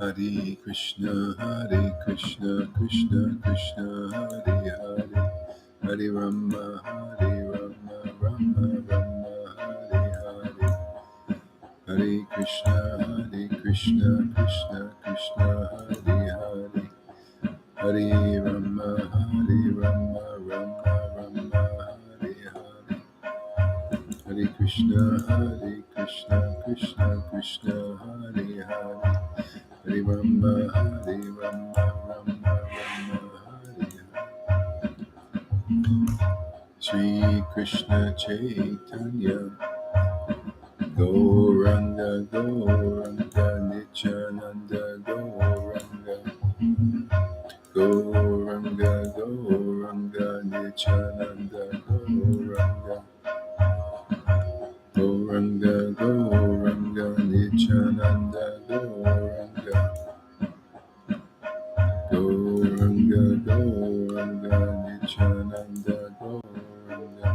Hare Krishna, Krishna Krishna, Hare Hare, Hare Rama, Rama Rama, Hare Hare, Hare Krishna, Krishna Krishna, Hare Hare, Hare Rama, Rama Rama, Hare Hare, Hare Krishna, Krishna Krishna, Hare Hare, Hare Rama, Rama Hare Hare. Shri Krishna Chaitanya, Gauranga Gauranga, Nityananda Gauranga, Gauranga Gauranga, Nityananda Gauranga, Gauranga Gauranga, Nityananda Gauranga, Gauranga Gauranga, Nityananda Gauranga.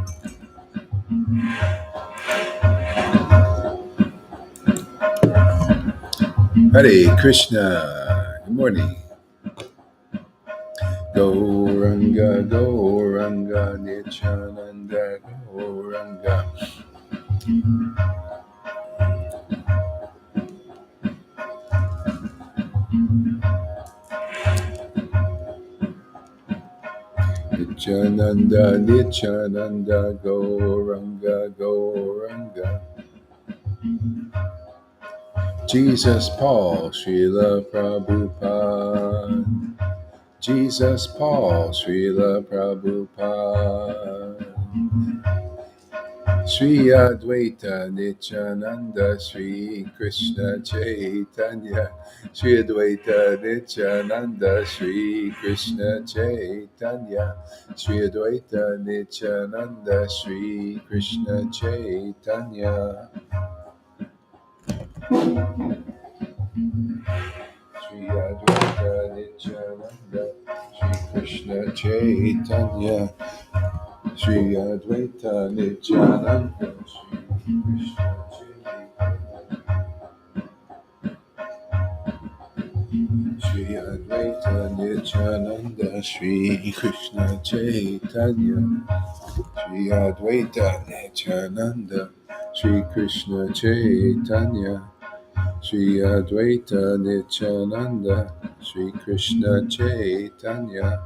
Hare Krishna. Good morning. Gauranga Gauranga, Nityananda Gauranga, Nityananda Nityananda Gauranga Gauranga. Jesus Paul, Srila Prabhupada. Jesus Paul, Srila Prabhupada. Sri Advaita Nityananda, Sri Krishna Chaitanya, Sri Advaita Nityananda, Sri Krishna Chaitanya, Sri Advaita Nityananda, Sri Krishna Chaitanya, Sri Advaita Nityananda, Sri Krishna Chaitanya, Sri Advaita Nityananda, Sri Krishna Chaitanya, Sri Advaita Nityananda, Sri Krishna Chaitanya, Sri Advaita Nityananda, Sri Krishna Chaitanya, Sri Advaita Nityananda, Sri Krishna Chaitanya,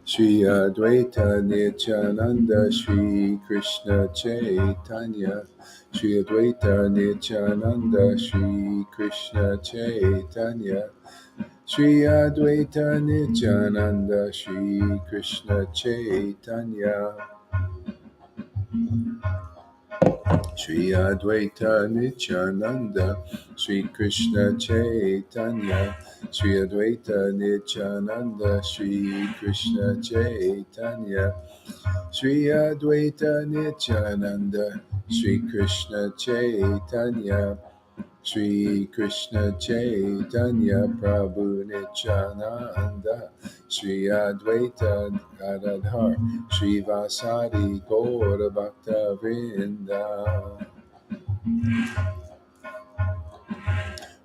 Sri Advaita Nityananda, Sri Krishna Chaitanya, Sri Advaita Nityananda, Sri Krishna Chaitanya, Sri Advaita Nityananda, Sri Krishna Chaitanya, Sri Advaita Nityananda, Sri Krishna Chaitanya, Sri Advaita Nityananda, Sri Krishna Chaitanya, Sri Advaita Nityananda, Sri Krishna Chaitanya, Sri Krishna Chaitanya Prabhu Nityananda, Sri Advaita Gadadhar, Sri Vasari Gaura Bhakta Vrinda,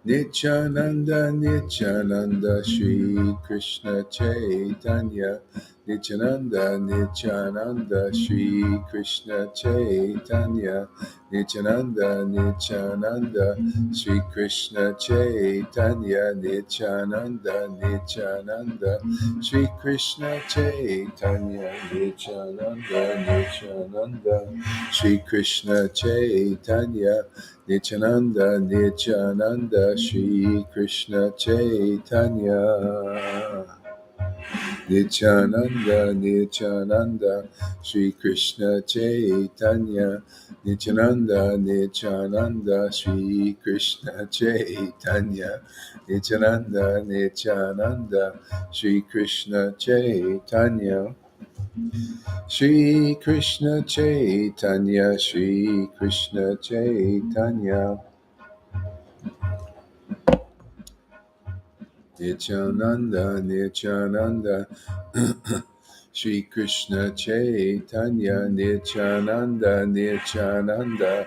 Nityananda, Nityananda, Sri Krishna Chaitanya, Nityananda, Nityananda, Sri Krishna Chaitanya, Nityananda, Nityananda, Sri Krishna Chaitanya, Nityananda, Nityananda, Sri Krishna Chaitanya, Nityananda, Nityananda, Sri Krishna Chaitanya, Nityananda, Nityananda, Sri Krishna Chaitanya, Nityananda, Nityananda, Sri Krishna Chaitanya, Nityananda, Nityananda, Sri Krishna Chaitanya, Nityananda, Nityananda, Sri Krishna Chaitanya, Sri Krishna Chaitanya, Sri Krishna Chaitanya, Nityananda, Nityananda, Sri Krishna Chaitanya, Nityananda, Nityananda,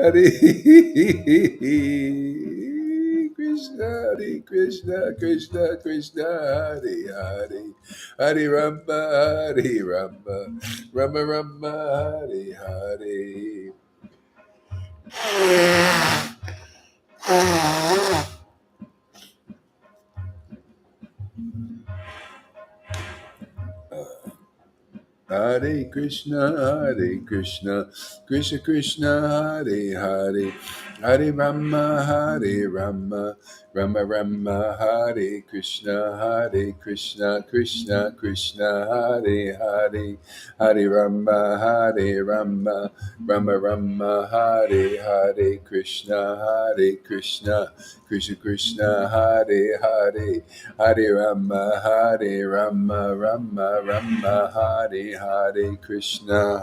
Hare Krishna, Krishna Krishna, Hare Hare, Hare Rama, Hare Rama, Rama Rama, Hare Hare. Hare Krishna, Krishna Krishna, Hare Hare, Hare Rama, Hare Rama, Rama Rama, Hare Krishna, Krishna Krishna, Hare Hare, Hare Rama, Hare Rama, Rama Rama, Hare Hare Krishna, Krishna Krishna, Hare Hare, Hare Rama, Hare Rama, Rama Rama, Hare Hare Krishna,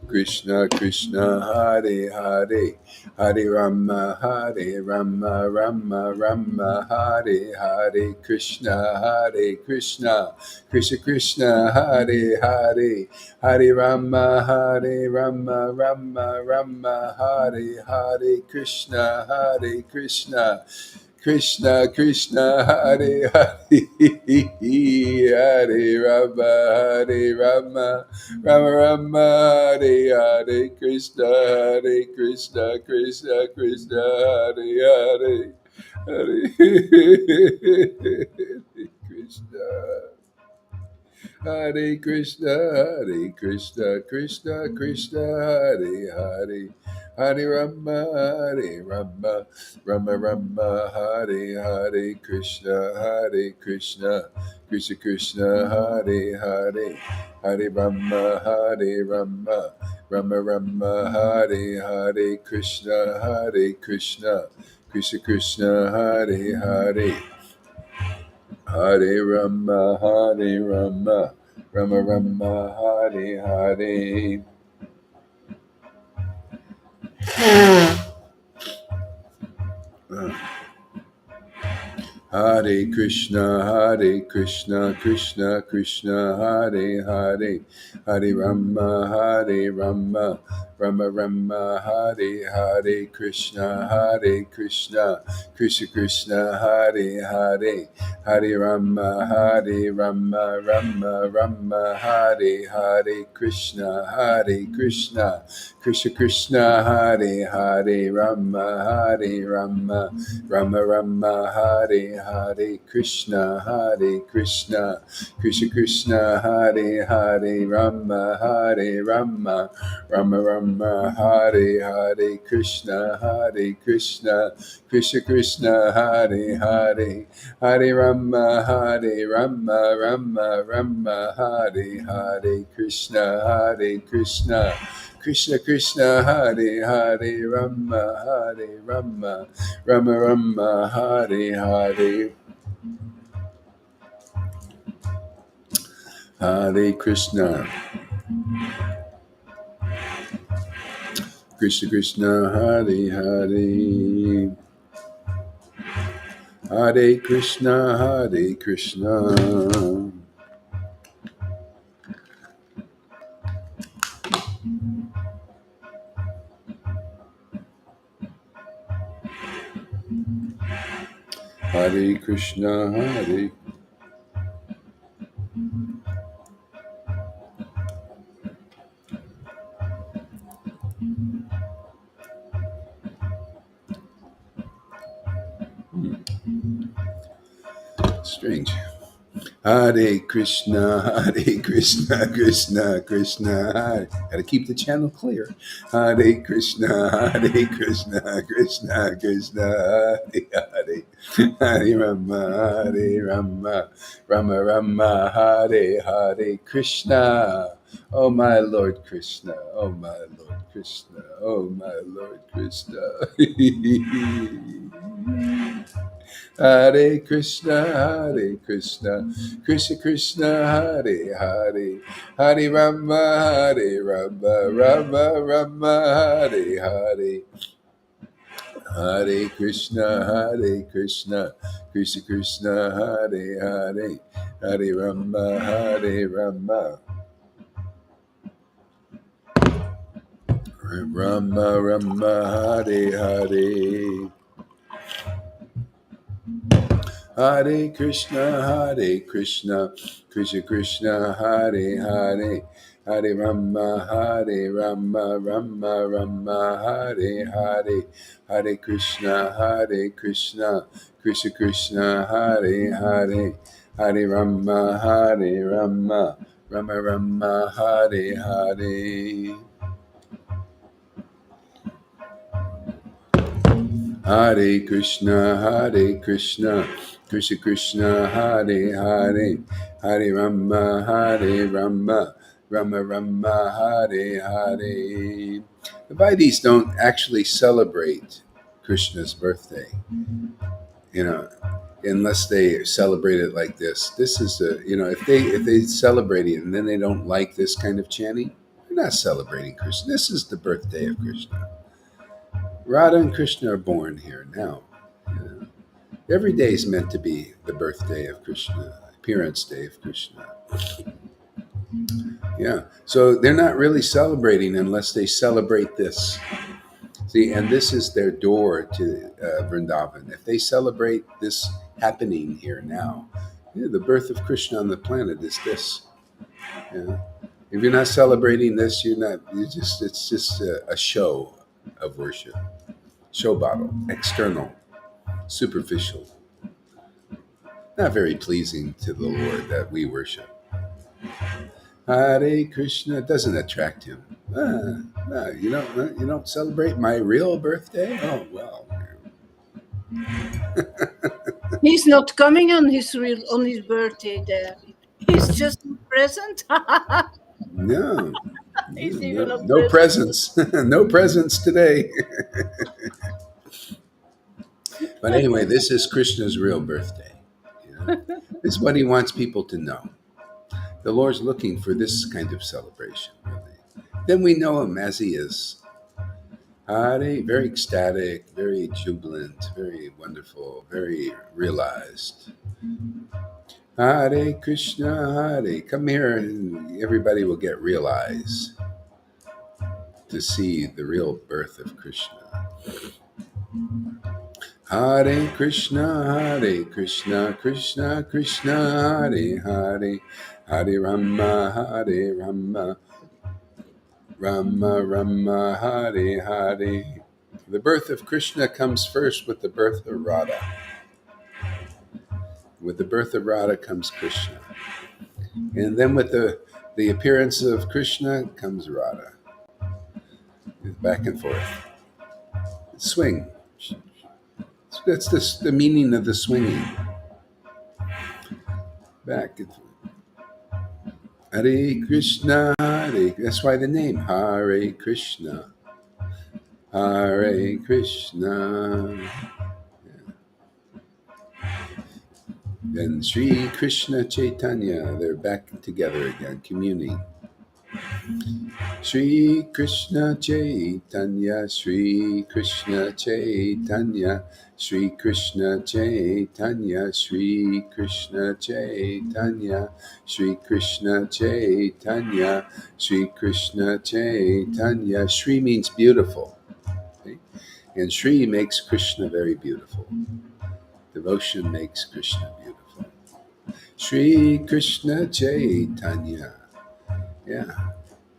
Krishna Krishna, Hare Hare, Hare Rama, Hare Rama, Rama Rama, Hare Hare Krishna, Krishna Krishna, Hare Hare, Hare Rama, Hare Rama, Rama Rama, Hare Hare Krishna, Krishna Krishna Krishna, Hare Hare, Hare Rama, Hare Rama, Rama Rama, Hare Hare Krishna, Krishna Krishna, Hare Hare, Hare Krishna. Hare Krishna, Krishna Krishna, Hare Hare, Hare Rama, Hare Rama, Rama Rama, Hare Hare Krishna, Krishna Krishna, Hare Hare, Hare Rama, Hare Rama, Rama Rama, Hare Hare Krishna, Krishna Krishna, Hare Hare. Hare Rama, Hare Rama, Rama Rama, Hare Hare. Hare Krishna, Krishna Krishna, Hare Hare, Hare Rama, Hare Rama, Rama Rama, Hare Hare Krishna, Krishna Krishna, Hare Hare, Hare Rama, Hare Rama, Rama Rama, Hare Hare Krishna, Krishna Krishna, Hare Hare, Rama, Hare Rama, Rama Rama, Hare Hare Krishna, Krishna Krishna, Hare Hare, Rama, Hare Rama, Rama Rama, Hare Hare Krishna, Krishna Krishna, Hare Hare, Hare Rama, Hare Rama, Rama Rama, Hare Hare Krishna, Krishna Krishna, Hare Hare, Rama, Hare Rama, Rama Rama, Hare Hare. Hare Krishna, Krishna, Hare Hare. Hare Krishna, Hare Krishna. Hare Krishna, Hare. Strange. Hare Krishna, Krishna Krishna. Gotta keep the channel clear. Hare Krishna, Krishna Krishna, Hare Hare Rama, Hare Rama, Rama Rama, Hare Hare Krishna. Oh my Lord Krishna, oh my Lord Krishna, oh my Lord Krishna. Hare Krishna, Krishna Krishna, Hare Hare, Hare Rama, Hare Rama, Rama Rama, Hare Hare, Hare Krishna, Krishna Krishna, Hare Hare, Hare Rama, Hare Rama, Rama Rama Hare Hare. Hare Krishna, Krishna Krishna, Hare Hare, Hare Rama, Rama Rama, Hare Hare, Hare Krishna, Krishna Krishna, Hare Hare, Hare Rama, Rama Rama, Hare Hare. Hare Krishna, Krishna Krishna, Hare Hare, Hare Rama, Rama Rama, Hare Hare. The Vaidis don't actually celebrate Krishna's birthday, you know, unless they celebrate it like this. This is if they celebrate it and then they don't like this kind of chanting, they're not celebrating Krishna. This is the birthday of Krishna. Radha and Krishna are born here now. Every day is meant to be the birthday of Krishna, appearance day of Krishna. Yeah. So they're not really celebrating unless they celebrate this. See, and this is their door to Vrindavan. If they celebrate this happening here now, the birth of Krishna on the planet is this. Yeah. If you're not celebrating this, it's just a show of worship. Show bottle, external, superficial, not very pleasing to the Lord that we worship. Hare Krishna doesn't attract him. No, you don't celebrate my real birthday? Oh well. He's not coming on his birthday there. He's just present. No. He's even not No present. presents. No presents today. But anyway, this is Krishna's real birthday. This is what he wants people to know. The Lord's looking for this kind of celebration, really. Then we know him as he is. Hare, very ecstatic, very jubilant, very wonderful, very realized. Hare Krishna, Hare. Come here and everybody will get realized to see the real birth of Krishna. Hare Krishna, Krishna Krishna, Hare Hare, Hare Rama, Rama Rama, Hare Hare. The birth of Krishna comes first with the birth of Radha. With the birth of Radha comes Krishna. And then with the appearance of Krishna comes Radha. Back and forth. Swing. That's the meaning of the swinging. Back and forth. Hare Krishna, Hare. That's why the name Hare Krishna. Hare Krishna. Then Sri Krishna Caitanya, they're back together again, communing. Sri Krishna Caitanya, Sri Krishna Caitanya, Sri Krishna Caitanya, Sri Krishna Caitanya, Sri Krishna Caitanya, Sri Krishna Caitanya. Sri means beautiful. Okay? And Sri makes Krishna very beautiful. Devotion makes Krishna beautiful. Sri Krishna Caitanya. Yeah.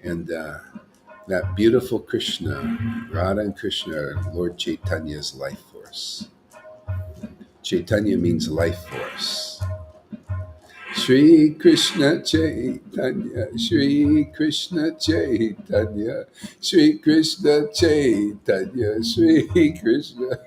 And that beautiful Krishna, Radha and Krishna are Lord Caitanya's life force. Chaitanya means life force. Sri Krishna Chaitanya, Sri Krishna Chaitanya, Sri Krishna Chaitanya, Sri Krishna.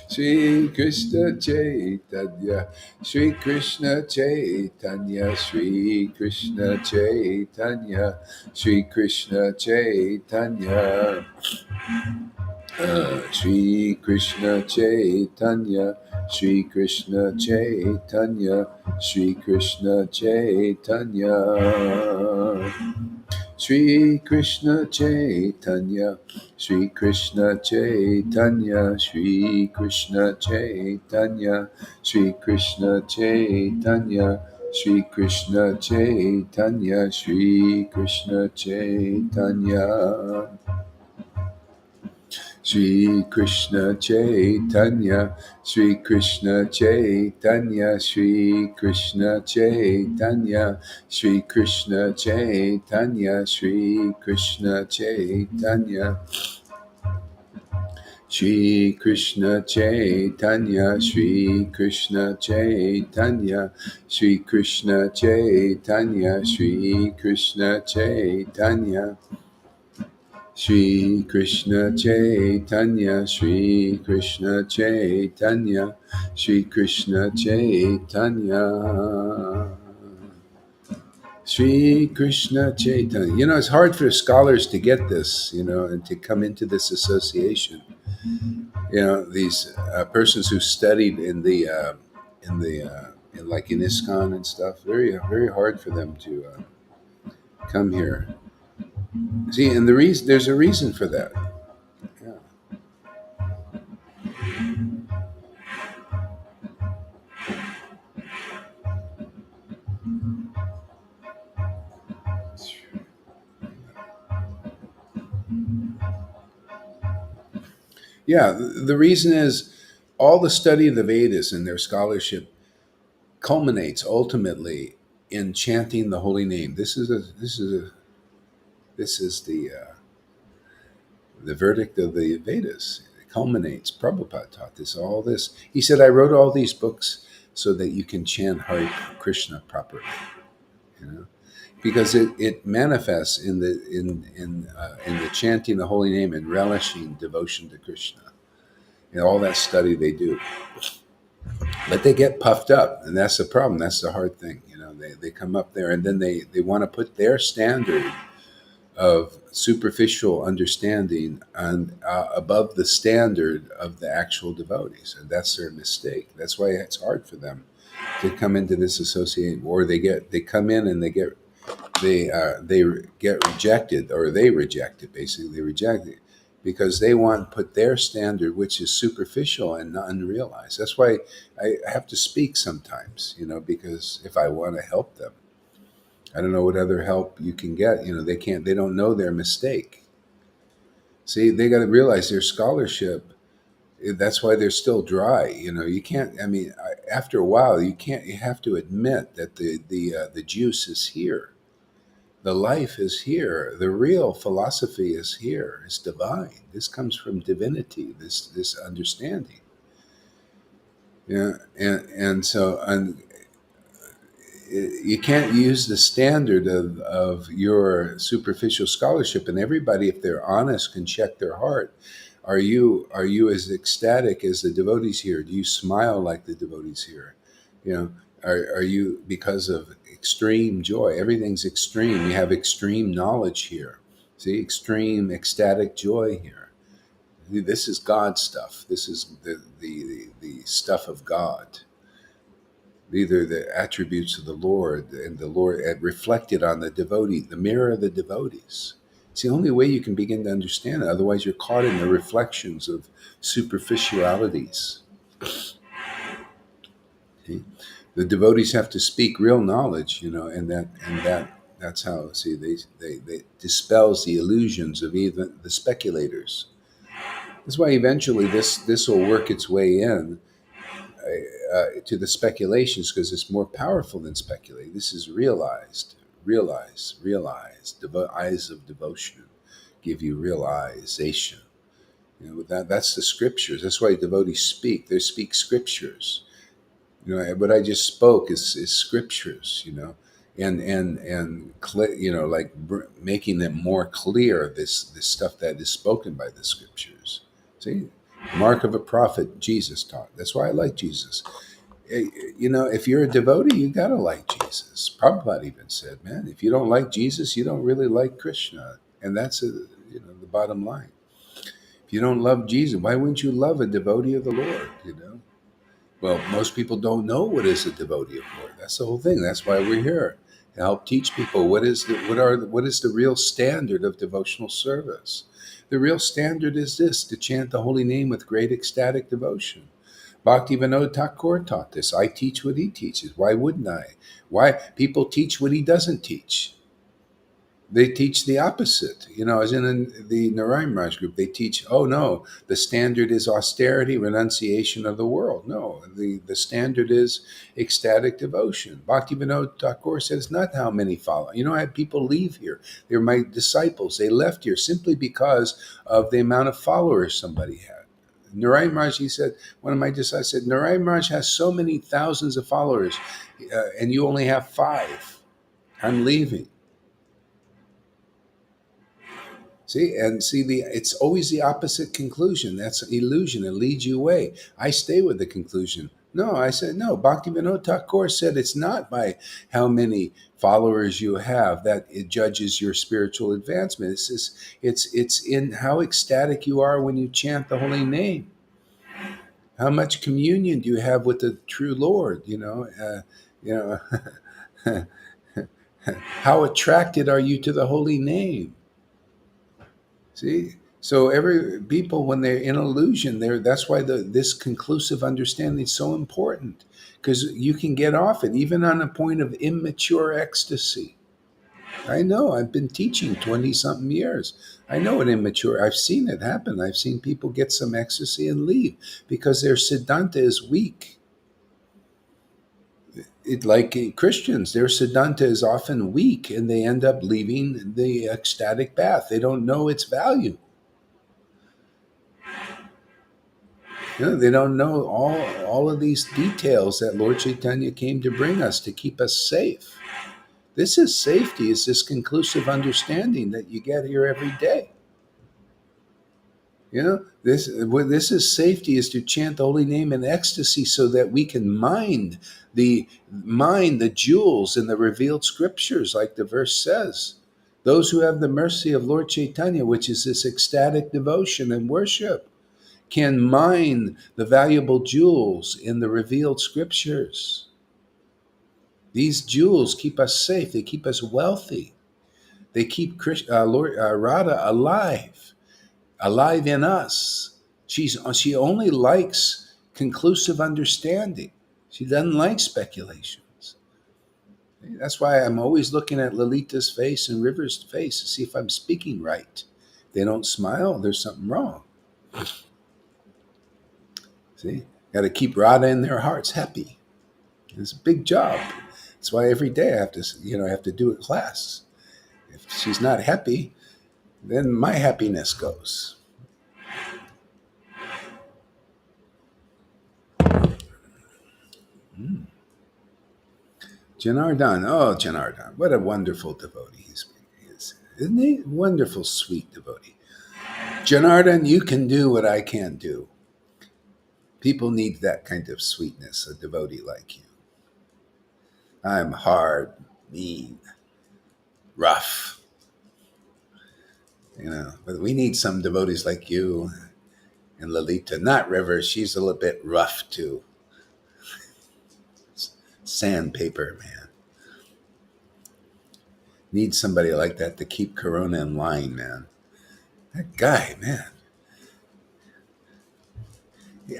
Sri Krishna Chaitanya, Sri Krishna Chaitanya, Sri Krishna Chaitanya, Sri Krishna Chaitanya, Sri Krishna Chaitanya, Sri Krishna Chaitanya, Sri Krishna Chaitanya. Sri Krishna Chaitanya, Sri Krishna Chaitanya, Sri Krishna Chaitanya, Sri Krishna Chaitanya, Shri Krishna Chaitanya, Shri Krishna Chaitanya, Shri Krishna Chaitanya, Shri Krishna Chaitanya, Shri Krishna Chaitanya, Shri Krishna Chaitanya, Shri Krishna Chaitanya, Shri Krishna Chaitanya, Shri Krishna Chaitanya, Shri Krishna Chaitanya, Shri Krishna Chaitanya, Shri Krishna Chaitanya, Shri Krishna Chaitanya, Shri Krishna Chaitanya, Shri Krishna Chaitanya. You know, it's hard for scholars to get this, you know, and to come into this association. You know, these persons who studied in like in ISKCON and stuff, very hard for them to come here. See, and there's a reason for that. Yeah. Yeah, the reason is all the study of the Vedas and their scholarship culminates ultimately in chanting the holy name. This is the verdict of the Vedas. It culminates. Prabhupada taught this. All this. He said, "I wrote all these books so that you can chant Hare Krishna properly." You know, because it manifests in the chanting the holy name and relishing devotion to Krishna. And all that study they do. But they get puffed up, and that's the problem. That's the hard thing. You know, they come up there and then they want to put their standard of superficial understanding and above the standard of the actual devotees, and that's their mistake. That's why it's hard for them to come into this association, or they come in and they get rejected, or they reject it. Basically, they reject it because they want to put their standard, which is superficial and unrealized. That's why I have to speak sometimes, you know, because if I want to help them, I don't know what other help you can get. You know, they don't know their mistake. See, they got to realize their scholarship. That's why they're still dry. You know, you can't. I mean, after a while, you can't. You have to admit that the juice is here. The life is here. The real philosophy is here. It's divine. This comes from divinity. This understanding. Yeah, and so you can't use the standard of your superficial scholarship. And everybody, if they're honest, can check their heart. Are you as ecstatic as the devotees here? Do you smile like the devotees here? You know, are you, because of extreme joy? Everything's extreme. You have extreme knowledge here. See, extreme ecstatic joy here. This is God stuff. This is the stuff of God. These are the attributes of the Lord, and the Lord reflected on the devotee, the mirror of the devotees. It's the only way you can begin to understand it. Otherwise, you're caught in the reflections of superficialities. See? The devotees have to speak real knowledge, you know, that's how. See, they dispels the illusions of even the speculators. That's why eventually this will work its way in to the speculations, because it's more powerful than speculating. This is realized, realized. Eyes of devotion give you realization. You know, that's the scriptures. That's why devotees speak. They speak scriptures. You know, what I just spoke is scriptures. You know, you know, like making them more clear. This stuff that is spoken by the scriptures. See, mark of a prophet. Jesus taught. That's why I like Jesus. You know, if you're a devotee, you gotta like Jesus. Prabhupada even said, "Man, if you don't like Jesus, you don't really like Krishna," and that's the bottom line. If you don't love Jesus, why wouldn't you love a devotee of the Lord? You know. Well, most people don't know what is a devotee of the Lord. That's the whole thing. That's why we're here to help teach people what is the real standard of devotional service. The real standard is this: to chant the holy name with great ecstatic devotion. Bhaktivinoda Thakur taught this. I teach what he teaches. Why wouldn't I? Why people teach what he doesn't teach? They teach the opposite. As in the Narayan Raj group, they teach, oh no, the standard is austerity, renunciation of the world. No, the standard is ecstatic devotion. Bhaktivinoda Thakur said it's not how many follow. I had people leave here. They're my disciples. They left here simply because of the amount of followers somebody had. Narayan Raj, he said, one of my disciples said, Narayan Raj has so many thousands of followers, and you only have 5. I'm leaving. It's always the opposite conclusion. That's an illusion. It leads you away. I stay with the conclusion. No, I said no. Bhaktivinoda Thakur said it's not by how many followers you have that it judges your spiritual advancement. It's in how ecstatic you are when you chant the holy name. How much communion do you have with the true Lord? How attracted are you to the holy name? See, so every people when they're in illusion, that's why this conclusive understanding is so important, because you can get off it even on a point of immature ecstasy. I know. I've been teaching 20 something years. I know what immature. I've seen it happen. I've seen people get some ecstasy and leave because their siddhanta is weak. Like Christians, their siddhanta is often weak, and they end up leaving the ecstatic path. They don't know its value. They don't know all of these details that Lord Caitanya came to bring us to keep us safe. This is safety, is this conclusive understanding that you get here every day. This is safety, is to chant the holy name in ecstasy so that we can mine the jewels in the revealed scriptures, like the verse says. Those who have the mercy of Lord Caitanya, which is this ecstatic devotion and worship, can mine the valuable jewels in the revealed scriptures. These jewels keep us safe. They keep us wealthy. They keep Lord Radha alive in us. She only likes conclusive understanding. She doesn't like speculations. That's why I'm always looking at Lalita's face and River's face to see if I'm speaking right. If they don't smile, there's something wrong. See, got to keep Radha in their hearts happy. It's a big job. That's why every day I have to do a class. If she's not happy, then my happiness goes. Janardhan, oh Janardhan, what a wonderful devotee he is. Isn't he? Wonderful, sweet devotee. Janardhan, you can do what I can't do. People need that kind of sweetness, a devotee like you. I'm hard, mean, rough. But we need some devotees like you and Lalita. Not River, she's a little bit rough too. Sandpaper, man. Need somebody like that to keep Corona in line, man. That guy, man.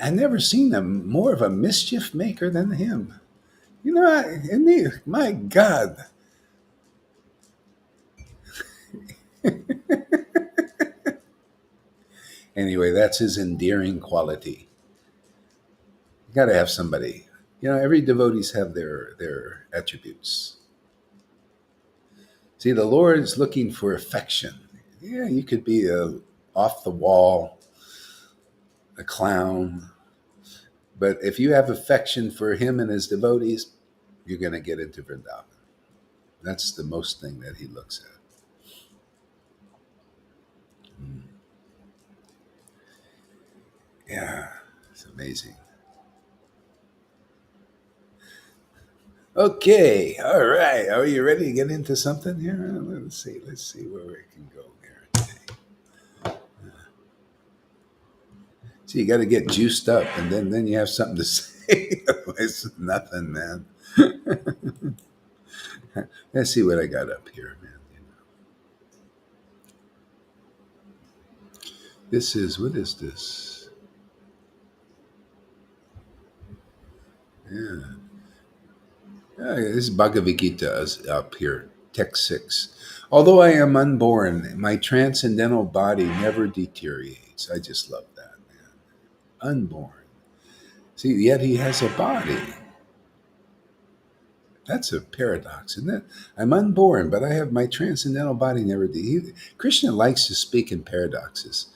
I never seen more of a mischief maker than him. My God. Anyway, that's his endearing quality. You got to have somebody. Every devotees have their attributes. See, the Lord is looking for affection. Yeah, you could be a off the wall, a clown, but if you have affection for him and his devotees, you're going to get into Vrindavan. That's the most thing that he looks at. Yeah, it's amazing. Okay, all right. Are you ready to get into something here? Let's see where we can go here today. So you got to get juiced up, and then you have something to say. It's nothing, man. Let's see what I got up here, man. What is this? This is Bhagavad Gita is up here, text 6. Although I am unborn, my transcendental body never deteriorates. I just love that, man. Unborn. See, yet he has a body. That's a paradox, isn't it? I'm unborn, but I have my transcendental body never. Krishna likes to speak in paradoxes,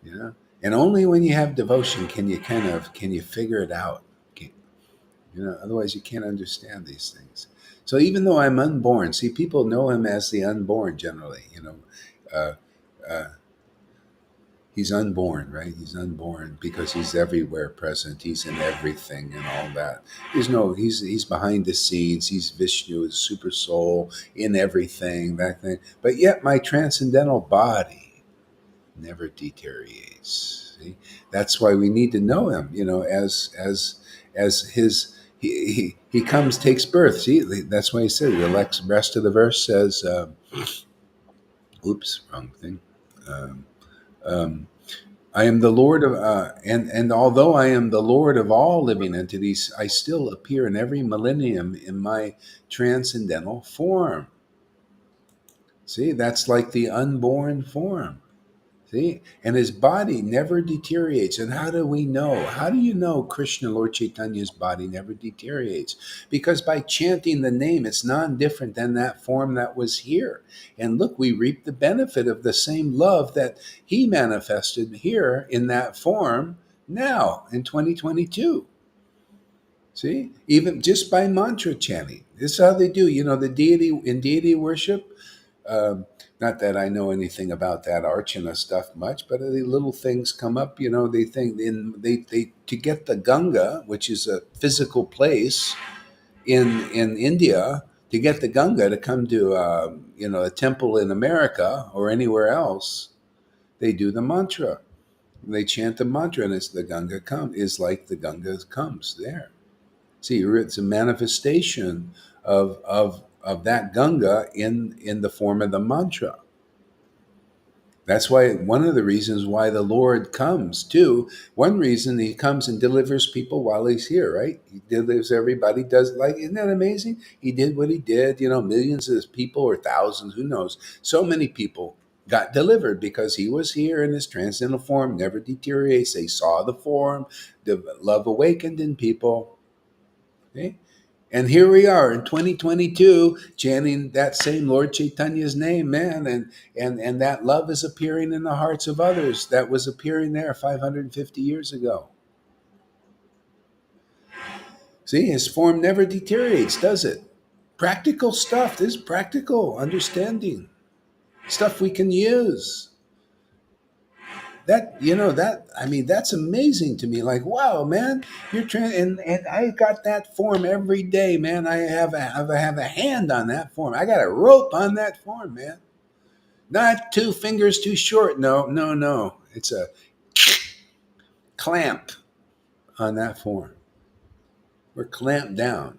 you know. And only when you have devotion can you can you figure it out. Otherwise you can't understand these things. So even though I'm unborn, see, people know him as the unborn generally. Uh, uh, he's unborn, right? He's unborn because he's everywhere present. He's in everything and all that. He's behind the scenes. He's Vishnu, the super soul in everything, that thing. But yet my transcendental body never deteriorates. See? That's why we need to know him, as his he comes, takes birth. See, that's why he said the rest of the verse says, oops, wrong thing. Um, um, I am the Lord of, and although I am the Lord of all living entities, I still appear in every millennium in my transcendental form. See, that's like the unborn form. See, and his body never deteriorates. And how do we know? How do you know Krishna, Lord Chaitanya's body never deteriorates? Because by chanting the name, it's non-different than that form that was here. And look, we reap the benefit of the same love that he manifested here in that form now in 2022. See, even just by mantra chanting. This is how they do. The deity in deity worship. Um, Not that I know anything about that archana stuff much, but the little things come up. They think they to get the Ganga, which is a physical place in India, to get the Ganga to come to a temple in America or anywhere else, they do the mantra. They chant the mantra, and it's the Ganga is like the Ganga comes there. See, it's a manifestation of that Ganga in the form of the mantra. That's why one of the reasons why the Lord comes too. One reason he comes and delivers people while he's here, right? He delivers everybody. Isn't that amazing? He did what he did. Millions of people or thousands, who knows? So many people got delivered because he was here in his transcendental form, never deteriorates. They saw the form, the love awakened in people. Okay? And here we are in 2022 chanting that same Lord Chaitanya's name, man, and that love is appearing in the hearts of others that was appearing there 550 years ago. See, his form never deteriorates, does it? Practical stuff. This is practical understanding. Stuff we can use. That's amazing to me. Like, wow, man, and I got that form every day, man. I have a hand on that form. I got a rope on that form, man. Not two fingers too short. No, no, no. It's a clamp on that form. We're clamped down.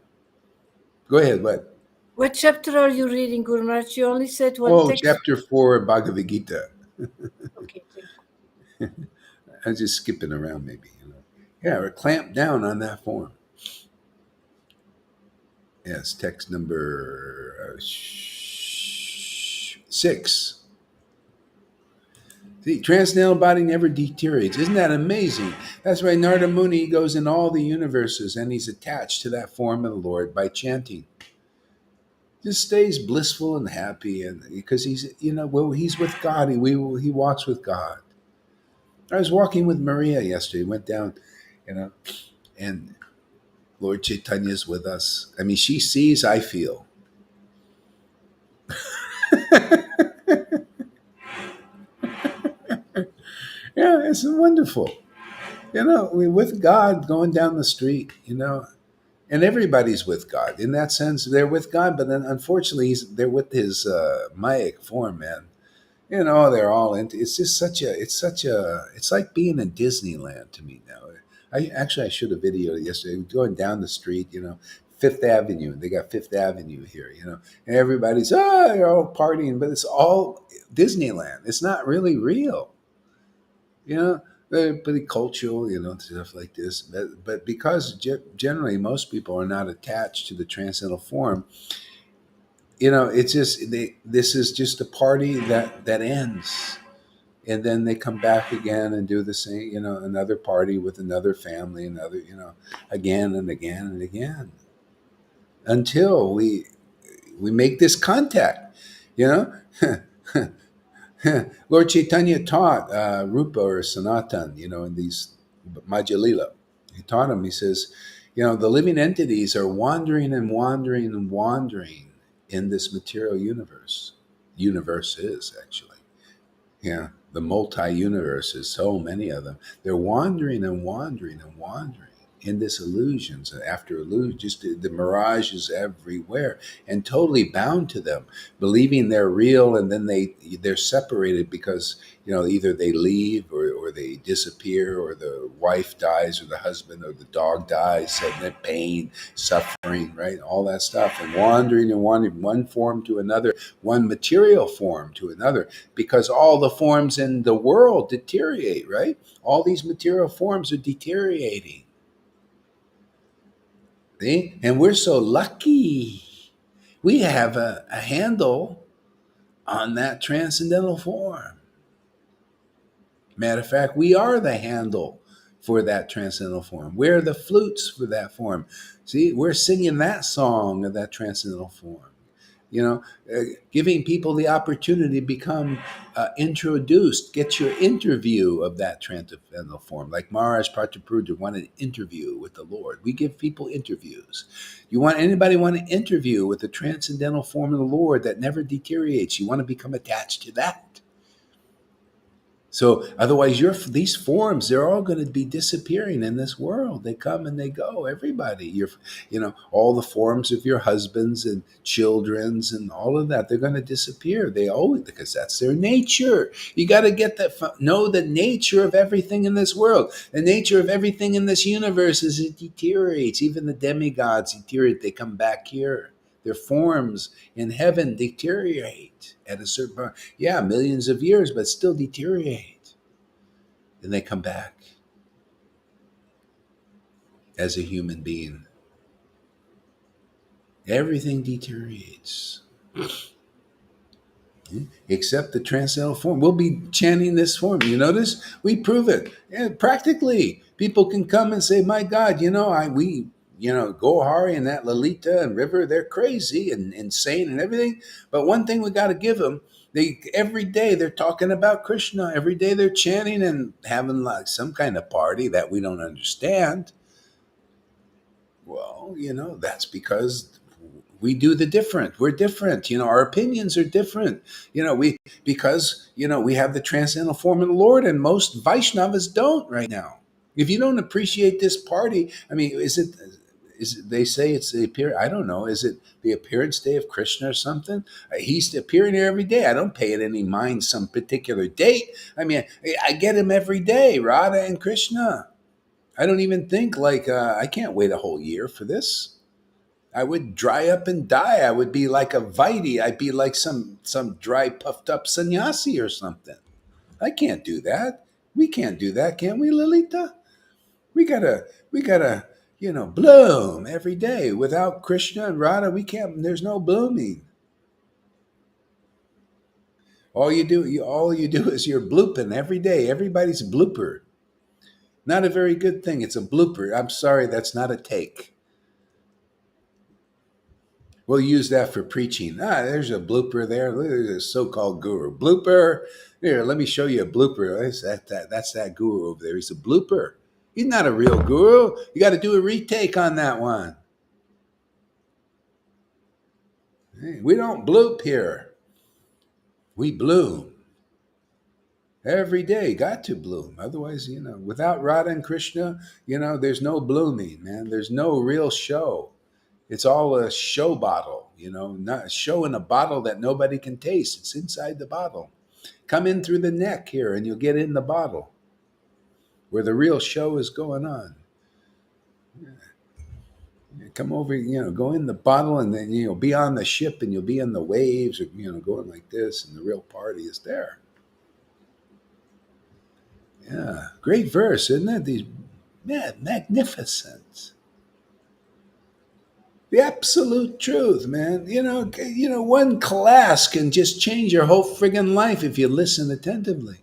Go ahead. What? What chapter are you reading, Guru Maharaj? You only said one Oh, text. chapter 4 of Bhagavad Gita. Okay, thank you. I was just skipping around, maybe. Yeah, we're clamped down on that form. Yes, text number 6. The transcendental body never deteriorates. Isn't that amazing? That's why Narada Muni goes in all the universes and he's attached to that form of the Lord by chanting. Just stays blissful and happy, and because he's he's with God. He walks with God. I was walking with Maria yesterday. Went down, and Lord Chaitanya's with us. I mean, she sees, I feel. Yeah, it's wonderful. With God going down the street, and everybody's with God. In that sense, they're with God, but then unfortunately, they're with his Mayic form, man. They're all into. It's just it's like being in Disneyland to me now. I should have videoed it yesterday. Going down the street, Fifth Avenue. They got Fifth Avenue here, and everybody's they're all partying, but it's all Disneyland. It's not really real. They're pretty cultural, stuff like this. But because generally most people are not attached to the transcendental form, it's just this is just a party that ends, and then they come back again and do the same, another party with another family, another, again and again and again, until we make this contact, you know. Lord Caitanya taught Rupa or Sanatan, in these Majja. He taught him, he says, the living entities are wandering and wandering and wandering in this material universe. Universe is actually. Yeah, the multi-universes, so many of them. They're wandering and wandering and wandering in this illusions after illusion. Just the mirage is everywhere and totally bound to them, believing they're real, and then they're separated because either they leave or they disappear, or the wife dies or the husband or the dog dies, and they're pain, suffering, right? All that stuff, and wandering one form to another, one material form to another, because all the forms in the world deteriorate, right? All these material forms are deteriorating. See? And we're so lucky. We have a handle on that transcendental form. Matter of fact, we are the handle for that transcendental form. We're the flutes for that form. See, we're singing that song of that transcendental form. Giving people the opportunity to become introduced, get your interview of that transcendental form. Like Maharaj Pratapuruja wanted an interview with the Lord. We give people interviews. Anybody want an interview with the transcendental form of the Lord that never deteriorates? You want to become attached to that. So otherwise, these forms, they're all going to be disappearing in this world. They come and they go. Everybody, all the forms of your husbands and children's and all of that, they're going to disappear. They always, because that's their nature. You got to get that. Know the nature of everything in this world. The nature of everything in this universe is it deteriorates. Even the demigods deteriorate. They come back here. Their forms in heaven deteriorate at a certain point. Yeah, millions of years, but still deteriorate. And they come back as a human being. Everything deteriorates. Except the transcendental form. We'll be chanting this form. You notice? We prove it. Yeah, practically. People can come and say, my God, Gohari and that Lalita and River, they're crazy and insane and everything. But one thing we got to give them, every day they're talking about Krishna. Every day they're chanting and having like some kind of party that we don't understand. Well, that's because we do the different. We're different. Our opinions are different. Because we have the transcendental form of the Lord, and most Vaishnavas don't right now. If you don't appreciate this party, I mean, they say it's the appearance. I don't know. Is it the appearance day of Krishna or something? He's appearing here every day. I don't pay it any mind some particular date. I mean, I get him every day, Radha and Krishna. I don't even think I can't wait a whole year for this. I would dry up and die. I would be like a Vaidhi. I'd be like some dry, puffed up sannyasi or something. I can't do that. We can't do that, can we, Lalita? We gotta, bloom every day. Without Krishna and Radha, we can't. There's no blooming. All you do is you're blooping every day. Everybody's a blooper. Not a very good thing. It's a blooper. I'm sorry, that's not a take. We'll use that for preaching. There's a blooper there. There's a so-called guru. Blooper. Here, let me show you a blooper. That's that guru over there. He's a blooper. He's not a real guru. You got to do a retake on that one. Hey, we don't bloop here. We bloom. Every day, got to bloom. Otherwise, without Radha and Krishna, there's no blooming, man. There's no real show. It's all a show bottle, not a show in a bottle that nobody can taste. It's inside the bottle. Come in through the neck here and you'll get in the bottle where the real show is going on. Come over, go in the bottle, and then, be on the ship, and you'll be in the waves, or, going like this, and the real party is there. Yeah, great verse, isn't it? These, man, magnificent. The absolute truth, man. One class can just change your whole friggin' life if you listen attentively.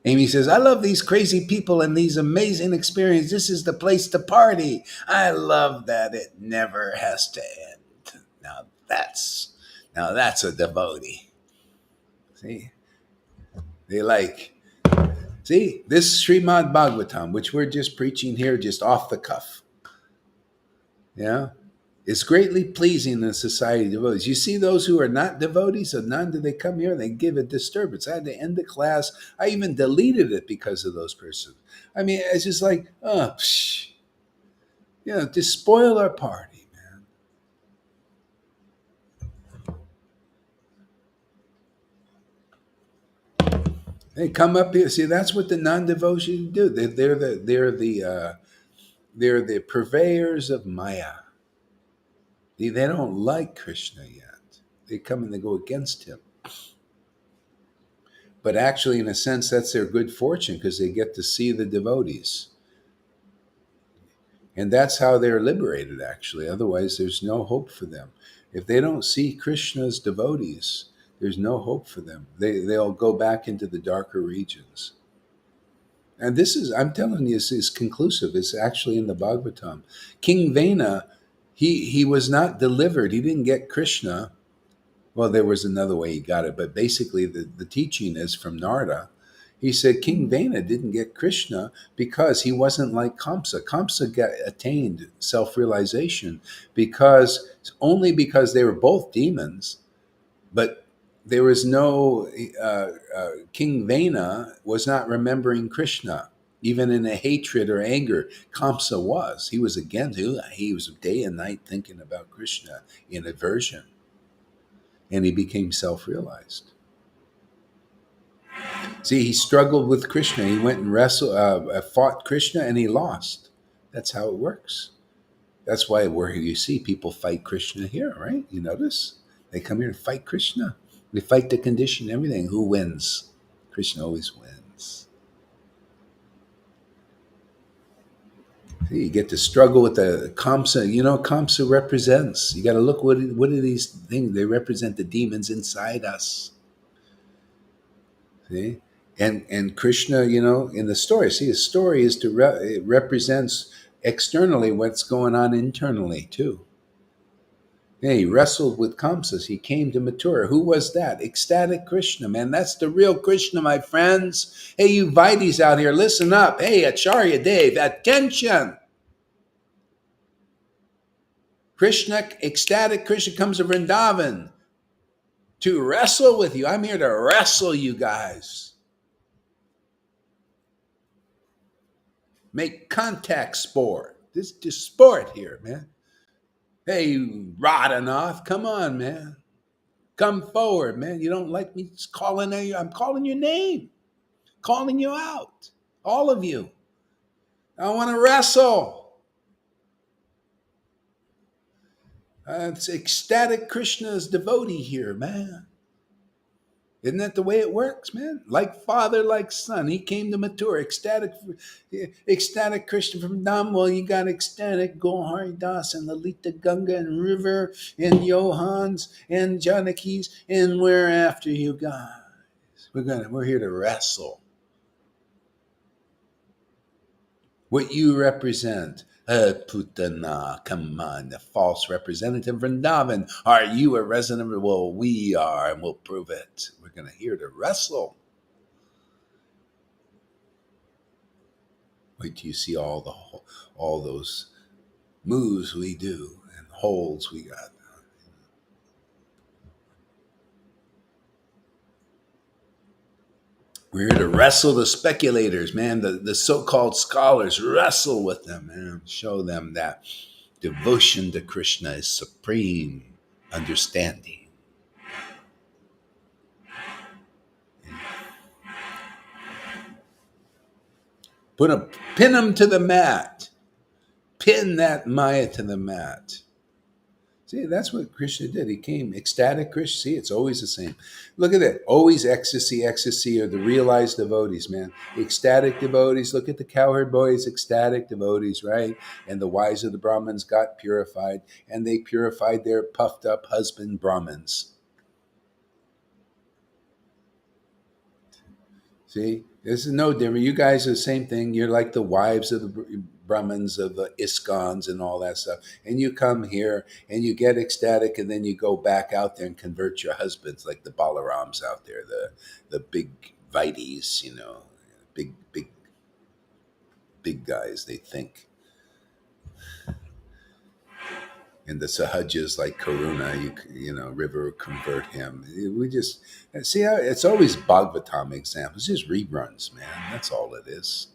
Amy says, I love these crazy people and these amazing experiences. This is the place to party. I love that it never has to end. Now that's a devotee. See? They like, see, this Srimad Bhagavatam, which we're just preaching here just off the cuff. Yeah. It's greatly pleasing in the society of devotees. You see those who are not devotees, so none do they come here and they give a disturbance. I had to end the class. I even deleted it because of those persons. I mean, it's just like, just spoil our party, man. They come up here. See, that's what the non-devotion do. They're the purveyors of Maya. They don't like Krishna yet. They come and they go against him. But actually, in a sense, that's their good fortune because they get to see the devotees. And that's how they're liberated, actually. Otherwise, there's no hope for them. If they don't see Krishna's devotees, there's no hope for them. They'll go back into the darker regions. And this is, I'm telling you, is conclusive. It's actually in the Bhagavatam. King Vena, he was not delivered. He didn't get Krishna. Well, there was another way he got it, but basically the teaching is from Narada. He said King Vena didn't get Krishna because he wasn't like Kamsa. Kamsa attained self-realization only because they were both demons, but there was no King Vena was not remembering Krishna, even in a hatred or anger. Kamsa was. He was against. He was day and night thinking about Krishna in aversion, and he became self-realized. See, he struggled with Krishna. He went and fought Krishna, and he lost. That's how it works. That's why where you see people fight Krishna here, right? You notice they come here to fight Krishna. They fight the condition, everything. Who wins? Krishna always wins. See, you get to struggle with the Kamsa. Kamsa represents. You got to look what are these things? They represent the demons inside us. See? And Krishna, in the story, see, the story is it represents externally what's going on internally too. Yeah, he wrestled with Kamsas. He came to Mathura. Who was that? Ecstatic Krishna, man. That's the real Krishna, my friends. Hey, you Vaidis out here, listen up. Hey, Acharya Dave, attention. Krishna, ecstatic Krishna comes to Vrindavan to wrestle with you. I'm here to wrestle you guys. Make contact sport. This is sport here, man. Hey, Radhanath, come on, man. Come forward, man. You don't like me calling you? I'm calling your name, calling you out. All of you. I want to wrestle. It's ecstatic Krishna's devotee here, man. Isn't that the way it works, man? Like father, like son. He came to Mathura, ecstatic Krishna from Damwal. You got ecstatic Gohari Das and Lalita Ganga and River and Johans and Janakis and we're after you guys. We're here to wrestle. What you represent. Putana, come on, the false representative Vrindavan. Are you a resident? Well, we are, and we'll prove it. We're going to here to wrestle. Wait till you see all those moves we do and holds we got. We're here to wrestle the speculators, man. The so-called scholars, wrestle with them, man. Show them that devotion to Krishna is supreme understanding. Pin them to the mat. Pin that Maya to the mat. See, that's what Krishna did. He came ecstatic Krishna. See, it's always the same. Look at that. Always ecstasy, ecstasy are the realized devotees, man. Ecstatic devotees. Look at the cowherd boys, ecstatic devotees, right? And the wives of the Brahmins got purified, and they purified their puffed up husband Brahmins. See, this is no different. You guys are the same thing. You're like the wives of the Brahmins, of the Iskons and all that stuff. And you come here and you get ecstatic, and then you go back out there and convert your husbands, like the Balarams out there, the big Vites, big guys. They think, and the Sahajas like Karuna, River convert him. We just see how it's always Bhagavatam examples, just reruns, man. That's all it is.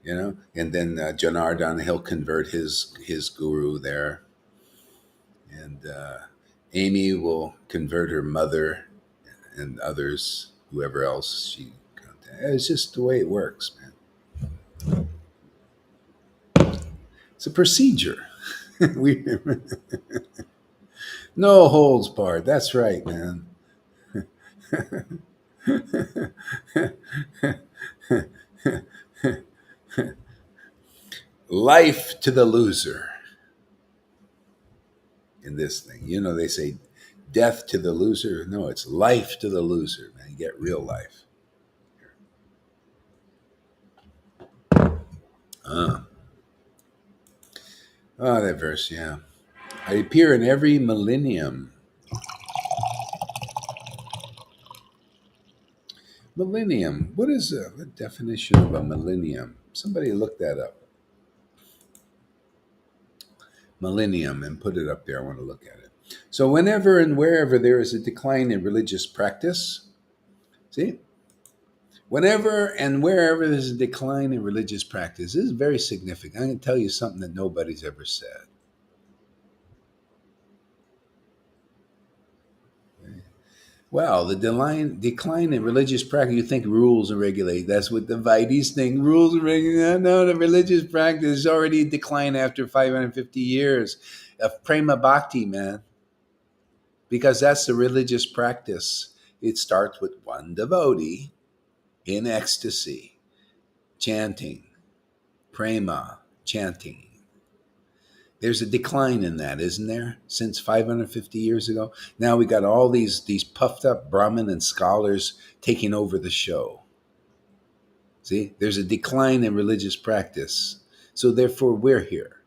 And then Janardhan, he'll convert his guru there, and Amy will convert her mother and others, whoever else she contacts. It's just the way it works, man. It's a procedure. we No holds barred. That's right, man. Life to the loser in this thing. They say death to the loser. No, it's life to the loser, man. You get real life. That verse, yeah. I appear in every millennium. Millennium. What is the definition of a millennium? Somebody look that up. Millennium, and put it up there. I want to look at it. So whenever and wherever there is a decline in religious practice, see? Whenever and wherever there's a decline in religious practice, this is very significant. I'm going to tell you something that nobody's ever said. Well, the decline in religious practice, you think rules and regulate. That's what the Vites think. Rules and regulate. No, the religious practice is already declined after 550 years of prema bhakti, man. Because that's the religious practice. It starts with one devotee in ecstasy, chanting, prema, chanting. There's a decline in that, isn't there? Since 550 years ago. Now we got all these puffed up Brahmin and scholars taking over the show. See, there's a decline in religious practice. So therefore we're here.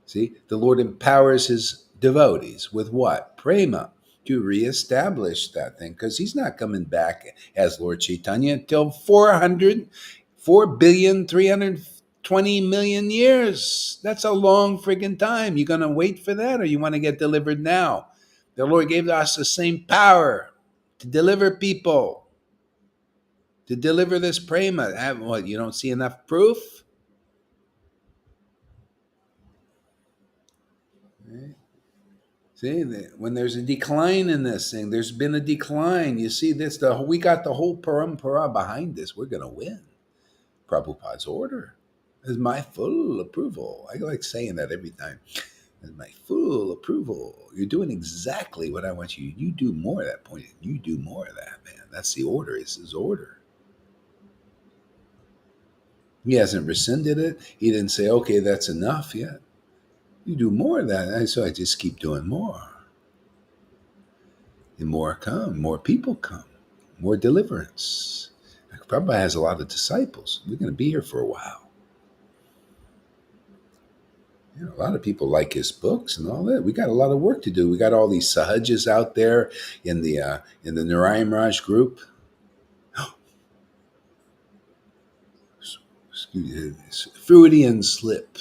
See, the Lord empowers his devotees with what? Prema, to reestablish that thing, because he's not coming back as Lord Caitanya until 4,320,000,000 years. That's a long friggin' time. You gonna wait for that, or you want to get delivered now? The Lord gave us the same power to deliver people, to deliver this prema. What, you don't see enough proof? Right? See, when there's a decline in this thing, there's been a decline. You see this, we got the whole parampara behind this. We're going to win. Prabhupada's order is my full approval. I like saying that every time. It's my full approval. You're doing exactly what I want you. You do more of that point. You do more of that, man. That's the order. It's his order. He hasn't rescinded it. He didn't say, okay, that's enough yet. You do more of that. So I just keep doing more. And more come, more people come, more deliverance. Prabhupada has a lot of disciples. We're going to be here for a while. A lot of people like his books and all that. We got a lot of work to do. We got all these sahajas out there in the Narayan Raj group. Freudian slip.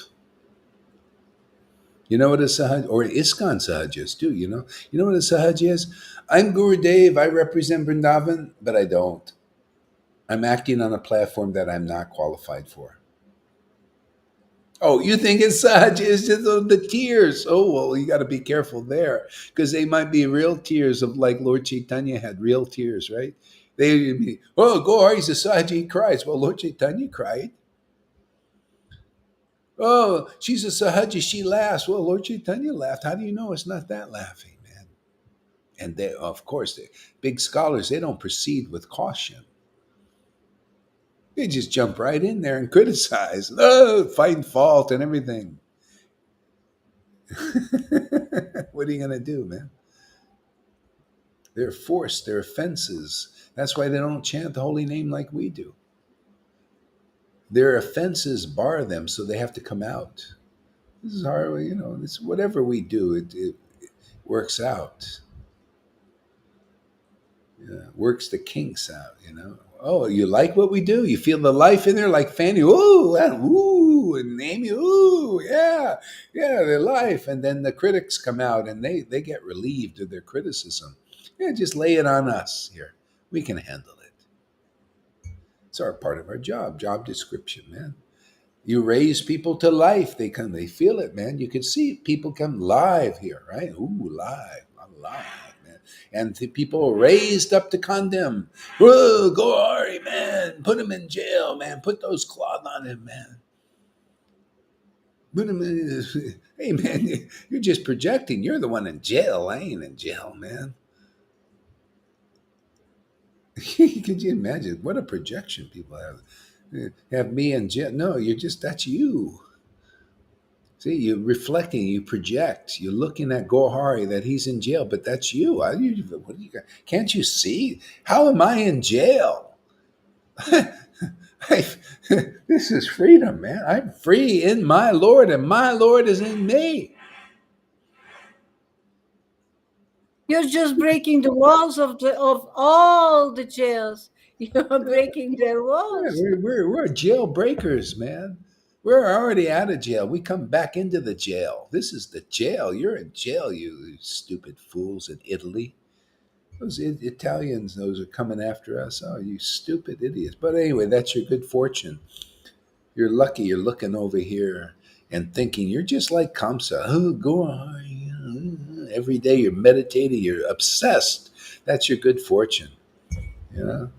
You know what a sahaj, or ISKCON sahajas do, you know? You know what a sahaj is? I'm Gurudev, I represent Vrindavan, but I don't. I'm acting on a platform that I'm not qualified for. Oh, you think it's sahaj? It's just the tears. Oh, well, you got to be careful there, because they might be real tears of like Lord Caitanya had real tears, right? They be, oh, Gaur, he's a sahaj, he cries. Well, Lord Caitanya cried. Oh, she's a sahaji. She laughs. Well, Lord Chaitanya laughed. How do you know it's not that laughing, man? And they, of course, the big scholars, they don't proceed with caution. They just jump right in there and criticize, oh, find fault and everything. What are you going to do, man? They're forced, they're offenses. That's why they don't chant the holy name like we do. Their offenses bar them, so they have to come out. This is hard, you know, it's whatever we do, it works out. Yeah, works the kinks out, you know. Oh, you like what we do? You feel the life in there like Fanny, ooh, and ooh, and Amy, ooh, yeah, yeah, their life. And then the critics come out and they get relieved of their criticism. Yeah, just lay it on us here. We can handle it. It's our part of our job description, man. You raise people to life. They come, they feel it, man. You can see people come live here, right? Ooh, live, alive, man. And the people are raised up to condemn. Whoa, go Ari, man. Put him in jail, man. Put those cloth on him, man. Put him in. Hey, man, you're just projecting. You're the one in jail. I ain't in jail, man. Could you imagine what a projection people have? Have me in jail? No, you're just that's you. See, you're reflecting, you project, you're looking at Gohari that he's in jail, but that's you. What do you got? Can't you see? How am I in jail? I- this is freedom, man. I'm free in my Lord, and my Lord is in me. You're just breaking the walls of all the jails. You're breaking their Yeah, walls. we're jailbreakers, man. We're already out of jail. We come back into the jail. This is the jail. You're in jail, you stupid fools in Italy. Those Italians, those are coming after us. Oh, you stupid idiots. But anyway, that's your good fortune. You're lucky you're looking over here and thinking you're just like Kamsa. Oh, go on. Every day you're meditating, you're obsessed. That's your good fortune, you know?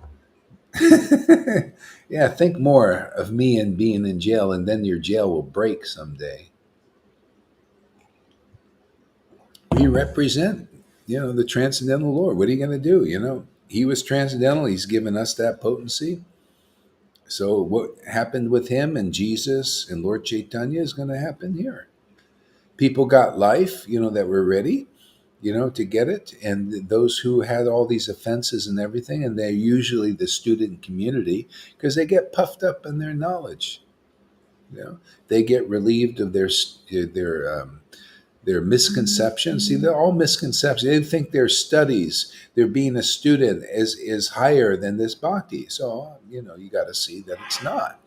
Yeah, think more of me and being in jail, and then your jail will break someday. We represent, the transcendental Lord. What are you going to do? He was transcendental. He's given us that potency. So what happened with him and Jesus and Lord Chaitanya is going to happen here. People got life, that were ready, to get it. And those who had all these offenses and everything, and they're usually the student community because they get puffed up in their knowledge. They get relieved of their misconceptions. See, they're all misconceptions. They think their studies, their being a student is higher than this bhakti. So, you got to see that it's not.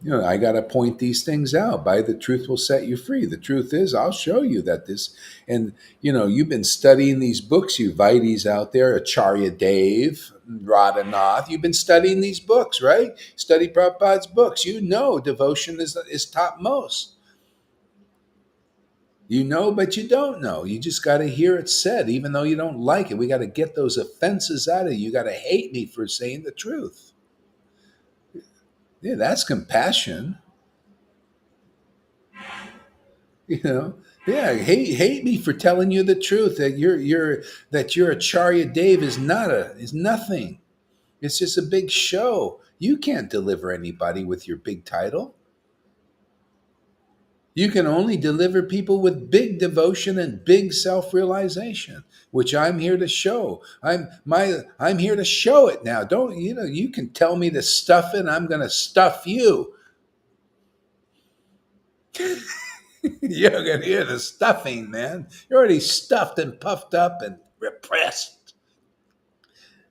I got to point these things out. By the truth will set you free. The truth is, I'll show you that this, and you've been studying these books, you Vaitis out there, Acharya Dev, Radhanath. You've been studying these books, right? Study Prabhupada's books. Devotion is topmost. But you don't know. You just got to hear it said, even though you don't like it. We got to get those offenses out of you. You got to hate me for saying the truth. Yeah, that's compassion. You know, yeah, hate me for telling you the truth that your Acharya Dave is nothing. It's just a big show. You can't deliver anybody with your big title. You can only deliver people with big devotion and big self-realization, which I'm here to show. I'm here to show it now. Don't you can tell me to stuff it, I'm gonna stuff you. You're gonna hear the stuffing, man. You're already stuffed and puffed up and repressed.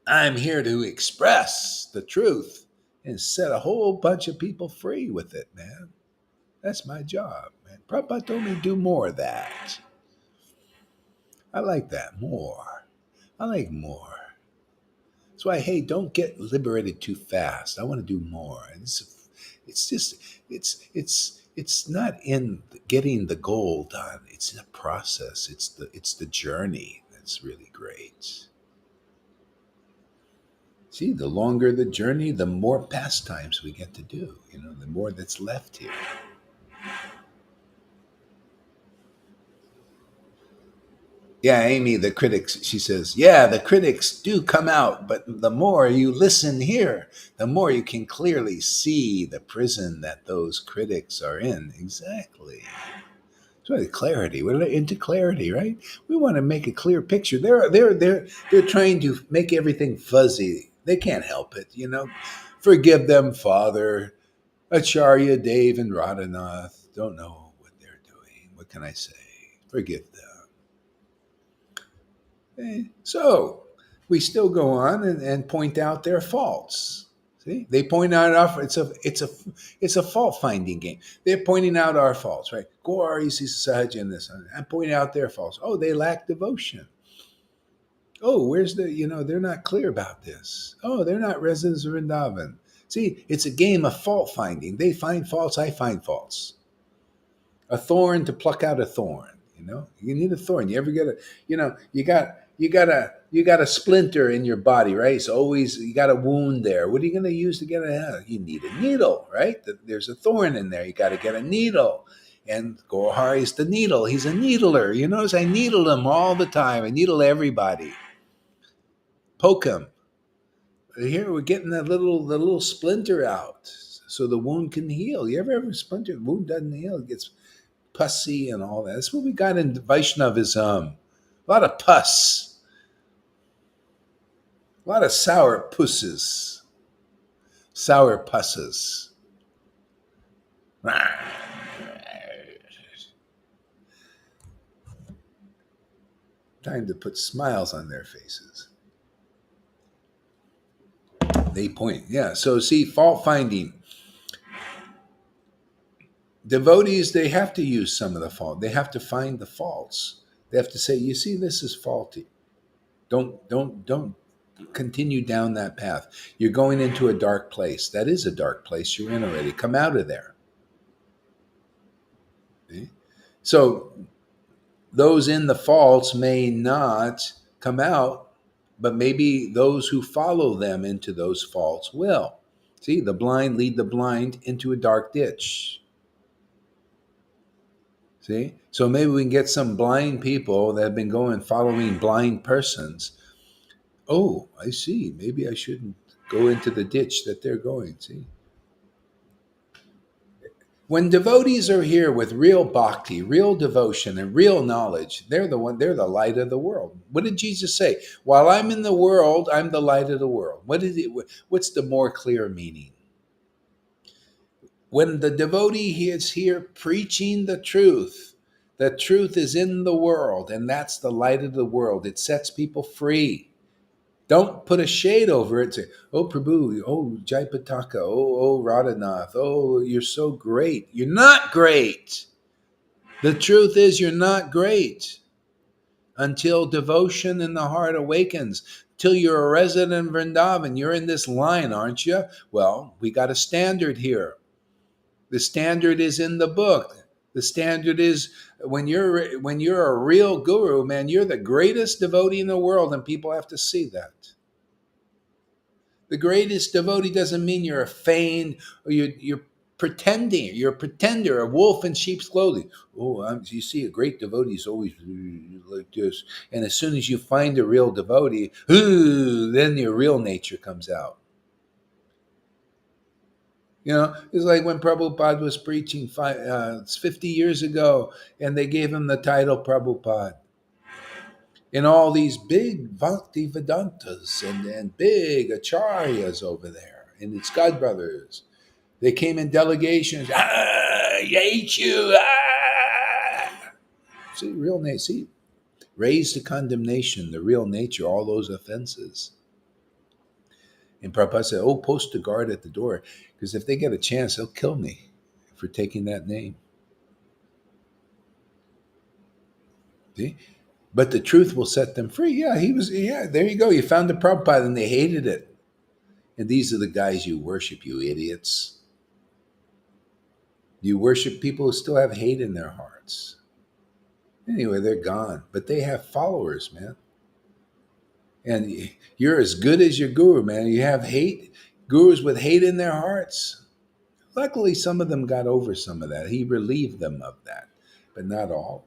I'm here to express the truth and set a whole bunch of people free with it, man. That's my job, man. Prabhupada told me to do more of that. I like that more. I like more. That's why, hey, don't get liberated too fast. I want to do more. It's just, it's not in getting the goal done. It's a process. It's the journey that's really great. See, the longer the journey, the more pastimes we get to do, the more that's left here. Yeah, Amy, the critics, she says, yeah, the critics do come out, but the more you listen here, the more you can clearly see the prison that those critics are in. Exactly. So clarity. We're into clarity, right? We want to make a clear picture. They're trying to make everything fuzzy. They can't help it. Forgive them, Father. Acharya, Dave, and Radhanath don't know what they're doing. What can I say? Forgive them. So we still go on and point out their faults. See, they point out it's a fault finding game. They're pointing out our faults, right? Gaur, Sahaja, and this, and pointing out their faults. Oh, they lack devotion. Oh, they're not clear about this. Oh, they're not residents of Vrindavan. See, it's a game of fault finding. They find faults, I find faults. A thorn to pluck out a thorn. You need a thorn. You ever get you got a splinter in your body, right? So always you got a wound there. What are you going to use to get it out? You need a needle, right? There's a thorn in there. You got to get a needle. And Gohar is the needle. He's a needler. You notice I needle him all the time. I needle everybody. Poke him. Here we're getting the little splinter out so the wound can heal. You ever have a splinter? The wound doesn't heal. It gets pussy and all that. That's what we got in Vaishnavism. A lot of pus. A lot of sour pusses. Sour pusses. Time to put smiles on their faces. They point. Yeah. So see, fault finding. Devotees, they have to use some of the fault. They have to find the faults. They have to say, you see, this is faulty. Don't continue down that path. You're going into a dark place. That is a dark place you're in already. Come out of there. Okay? So those in the faults may not come out, but maybe those who follow them into those faults will. See, the blind lead the blind into a dark ditch. See? So maybe we can get some blind people that have been going following blind persons. Oh, I see. Maybe I shouldn't go into the ditch that they're going. See? When devotees are here with real bhakti, real devotion, and real knowledge, they're the light of the world. What did Jesus say? While I'm in the world, I'm the light of the world. What's the more clear meaning? When the devotee is here preaching the truth is in the world, and that's the light of the world. It sets people free. Don't put a shade over it. Say, oh, Prabhu, oh, Jaipataka, oh, Radhanath, oh, you're so great. You're not great. The truth is you're not great until devotion in the heart awakens, till you're a resident in Vrindavan. You're in this line, aren't you? Well, we got a standard here. The standard is in the book. The standard is when you're a real guru, man, you're the greatest devotee in the world, and people have to see that. The greatest devotee doesn't mean you're a feigned or you're pretending. You're a pretender, a wolf in sheep's clothing. Oh, you see, a great devotee is always like this. And as soon as you find a real devotee, then your real nature comes out. It's like when Prabhupada was preaching 50 years ago, and they gave him the title Prabhupada. And all these big Bhakti Vedantas and big Acharyas over there, and its godbrothers, they came in delegations. I hate you. See, real nature. See, raise the condemnation, the real nature, all those offenses. And Prabhupada said, oh, post a guard at the door, because if they get a chance, they'll kill me for taking that name. See? But the truth will set them free. Yeah, there you go. You found the Prabhupada, and they hated it. And these are the guys you worship, you idiots. You worship people who still have hate in their hearts. Anyway, they're gone. But they have followers, man. And you're as good as your guru, man. You have hate, gurus with hate in their hearts. Luckily, some of them got over some of that. He relieved them of that, but not all.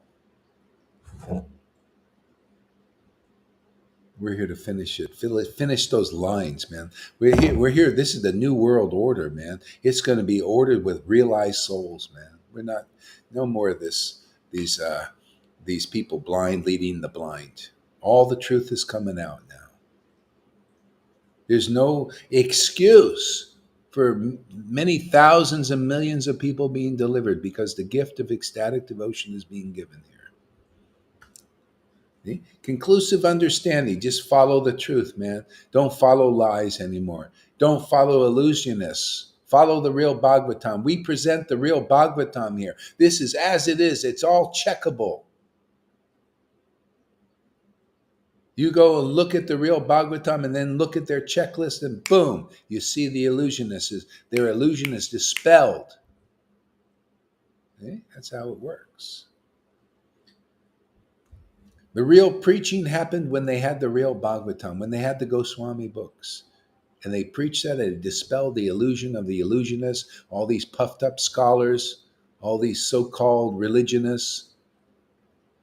We're here to finish it. Finish those lines, man. We're here. We're here. This is the new world order, man. It's going to be ordered with realized souls, man. We're not. No more of this. These people blind leading the blind. All the truth is coming out now. There's no excuse for many thousands and millions of people being delivered because the gift of ecstatic devotion is being given here. See? Conclusive understanding. Just follow the truth, man. Don't follow lies anymore. Don't follow illusionists. Follow the real Bhagavatam. We present the real Bhagavatam here. This is as it is. It's all checkable. You go and look at the real Bhagavatam and then look at their checklist and boom, you see the illusionists. Their illusion is dispelled. Okay? That's how it works. The real preaching happened when they had the real Bhagavatam, when they had the Goswami books. And they preached that and it dispelled the illusion of the illusionists, all these puffed up scholars, all these so-called religionists.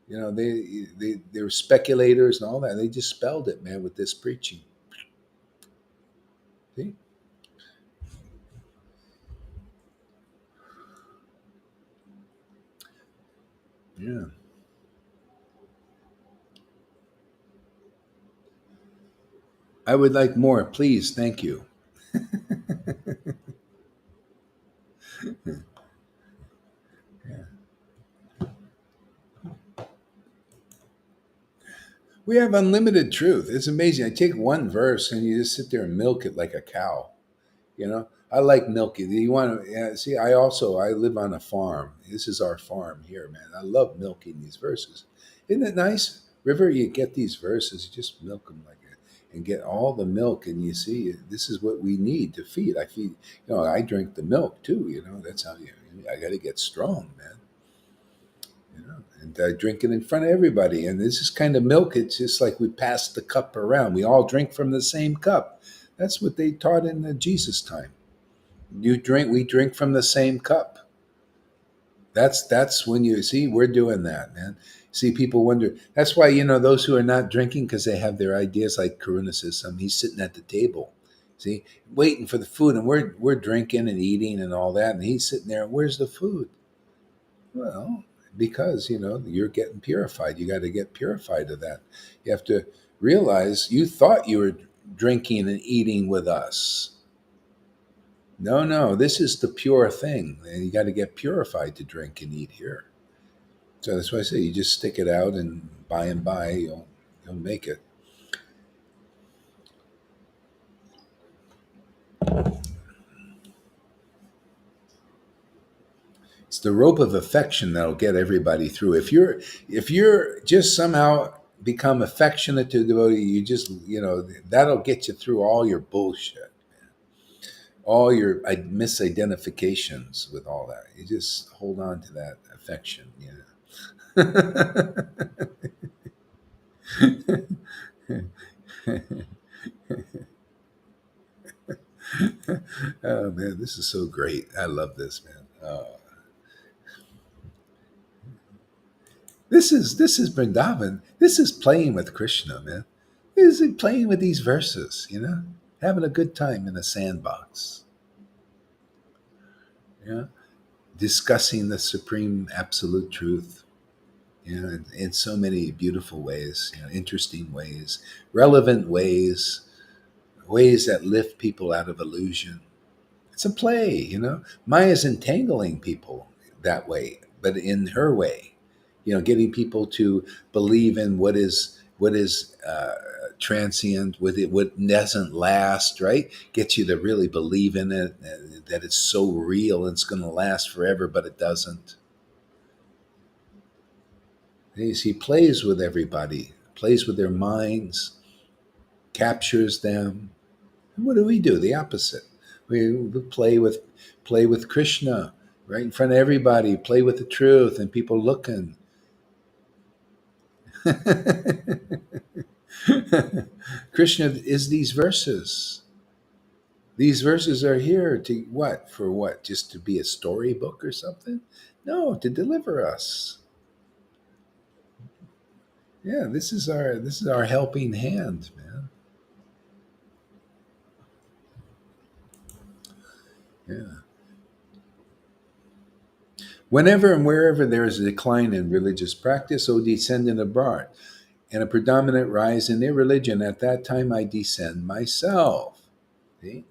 You know, they were speculators and all that. They dispelled it, man, with this preaching. See? Yeah. I would like more, please. Thank you. Yeah. We have unlimited truth. It's amazing. I take one verse and you just sit there and milk it like a cow. You know, I like milking. You want to see? I live on a farm. This is our farm here, man. I love milking these verses. Isn't it nice, River? You get these verses, you just milk them like it, and get all the milk, and you see this is what we need to feed. I feed. You know, I drink the milk too. You know, that's how you. I got to get strong, man. You know, and I drink it in front of everybody. And this is kind of milk. It's just like we pass the cup around. We all drink from the same cup. That's what they taught in the Jesus time. You drink, we drink from the same cup. That's when you see we're doing that, man. See, people wonder. That's why those who are not drinking because they have their ideas. Like Karuna says, he's sitting at the table, see, waiting for the food, and we're drinking and eating and all that, and he's sitting there. Where's the food? Well, because you're getting purified. You got to get purified of that. You have to realize you thought you were drinking and eating with us. No, this is the pure thing. And you got to get purified to drink and eat here. So that's why I say you just stick it out, and by you'll make it. It's the rope of affection that'll get everybody through. If you're just somehow become affectionate to the devotee, you just that'll get you through all your bullshit, all your misidentifications with all that. You just hold on to that affection, Oh man, this is so great. I love this, man. This is Vrindavan. This is playing with Krishna, man. This is playing with these verses, having a good time in a sandbox. Discussing the supreme absolute truth, in so many beautiful ways, interesting ways, relevant ways, ways that lift people out of illusion. It's a play, Maya's entangling people that way, but in her way, getting people to believe in what is transient, with it, what doesn't last, right? Gets you to really believe in it, that it's so real and it's going to last forever, but it doesn't. He plays with everybody, plays with their minds, captures them. And what do? The opposite. We play with Krishna right in front of everybody, play with the truth, and people looking. Krishna is these verses. These verses are here to what? For what? Just to be a storybook or something? No, to deliver us. Yeah, this is our helping hand, man. Yeah. Whenever and wherever there is a decline in religious practice, O descendant of Bart, and a predominant rise in their religion, at that time I descend myself. See?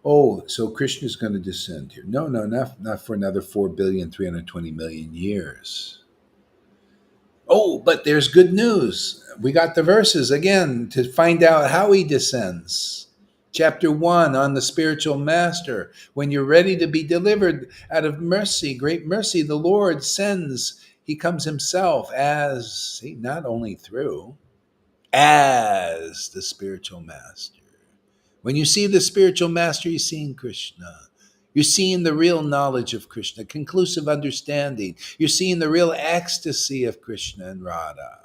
Oh, so Krishna is going to descend here. No, no, not for another 4,320,000,000 years. Oh, but there's good news. We got the verses again to find out how he descends. Chapter 1 on the spiritual master. When you're ready to be delivered out of mercy, great mercy, the Lord sends. He comes himself as, see, not only through, as the spiritual master. When you see the spiritual master, you're seeing Krishna. You're seeing the real knowledge of Krishna, conclusive understanding. You're seeing the real ecstasy of Krishna and Radha.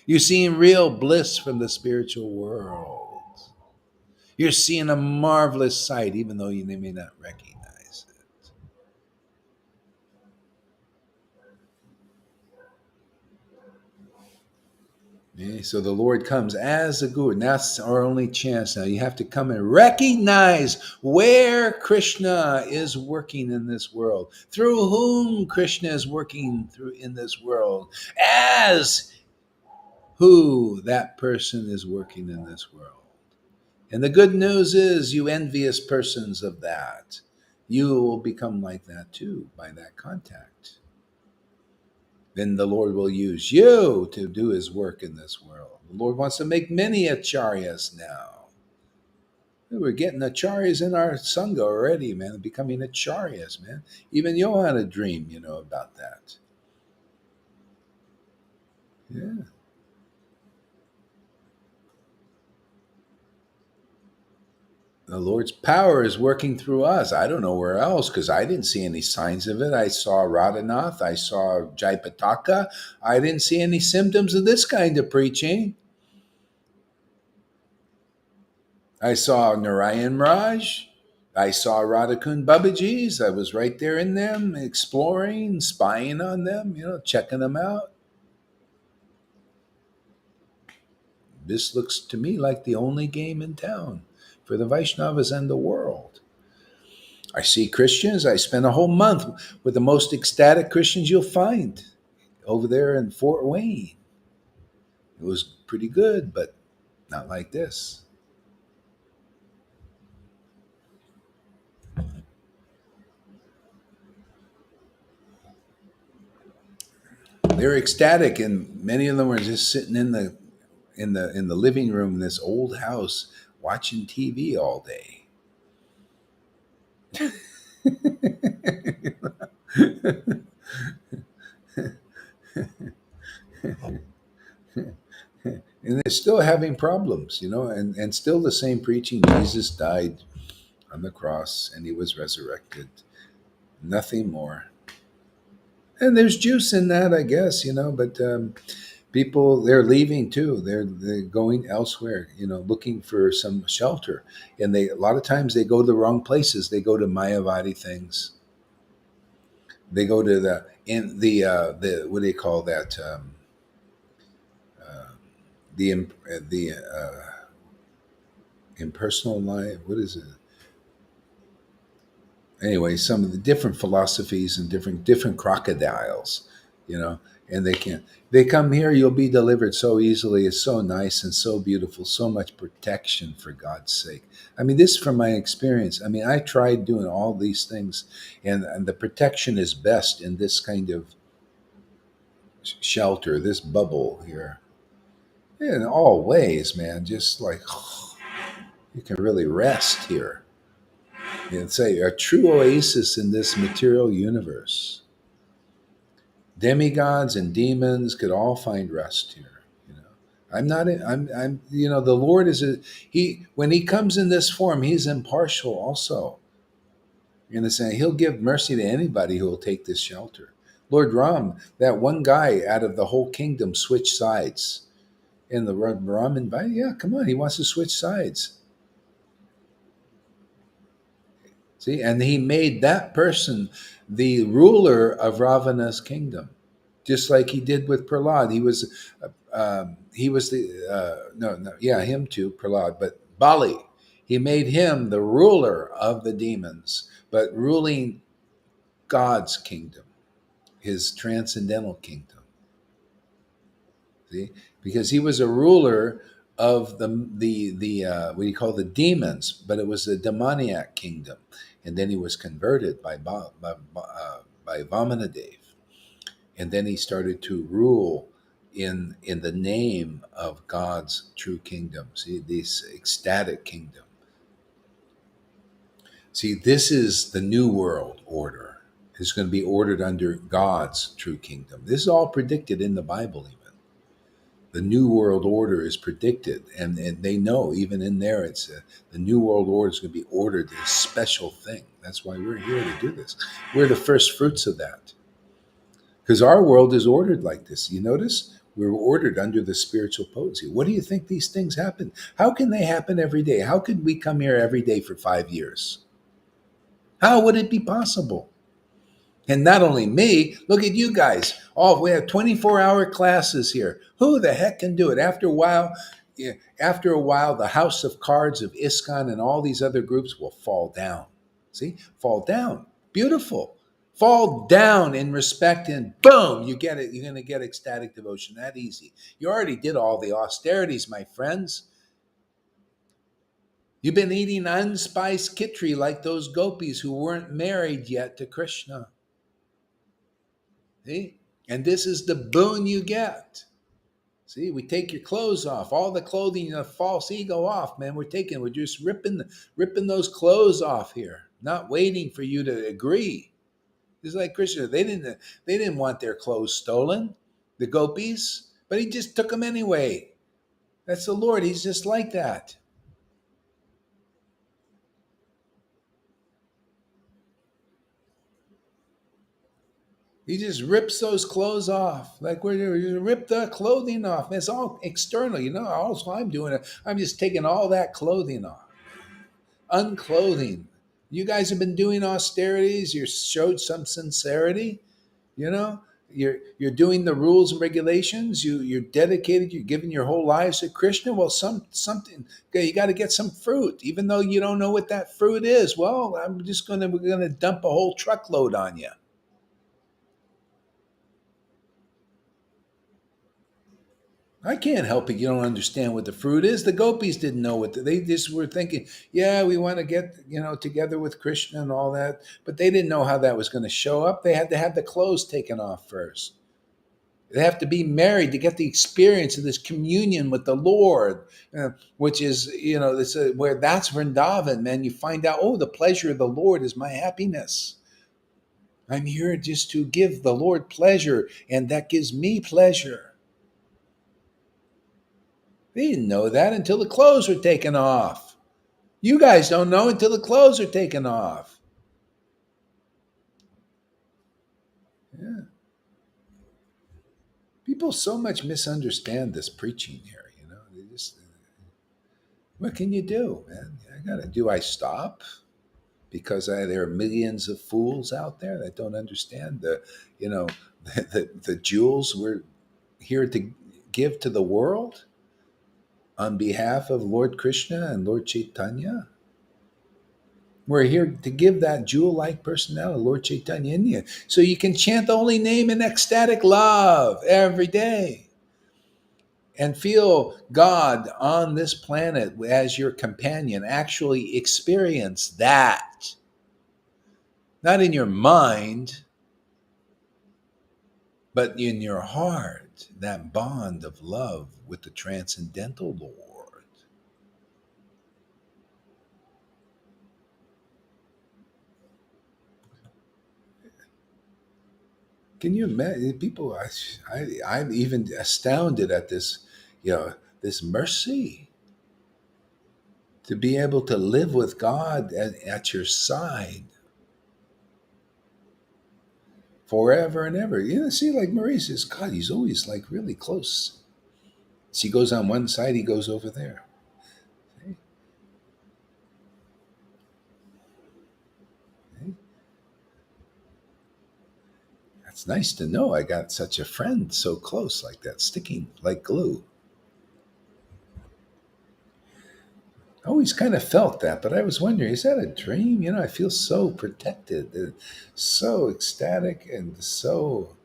You're seeing real bliss from the spiritual world. You're seeing a marvelous sight, even though you may not recognize it. Okay, so the Lord comes as a guru. And that's our only chance now. You have to come and recognize where Krishna is working in this world, through whom Krishna is working through in this world, as who that person is working in this world. And the good news is, you envious persons of that, you will become like that too by that contact. Then the Lord will use you to do his work in this world. The Lord wants to make many acharyas now. We're getting acharyas in our Sangha already, man, becoming acharyas, man. Even you had a dream, about that. Yeah. The Lord's power is working through us. I don't know where else because I didn't see any signs of it. I saw Radhanath. I saw Jaipataka. I didn't see any symptoms of this kind of preaching. I saw Narayan Raj. I saw Radhakund Babaji's. I was right there in them, exploring, spying on them, checking them out. This looks to me like the only game in town for the Vaishnavas and the world. I see Christians. I spent a whole month with the most ecstatic Christians you'll find over there in Fort Wayne. It was pretty good, but not like this. They're ecstatic, and many of them were just sitting in the living room in this old house watching TV all day. And they're still having problems, and still the same preaching. Jesus died on the cross and he was resurrected. Nothing more. And there's juice in that, I guess, but people, they're leaving too. They're going elsewhere, looking for some shelter. And they a lot of times they go to the wrong places. They go to Mayavadi things. They go to the what do you call that? Uh, the impersonal life. What is it? Anyway, some of the different philosophies and different crocodiles, and they come here, you'll be delivered so easily. It's so nice and so beautiful, so much protection, for God's sake. I mean, this is from my experience. I mean, I tried doing all these things, and the protection is best in this kind of shelter, this bubble here, in all ways, man. Just like you can really rest here. It's a true oasis in this material universe. Demigods and demons could all find rest here. I'm not. I'm. The Lord is he. When he comes in this form, he's impartial. Also, in the sense, he'll give mercy to anybody who will take this shelter. Lord Ram, that one guy out of the whole kingdom, switched sides. And the Ram invited, yeah, come on, he wants to switch sides. See, and he made that person the ruler of Ravana's kingdom, just like he did with Prahlad. He was the no, no, yeah, him too, Prahlad, but Bali. He made him the ruler of the demons, but ruling God's kingdom, his transcendental kingdom. See, because he was a ruler of the what do you call the demons, but it was the demoniac kingdom, and then he was converted by Vamanadev, and then he started to rule in the name of God's true kingdom. See, this ecstatic kingdom. See, this is the new world order. It's going to be ordered under God's true kingdom. This is all predicted in the Bible, even. The new world order is predicted, and they know even in there it's the new world order is going to be ordered a special thing. That's why we're here to do this. We're the first fruits of that, because our world is ordered like this. You notice we were ordered under the spiritual potency. What do you think these things happen? How can they happen every day? How could we come here every day for 5 years? How would it be possible? And not only me, look at you guys. Oh, we have 24-hour classes here. Who the heck can do it? After a while, yeah, the house of cards of ISKCON and all these other groups will fall down. See? Fall down. Beautiful. Fall down in respect and boom, you get it. You're going to get ecstatic devotion that easy. You already did all the austerities, my friends. You've been eating unspiced khichdi like those gopis who weren't married yet to Krishna. See? And this is the boon you get. See, we take your clothes off, all the clothing, false ego off, man. We're just ripping those clothes off here, not waiting for you to agree. It's like Krishna, they didn't want their clothes stolen, the gopis, but he just took them anyway. That's the Lord. He's just like that. He just rips those clothes off. Like you rip the clothing off. It's all external, Also, I'm doing it. I'm just taking all that clothing off. Unclothing. You guys have been doing austerities. You showed some sincerity. You know, you're doing the rules and regulations. You're dedicated. You're giving your whole lives to Krishna. Well, something. Okay, you got to get some fruit, even though you don't know what that fruit is. Well, we're gonna dump a whole truckload on you. I can't help it. You don't understand what the fruit is. The gopis didn't know they just were thinking, yeah, we want to get, together with Krishna and all that. But they didn't know how that was going to show up. They had to have the clothes taken off first. They have to be married to get the experience of this communion with the Lord, which is, where that's Vrindavan, man. You find out, oh, the pleasure of the Lord is my happiness. I'm here just to give the Lord pleasure, and that gives me pleasure. They didn't know that until the clothes were taken off. You guys don't know until the clothes are taken off. Yeah. People so much misunderstand this preaching here, They just, what can you do, man? Do I stop? Because there are millions of fools out there that don't understand you know, the jewels we're here to give to the world on behalf of Lord Krishna and Lord Caitanya. We're here to give that jewel-like personality, Lord Caitanya, in you, so you can chant the holy name in ecstatic love every day and feel God on this planet as your companion. Actually experience that, not in your mind, but in your heart, that bond of love with the transcendental Lord. Can you imagine people? I'm even astounded at this, this mercy to be able to live with God at your side forever and ever. See, like Maurice says, God, he's always like really close. She goes on one side, he goes over there. See? See? It's nice to know I got such a friend so close like that, sticking like glue. I always kind of felt that, but I was wondering, is that a dream? I feel so protected, so ecstatic, and so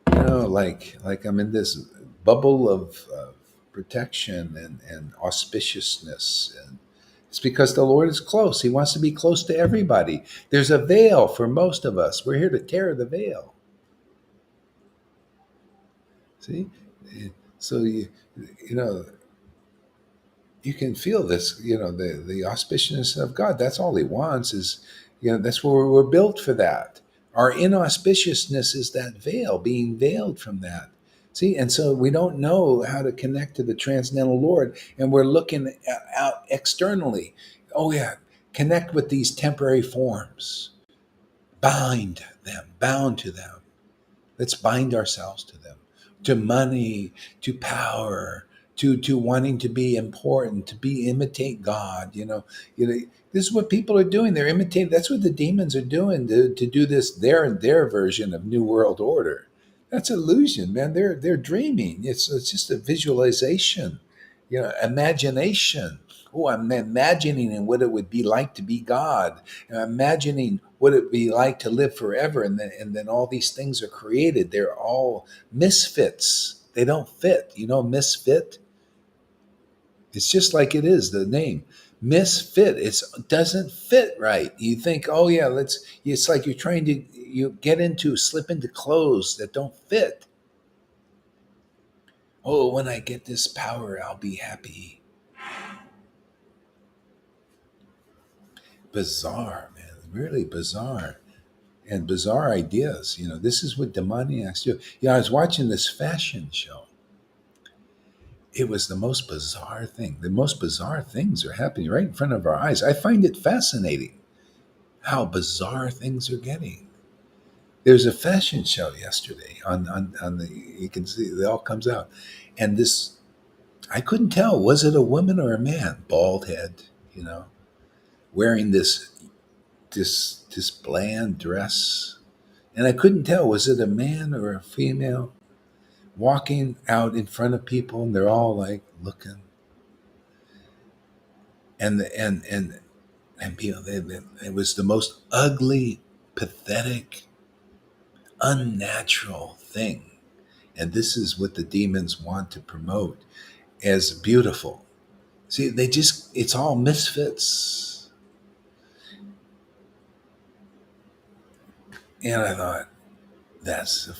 like I'm in this bubble of protection and auspiciousness, and it's because the Lord is close. He wants to be close to everybody. There's a veil for most of us. We're here to tear the veil. See, so you know you can feel this, the auspiciousness of God. That's all he wants is, that's where we're built for that. Our inauspiciousness is that veil, being veiled from that. See, and so we don't know how to connect to the transcendental Lord, and we're looking out externally. Oh, yeah, connect with these temporary forms, bind them, bound to them. Let's bind ourselves to them, to money, to power, to wanting to be important, to be imitate God. This is what people are doing. They're imitating. That's what the demons are doing to do this. Their version of New World Order. That's illusion, man. They're dreaming. It's just a visualization, imagination. Oh, I'm imagining and what it would be like to be God. And I'm imagining what it would be like to live forever. And then all these things are created. They're all misfits. They don't fit. Misfit. It's just like it is the name misfit. It doesn't fit right. You think, oh yeah, let's. It's like you're trying to slip into clothes that don't fit. Oh, when I get this power, I'll be happy. Bizarre, man. Really bizarre. And bizarre ideas. This is what demoniacs do. I was watching this fashion show. It was the most bizarre thing. The most bizarre things are happening right in front of our eyes. I find it fascinating how bizarre things are getting. There's a fashion show yesterday on the, you can see it all comes out. And this, I couldn't tell, was it a woman or a man? Bald head, wearing this bland dress. And I couldn't tell, was it a man or a female walking out in front of people, and they're all like looking. And people, it was the most ugly, pathetic, unnatural thing. And this is what the demons want to promote as beautiful. See, it's all misfits. And I thought, that's,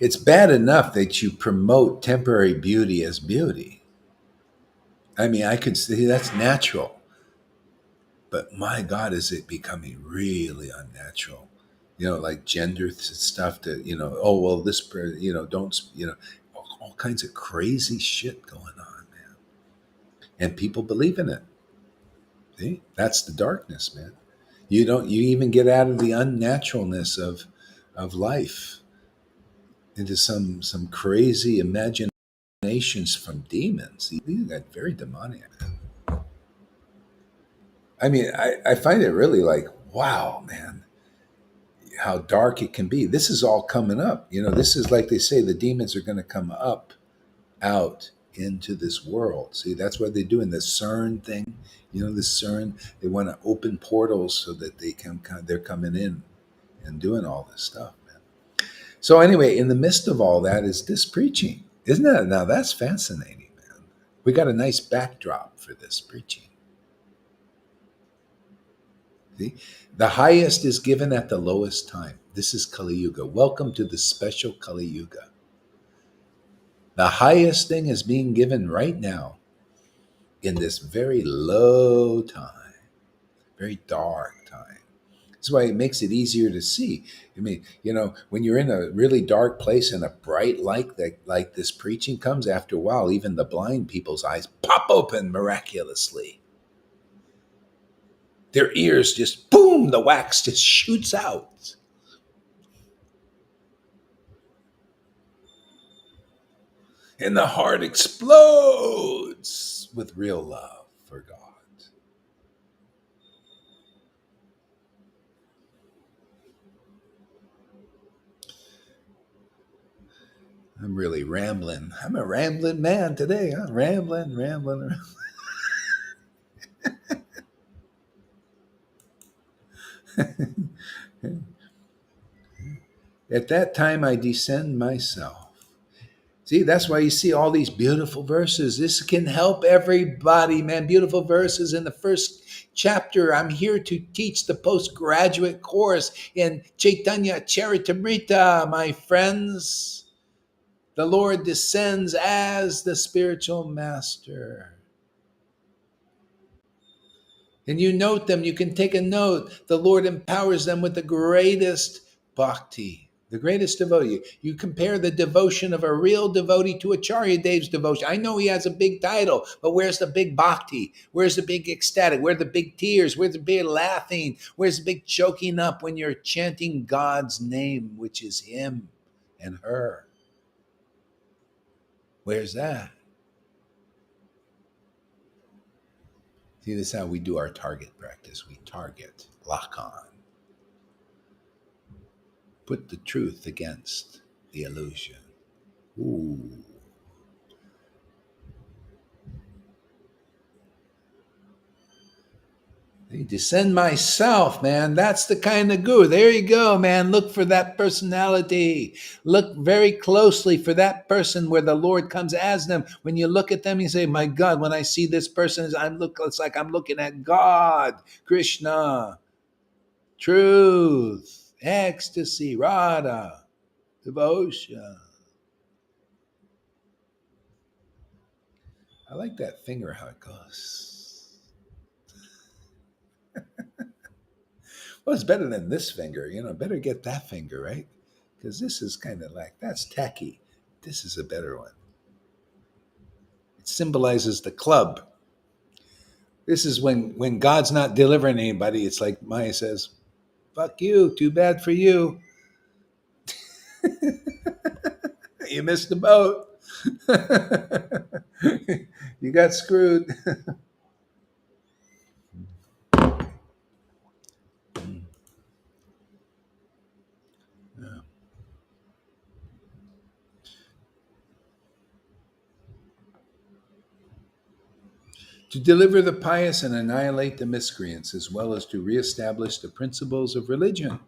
it's bad enough that you promote temporary beauty as beauty. I mean, I could see that's natural. But my God, is it becoming really unnatural? Like gender stuff that, oh, well, don't, all kinds of crazy shit going on, man. And people believe in it. See, that's the darkness, man. You even get out of the unnaturalness of life into some crazy imaginations from demons. These are very demonic. I mean, I find it really like, wow, man, how dark it can be. This is all coming up. This is like they say, the demons are going to come up out into this world. See, that's what they're doing. The CERN thing, the CERN, they want to open portals so that they're coming in and doing all this stuff, man. So anyway, in the midst of all that is this preaching. Isn't that, now that's fascinating, man. We got a nice backdrop for this preaching. See? The highest is given at the lowest time. This is Kali Yuga. Welcome to the special Kali Yuga. The highest thing is being given right now in this very low time, very dark time. That's why it makes it easier to see. I mean, when you're in a really dark place and a bright light like this preaching comes, after a while, even the blind people's eyes pop open miraculously. Their ears just, boom, the wax just shoots out. And the heart explodes with real love for God. I'm really rambling. I'm a rambling man today. Huh? Rambling. At that time, I descend myself. See, that's why you see all these beautiful verses. This can help everybody, man. Beautiful verses in the first chapter. I'm here to teach the postgraduate course in Chaitanya Charitamrita, my friends. The Lord descends as the spiritual master. And you note them, you can take a note. The Lord empowers them with the greatest bhakti, the greatest devotee. You compare the devotion of a real devotee to Acharya Dev's devotion. I know he has a big title, but where's the big bhakti? Where's the big ecstatic? Where are the big tears? Where's the big laughing? Where's the big choking up when you're chanting God's name, which is him and her? Where's that? See, this is how we do our target practice. We target, lock on. Put the truth against the illusion. Ooh. Descend myself, man. That's the kind of guru. There you go, man. Look for that personality. Look very closely for that person where the Lord comes as them. When you look at them, you say, my God, when I see this person, it's like I'm looking at God, Krishna, truth, ecstasy, Radha, devotion. I like that finger, how it goes. Well, it's better than this finger. Better get that finger, right? Because this is kind of like, that's tacky. This is a better one. It symbolizes the club. This is when God's not delivering anybody. It's like Maya says, fuck you, too bad for you. You missed the boat. You got screwed. Yeah. To deliver the pious and annihilate the miscreants, as well as to reestablish the principles of religion.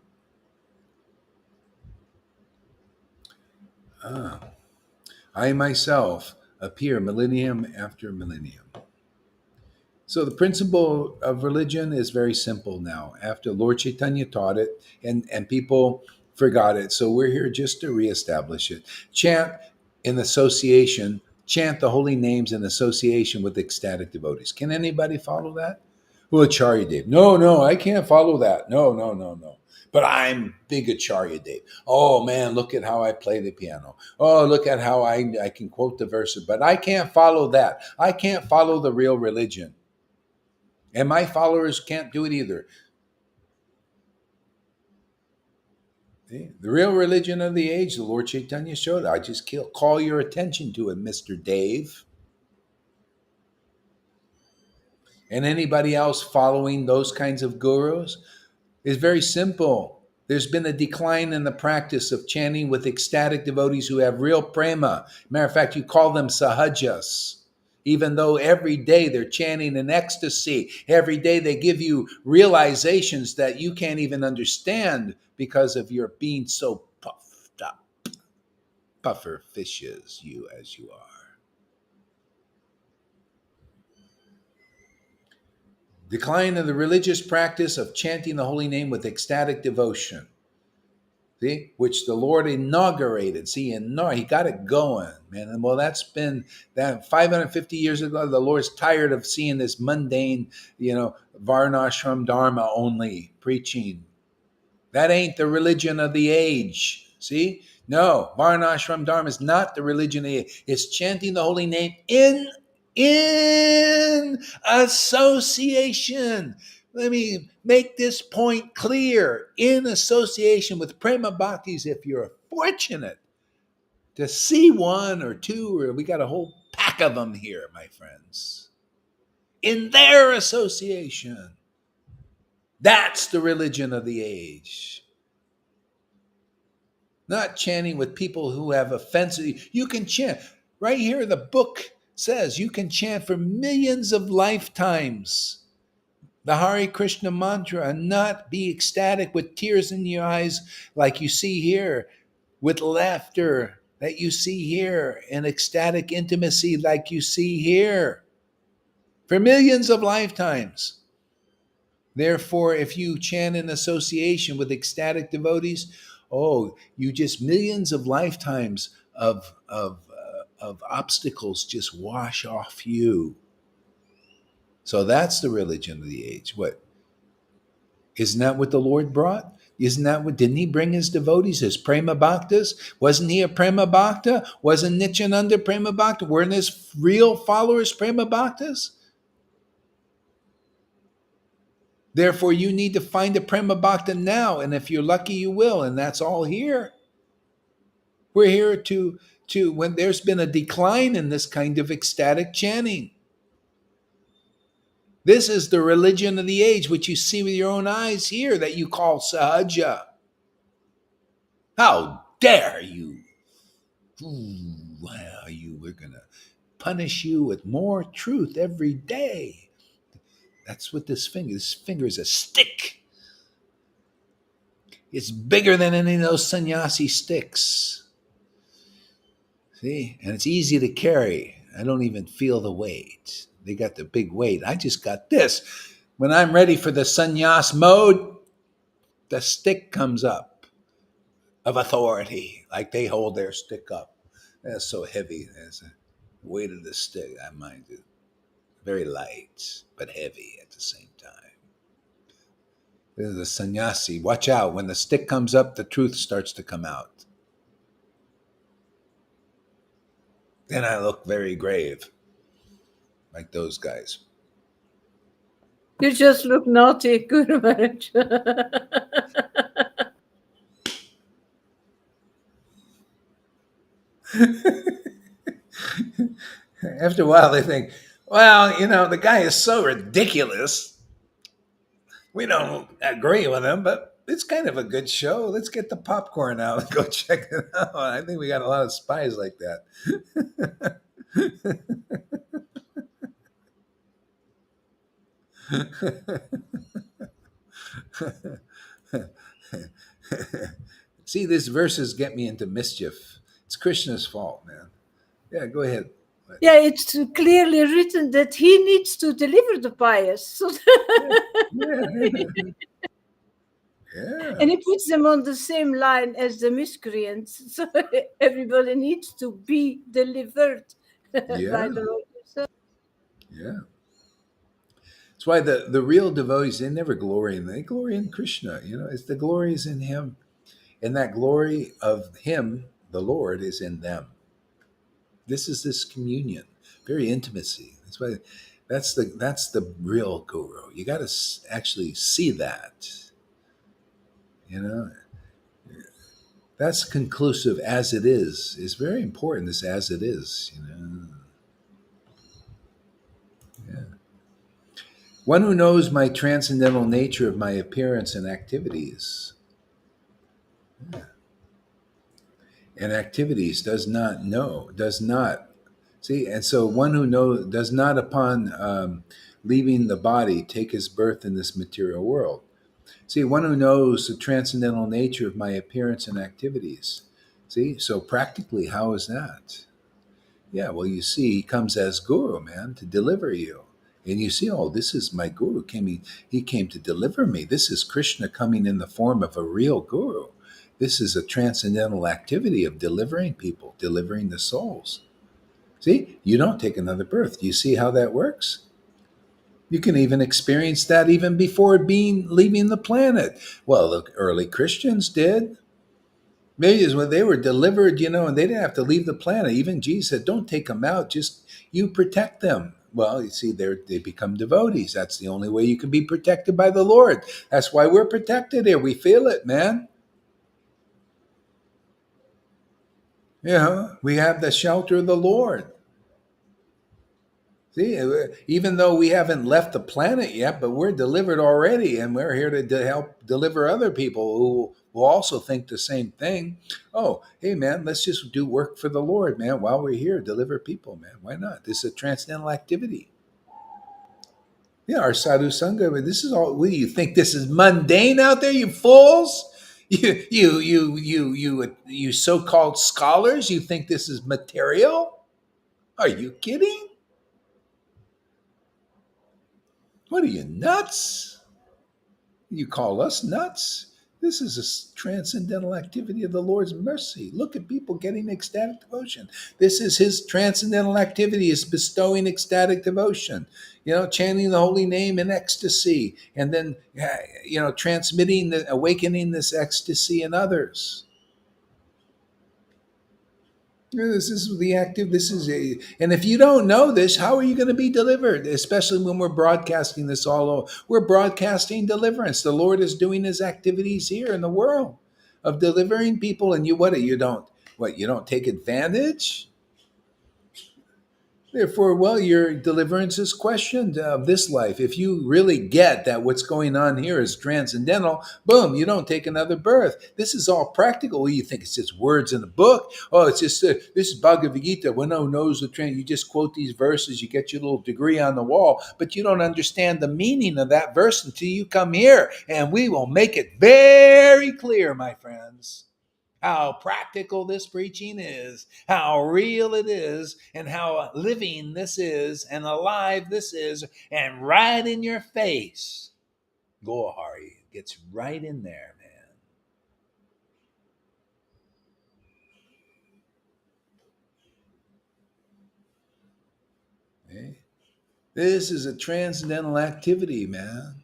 I myself appear millennium after millennium. So the principle of religion is very simple now. After Lord Caitanya taught it, and people forgot it, so we're here just to reestablish it. Chant the holy names in association with ecstatic devotees. Can anybody follow that? Well, Acharya Dev. No, I can't follow that. No. But I'm big Acharya Dev. Oh man, look at how I play the piano. Oh, look at how I can quote the verses. But I can't follow that. I can't follow the real religion. And my followers can't do it either. See? The real religion of the age, the Lord Chaitanya showed. I just call your attention to it, Mr. Dave. And anybody else following those kinds of gurus is very simple. There's been a decline in the practice of chanting with ecstatic devotees who have real prema. Matter of fact, you call them sahajas. Even though every day they're chanting in ecstasy, every day they give you realizations that you can't even understand because of your being so puffed up. Puffer fishes, you as you are. Decline of the religious practice of chanting the holy name with ecstatic devotion. See, which the Lord inaugurated. See, he got it going, man. And well, that's been that 550 years ago. The Lord's tired of seeing this mundane, varnashram dharma only preaching. That ain't the religion of the age. See, no, varnashram dharma is not the religion of the age. It's chanting the holy name in association. Let me make this point clear. In association with prema bhaktis, if you're fortunate. To see one or two, or we got a whole pack of them here, my friends, in their association. That's the religion of the age. Not chanting with people who have offensive. You can chant. Right here, the book says you can chant for millions of lifetimes the Hare Krishna mantra and not be ecstatic with tears in your eyes like you see here, with laughter that you see here, and ecstatic intimacy like you see here for millions of lifetimes. Therefore, if you chant in association with ecstatic devotees, oh, you just millions of lifetimes of obstacles just wash off you. So that's the religion of the age. What isn't that what the Lord brought? Isn't that what didn't he bring his devotees, his prema bhaktas? Wasn't he a prema bhakta? Wasn't Nityananda prema bhakta? Weren't his real followers prema bhaktas? Therefore, you need to find a prema bhakta now, and if you're lucky, you will, and that's all here. We're here to when there's been a decline in this kind of ecstatic chanting. This is the religion of the age, which you see with your own eyes here, that you call sahaja. How dare you? Well, we're going to punish you with more truth every day. That's what this finger is a stick. It's bigger than any of those sannyasi sticks. See? And it's easy to carry. I don't even feel the weight. They got the big weight. I just got this. When I'm ready for the sannyas mode, the stick comes up of authority. Like they hold their stick up. That's so heavy. There's the weight of the stick. I mind it. Very light, but heavy at the same time. This is a sannyasi. Watch out. When the stick comes up, the truth starts to come out. Then I look very grave, like those guys. You just look naughty, Guru Maharaj. After a while, they think, well, the guy is so ridiculous. We don't agree with him, but it's kind of a good show. Let's get the popcorn out and go check it out. I think we got a lot of spies like that. See, these verses get me into mischief. It's Krishna's fault, man. Yeah, go ahead. Yeah, it's clearly written that he needs to deliver the pious. So Yeah. And he puts them on the same line as the miscreants. So everybody needs to be delivered by the Lord himself. Yeah. That's why the real devotees, they never glory in, they glory in Krishna. It's the glory is in him. And that glory of him, the Lord, is in them. This is this communion, very intimacy. That's the real guru. You got to actually see that. That's conclusive as it is very important. This as it is. Yeah. One who knows my transcendental nature of my appearance and activities. Yeah. And activities does not see, and so one who does not upon leaving the body take his birth in this material world. See, one who knows the transcendental nature of my appearance and activities. See, so practically, how is that? Yeah, well, you see, he comes as guru, man, to deliver you. And you see, oh, this is my guru. He came to deliver me. This is Krishna coming in the form of a real guru. This is a transcendental activity of delivering people, delivering the souls. See, you don't take another birth. Do you see how that works? You can even experience that even before leaving the planet. Well, the early Christians did. Maybe when they were delivered, and they didn't have to leave the planet. Even Jesus said, don't take them out, just you protect them. Well, you see, they become devotees. That's the only way you can be protected by the Lord. That's why we're protected here. We feel it, man. We have the shelter of the Lord. See, even though we haven't left the planet yet, but we're delivered already, and we're here to help deliver other people who will also think the same thing. Oh, hey, man, let's just do work for the Lord, man, while we're here, deliver people, man. Why not? This is a transcendental activity. Yeah, our sadhu sangha. This is all. What do you think? This is mundane out there, you fools. You so-called scholars. You think this is material? Are you kidding? What are you, nuts? You call us nuts? This is a transcendental activity of the Lord's mercy. Look at people getting ecstatic devotion. This is his transcendental activity, is bestowing ecstatic devotion. Chanting the holy name in ecstasy, and then transmitting, awakening this ecstasy in others. This is the active. And if you don't know this, how are you going to be delivered? Especially when we're broadcasting this all over. We're broadcasting deliverance. The Lord is doing his activities here in the world of delivering people. And you don't take advantage? Therefore, your deliverance is questioned of this life. If you really get that what's going on here is transcendental, boom, you don't take another birth. This is all practical. You think it's just words in a book? Oh, it's just this is Bhagavad Gita. One who knows the trend, you just quote these verses, you get your little degree on the wall, but you don't understand the meaning of that verse until you come here, and we will make it very clear, my friends, how practical this preaching is, how real it is, and how living this is, and alive this is, and right in your face. Gohari gets right in there, man. Okay? This is a transcendental activity, man.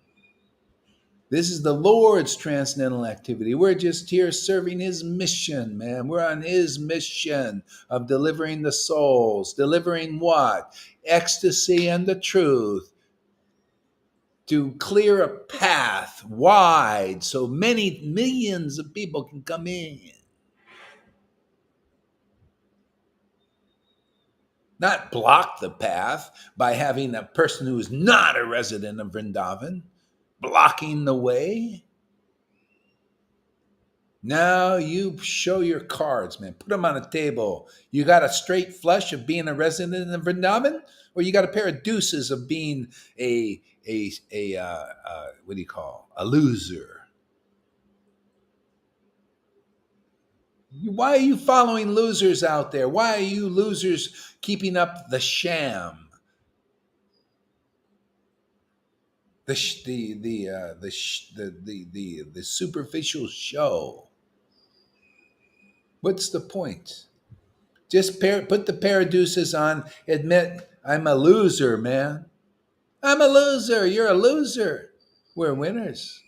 This is the Lord's transcendental activity. We're just here serving his mission, man. We're on his mission of delivering the souls. Delivering what? Ecstasy and the truth. To clear a path wide so many millions of people can come in. Not block the path by having a person who is not a resident of Vrindavan blocking the way. Now you show your cards, man. Put them on a table. You got a straight flush of being a resident of Vrindavan, or you got a pair of deuces of being a what do you call a loser? Why are you following losers out there? Why are you losers keeping up the sham? The superficial show. What's the point? Just put the pair of deuces on. Admit, I'm a loser, man. I'm a loser. You're a loser. We're winners.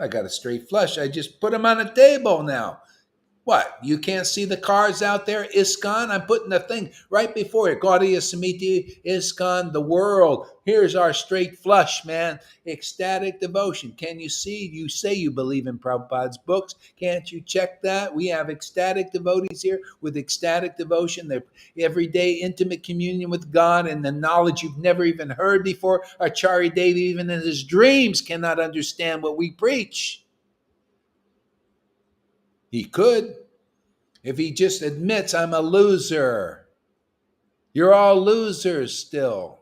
I got a straight flush. I just put them on a table now. What? You can't see the cards out there? ISKCON? I'm putting the thing right before it. Gaudiya Samiti, ISKCON, the world. Here's our straight flush, man. Ecstatic devotion. Can you see? You say you believe in Prabhupada's books. Can't you check that? We have ecstatic devotees here with ecstatic devotion. They're everyday intimate communion with God and the knowledge you've never even heard before. Acharya Devi, even in his dreams, cannot understand what we preach. He could, if he just admits, I'm a loser. You're all losers still.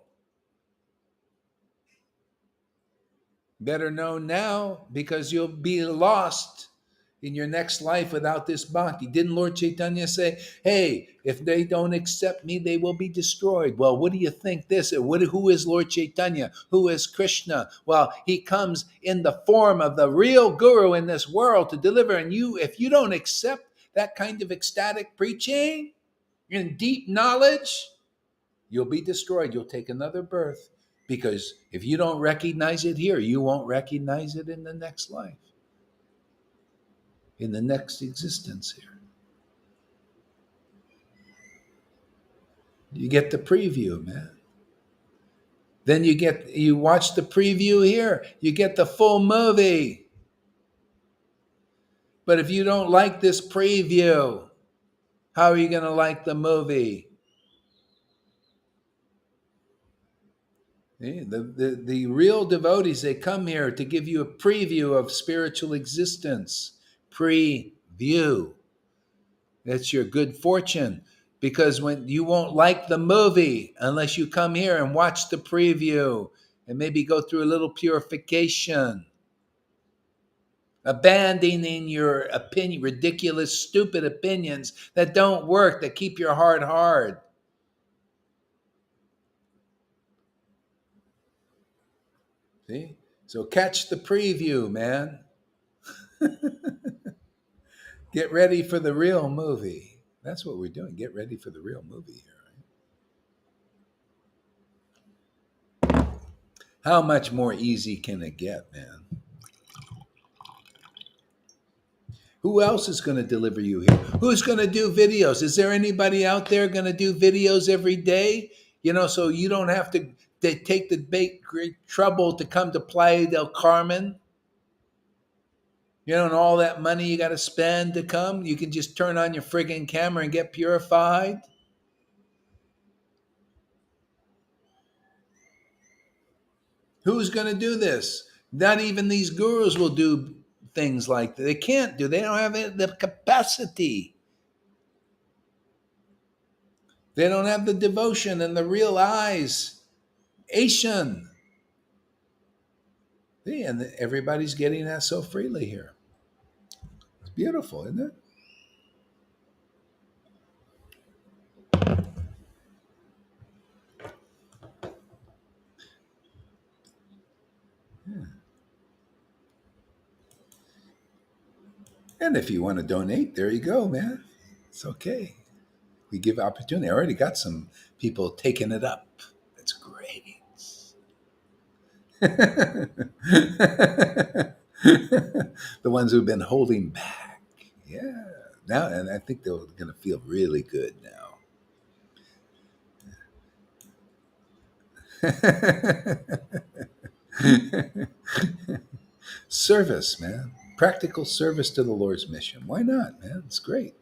Better know now, because you'll be lost in your next life without this bhakti. Didn't Lord Caitanya say, hey, if they don't accept me, they will be destroyed? Well, what do you think this is? Who is Lord Caitanya? Who is Krishna? Well, he comes in the form of the real guru in this world to deliver. And if you don't accept that kind of ecstatic preaching in deep knowledge, you'll be destroyed. You'll take another birth. Because if you don't recognize it here, you won't recognize it in the next life, in the next existence here. You get the preview, man. Then you watch the preview here. You get the full movie. But if you don't like this preview, How are you going to like the movie? The real devotees, they come here to give you a preview of spiritual existence. Preview. That's your good fortune. Because when you won't like the movie unless you come here and watch the preview and maybe go through a little purification, abandoning your opinion, ridiculous, stupid opinions that don't work, that keep your heart hard. See? So catch the preview, man. Get ready for the real movie. That's what we're doing. Get ready for the real movie here. Right? How much more easy can it get, man? Who else is going to deliver you here? Who's going to do videos? Is there anybody out there going to do videos every day? So you don't have to take the great trouble to come to Playa del Carmen. And all that money you got to spend to come. You can just turn on your friggin' camera and get purified. Who's going to do this? Not even these gurus will do things like that. They can't do. They don't have the capacity. They don't have the devotion and the real eyes. Asian. See, and everybody's getting that so freely here. It's beautiful, isn't it? Yeah. And if you want to donate, there you go, man. It's okay. We give opportunity. I already got some people taking it up. That's great. The ones who've been holding back. Yeah. Now, and I think they're going to feel really good now. Service, man. Practical service to the Lord's mission. Why not, man? It's great.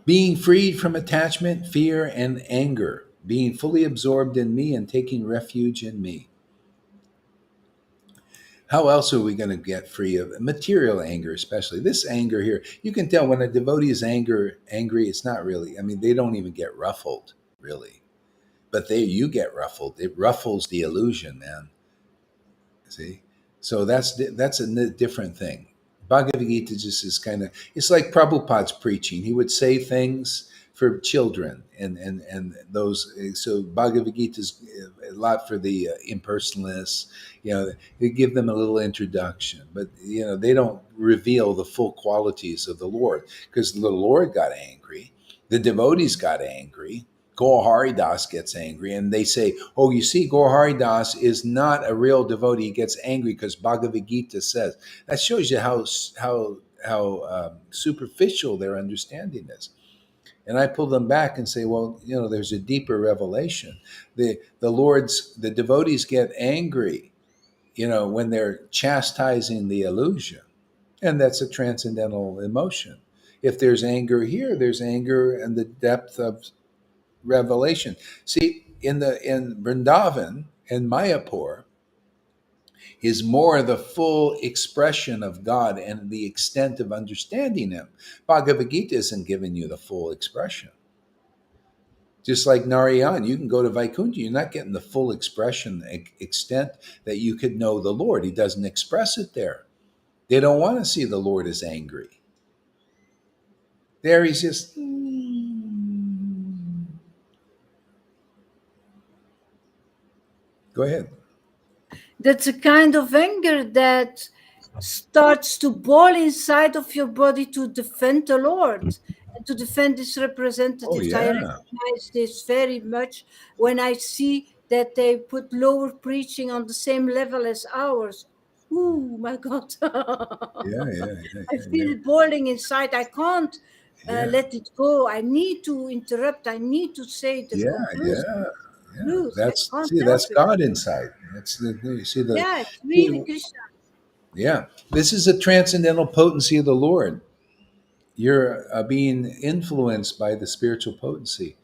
Being freed from attachment, fear, and anger. Being fully absorbed in me and taking refuge in me. How else are we going to get free of material anger, especially this anger here? You can tell when a devotee is angry, it's not really, they don't even get ruffled, really. But you get ruffled. It ruffles the illusion, man. See? So that's a different thing. Bhagavad Gita just is it's like Prabhupada's preaching. He would say things for children and those. So Bhagavad Gita is a lot for the impersonalists. They give them a little introduction, but they don't reveal the full qualities of the Lord, because the Lord got angry, the devotees got angry. Gaur Hari Das gets angry, and they say, "Oh, you see, Gaur Hari Das is not a real devotee. He gets angry because Bhagavad Gita says." That shows you how superficial their understanding is. And I pull them back and say, "Well, there's a deeper revelation. The devotees get angry, when they're chastising the illusion, and that's a transcendental emotion. If there's anger here, there's anger in the depth of revelation. See, in Vrindavan and Mayapur is more the full expression of God and the extent of understanding Him. Bhagavad Gita isn't giving you the full expression. Just like Narayan, you can go to Vaikuntha, you're not getting the full expression, extent that you could know the Lord. He doesn't express it there. They don't want to see the Lord as angry. There He's just... Go ahead. That's a kind of anger that starts to boil inside of your body to defend the Lord and to defend His representatives. Oh, yeah. I recognize this very much when I see that they put lower preaching on the same level as ours. Ooh, my God. Yeah. I feel it boiling inside. I can't let it go. I need to interrupt. I need to say the conclusion. Yeah. That's Help it. God inside. That's you see the Yeah, it's really Krishna. Yeah. This is a transcendental potency of the Lord. You're being influenced by the spiritual potency.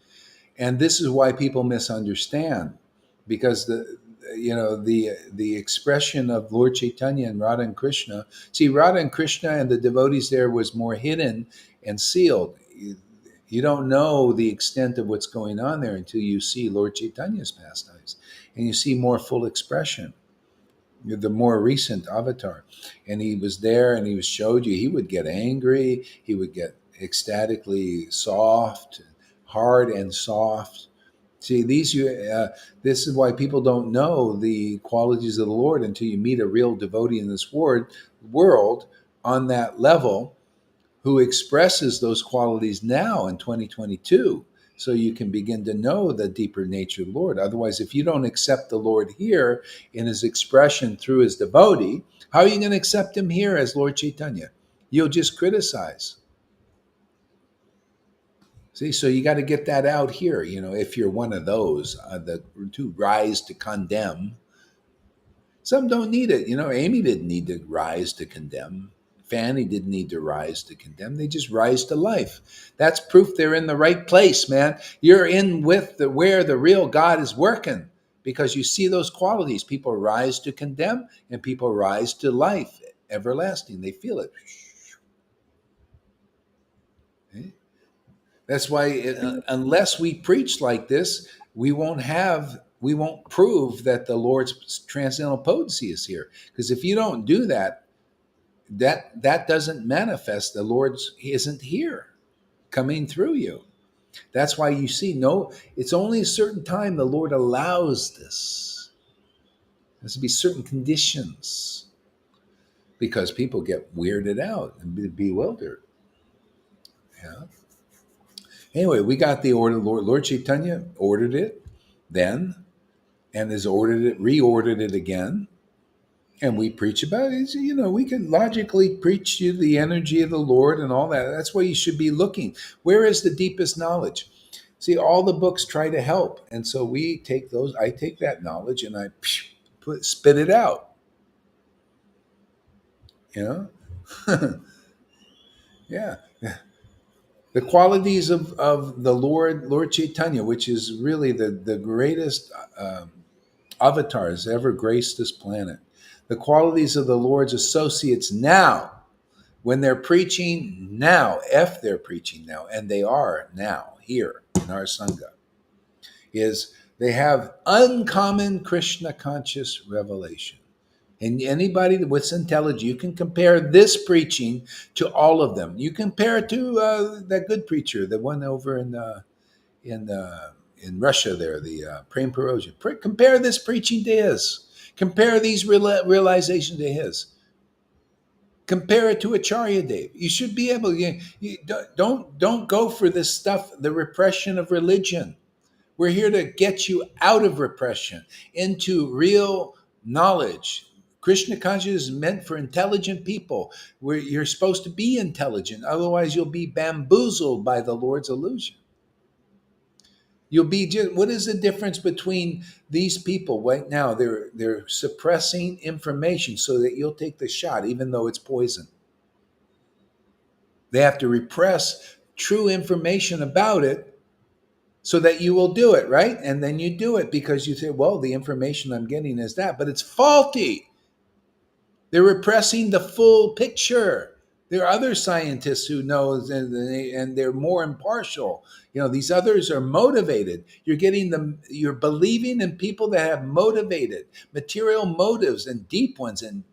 And this is why people misunderstand, because the expression of Lord Chaitanya and Radha and Krishna. See, Radha and Krishna and the devotees there was more hidden and sealed. You don't know the extent of what's going on there until you see Lord Chaitanya's pastimes, and you see more full expression, the more recent avatar. And he was there and he was showed you. He would get angry, he would get ecstatically soft, hard and soft. See, this is why people don't know the qualities of the Lord until you meet a real devotee in this world on that level, who expresses those qualities now in 2022, so you can begin to know the deeper nature of the Lord. Otherwise, if you don't accept the Lord here in his expression through his devotee, how are you going to accept him here as Lord Chaitanya? You'll just criticize. See, so you got to get that out here. If you're one of those that to rise to condemn, some don't need it. Amy didn't need to rise to condemn. Fanny didn't need to rise to condemn. They just rise to life. That's proof they're in the right place, man. You're in with where the real God is working, because you see those qualities. People rise to condemn and people rise to life everlasting. They feel it. That's why, unless we preach like this, we won't prove that the Lord's transcendental potency is here. Because if you don't do that, that doesn't manifest. The Lord's He isn't here, coming through you. That's why you see, no, it's only a certain time the Lord allows this. There has to be certain conditions, because people get weirded out and bewildered. Yeah. Anyway, we got the order. Lord Chaitanya ordered it then, and has reordered it again. And we preach about it. We can logically preach you the energy of the Lord and all that. That's where you should be looking. Where is the deepest knowledge? See, all the books try to help. And so I take that knowledge and I spit it out. You know? Yeah. The qualities of the Lord Chaitanya, which is really the greatest avatars ever graced this planet. The qualities of the Lord's associates now, when they're preaching now, if they're preaching now, and they are now here in our Sangha, is they have uncommon Krishna conscious revelation. And anybody with intelligence, you can compare this preaching to all of them. You compare it to that good preacher, the one over in in Russia there, the Prem Parosia. Compare this preaching to his. Compare these realizations to his. Compare it to Acharya Dev. You should be able. Don't go for this stuff. The repression of religion. We're here to get you out of repression into real knowledge. Krishna consciousness is meant for intelligent people, where you're supposed to be intelligent. Otherwise, you'll be bamboozled by the Lord's illusion. You'll be just, what is the difference between these people right now? They're suppressing information so that you'll take the shot, even though it's poison. They have to repress true information about it so that you will do it, right? And then you do it because you say, well, the information I'm getting is that, but it's faulty. They're repressing the full picture. There are other scientists who know, and they're more impartial. These others are motivated. You're believing in people that have motivated material motives and deep ones and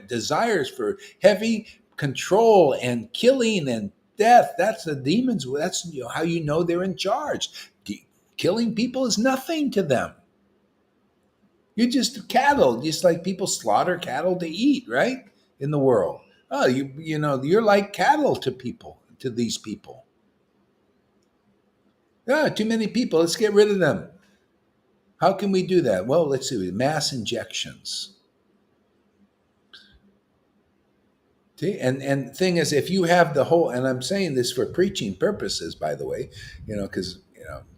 desires for heavy control and killing and death. That's the demons. That's how you know they're in charge. Killing people is nothing to them. You're just cattle, just like people slaughter cattle to eat, right? In the world. Oh, you're like cattle to people, to these people. Too many people. Let's get rid of them. How can we do that? Well, let's see. Mass injections. See, and thing is, if you have the whole, and I'm saying this for preaching purposes, by the way, because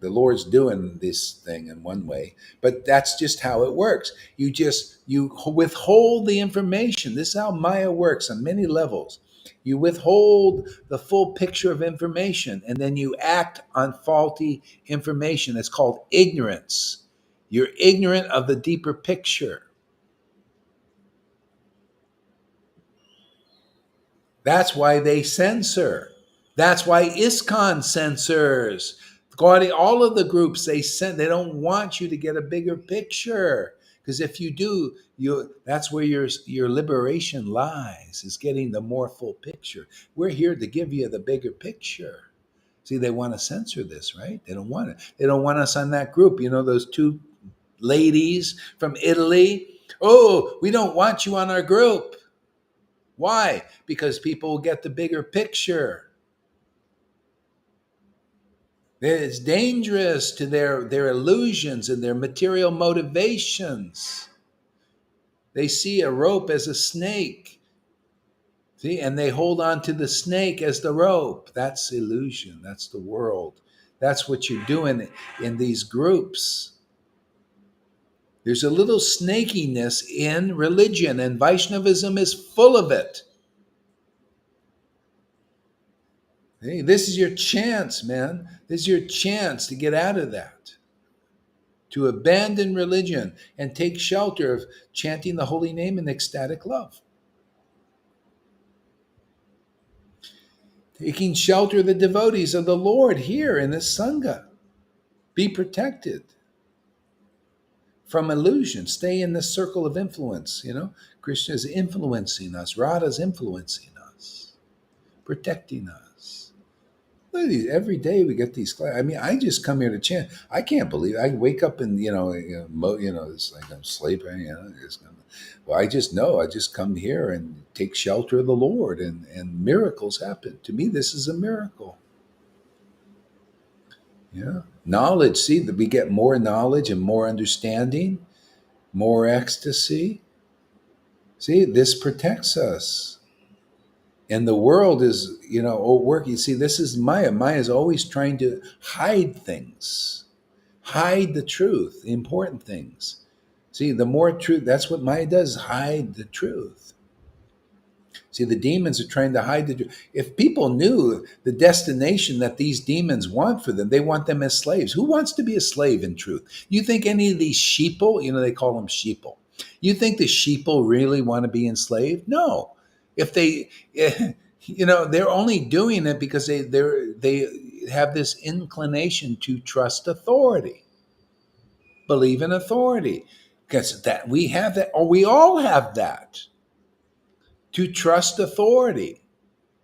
the Lord's doing this thing in one way, but that's just how it works. You withhold the information. This is how Maya works on many levels. You withhold the full picture of information, and then you act on faulty information. It's called ignorance. You're ignorant of the deeper picture. That's why they censor. That's why ISKCON censors. All of the groups they don't want you to get a bigger picture. Because if you do, that's where your liberation lies, is getting the more full picture. We're here to give you the bigger picture. See, they want to censor this, right? They don't want it. They don't want us on that group. Those two ladies from Italy. Oh, we don't want you on our group. Why? Because people will get the bigger picture. It's dangerous to their illusions and their material motivations. They see a rope as a snake. See, and they hold on to the snake as the rope. That's illusion. That's the world. That's what you're doing in these groups. There's a little snakiness in religion, and Vaishnavism is full of it. Hey, this is your chance, man. This is your chance to get out of that, to abandon religion and take shelter of chanting the holy name in ecstatic love. Taking shelter of the devotees of the Lord here in this Sangha. Be protected from illusion. Stay in the circle of influence. Krishna is influencing us. Radha is influencing us, protecting us. Every day we get these classes. I just come here to chant. I can't believe it. I wake up and it's like I'm sleeping. Well, I just know. I just come here and take shelter of the Lord, and miracles happen. To me, this is a miracle. Yeah, knowledge. See that we get more knowledge and more understanding, more ecstasy. See, this protects us. And the world is, working. See, this is Maya. Maya is always trying to hide things, hide the truth, the important things. See, the more truth, that's what Maya does, hide the truth. See, the demons are trying to hide the truth. If people knew the destination that these demons want for them, they want them as slaves. Who wants to be a slave in truth? You think any of these sheeple, they call them sheeple. You think the sheeple really want to be enslaved? No. If they, they're only doing it because they have this inclination to trust authority, believe in authority, because that we have that, or we all have that, to trust authority.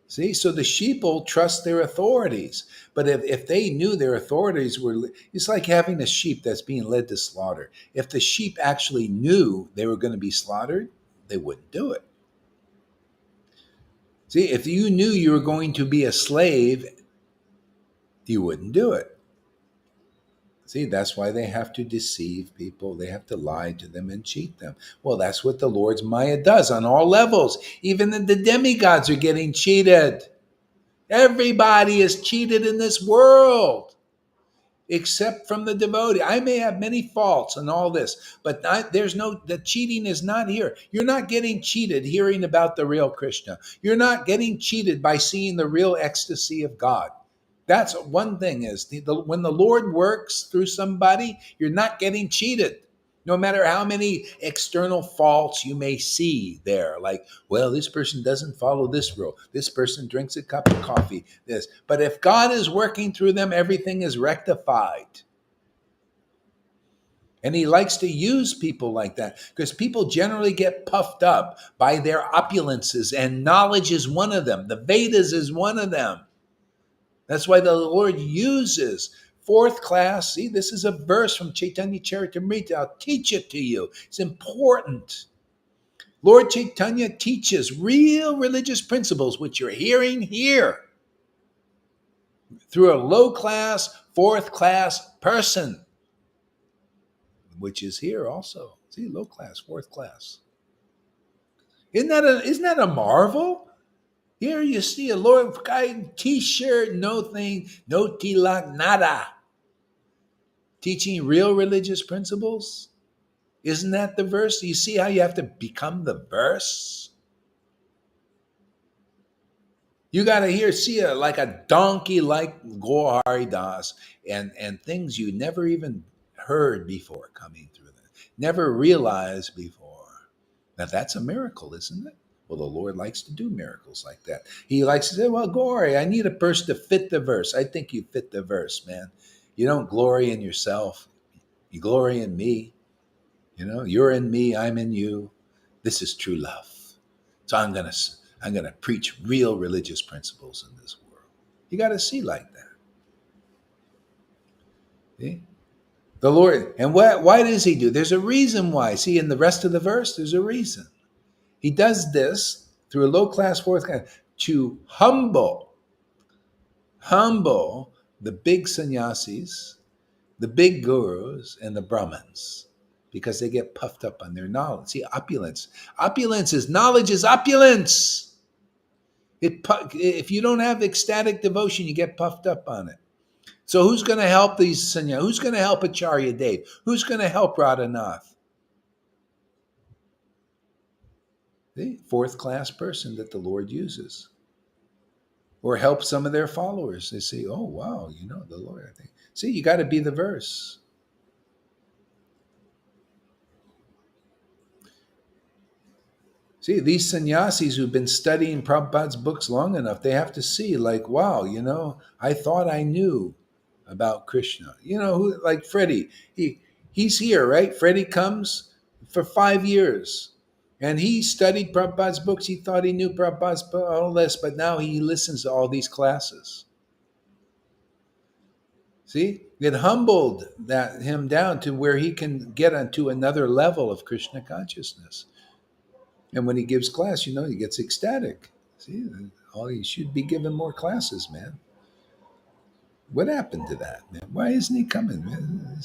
See, so the sheeple trust their authorities, but if they knew their authorities were, it's like having a sheep that's being led to slaughter. If the sheep actually knew they were going to be slaughtered, they wouldn't do it. See, if you knew you were going to be a slave, you wouldn't do it. See, that's why they have to deceive people. They have to lie to them and cheat them. Well, that's what the Lord's Maya does on all levels. Even the demigods are getting cheated. Everybody is cheated in this world, except from the devotee. I may have many faults and all this, but the cheating is not here. You're not getting cheated hearing about the real Krishna. You're not getting cheated by seeing the real ecstasy of God. That's one thing is when the Lord works through somebody, you're not getting cheated. No matter how many external faults you may see there, like, well, this person doesn't follow this rule. This person drinks a cup of coffee, this. But if God is working through them, everything is rectified. And he likes to use people like that because people generally get puffed up by their opulences, and knowledge is one of them. The Vedas is one of them. That's why the Lord uses fourth class. See, this is a verse from Chaitanya Charitamrita. I'll teach it to you. It's important. Lord Caitanya teaches real religious principles, which you're hearing here, through a low class, fourth class person, which is here also. See, low class, fourth class. Isn't that a marvel? Here you see a Lord guy t-shirt, no thing, no tilak, nada. Teaching real religious principles? Isn't that the verse? You see how you have to become the verse? You got to see like a donkey like Gaur Das and things you never even heard before coming through them, never realized before. Now that's a miracle, isn't it? Well, the Lord likes to do miracles like that. He likes to say, well, Glory, I need a person to fit the verse. I think you fit the verse, man. You don't glory in yourself. You glory in me. You're in me, I'm in you. This is true love. So I'm gonna preach real religious principles in this world. You got to see like that. See? The Lord, and why does he do? There's a reason why. See, in the rest of the verse, there's a reason. He does this through a low class, fourth class, to humble the big sannyasis, the big gurus, and the Brahmins, because they get puffed up on their knowledge. See, opulence. Opulence is knowledge is opulence. If you don't have ecstatic devotion, you get puffed up on it. So who's going to help these sannyas? Who's going to help Acharya Dev? Who's going to help Radhanath? The fourth class person that the Lord uses. Or help some of their followers. They say, oh, wow, the Lord, I think. See, you got to be the verse. See, these sannyasis who've been studying Prabhupada's books long enough, they have to see, like, wow, I thought I knew about Krishna. Like Freddie, he's here, right? Freddie comes for 5 years. And he studied Prabhupada's books. He thought he knew Prabhupada's all this, but now he listens to all these classes. See, it humbled him down to where he can get onto another level of Krishna consciousness. And when he gives class, he gets ecstatic. See, he should be given more classes, man. What happened to that, man? Why isn't he coming, man?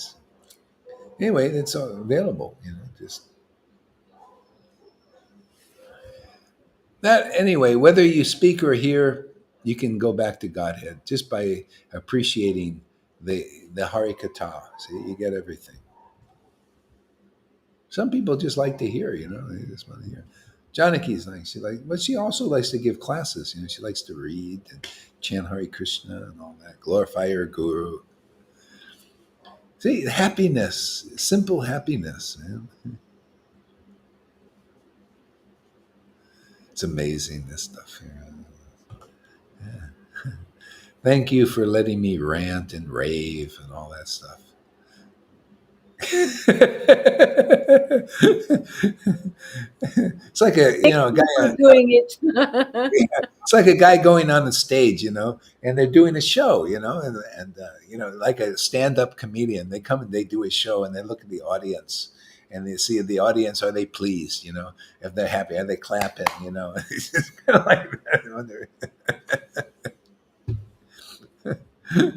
Anyway, it's available, just that. Anyway, whether you speak or hear, you can go back to Godhead just by appreciating the Hari Katha. See, you get everything. Some people just like to hear, they just want to hear. Janaki's but she also likes to give classes. She likes to read and chant Hare Krishna and all that, glorify her guru. See, happiness, simple happiness, man. It's amazing, this stuff here. Yeah. Thank you for letting me rant and rave and all that stuff. It's like a guy doing it. it's like a guy going on the stage, and they're doing a show, like a stand-up comedian. They come and they do a show, and they look at the audience, and they see the audience. Are they pleased? If they're happy, are they clapping? It's just kind of like that.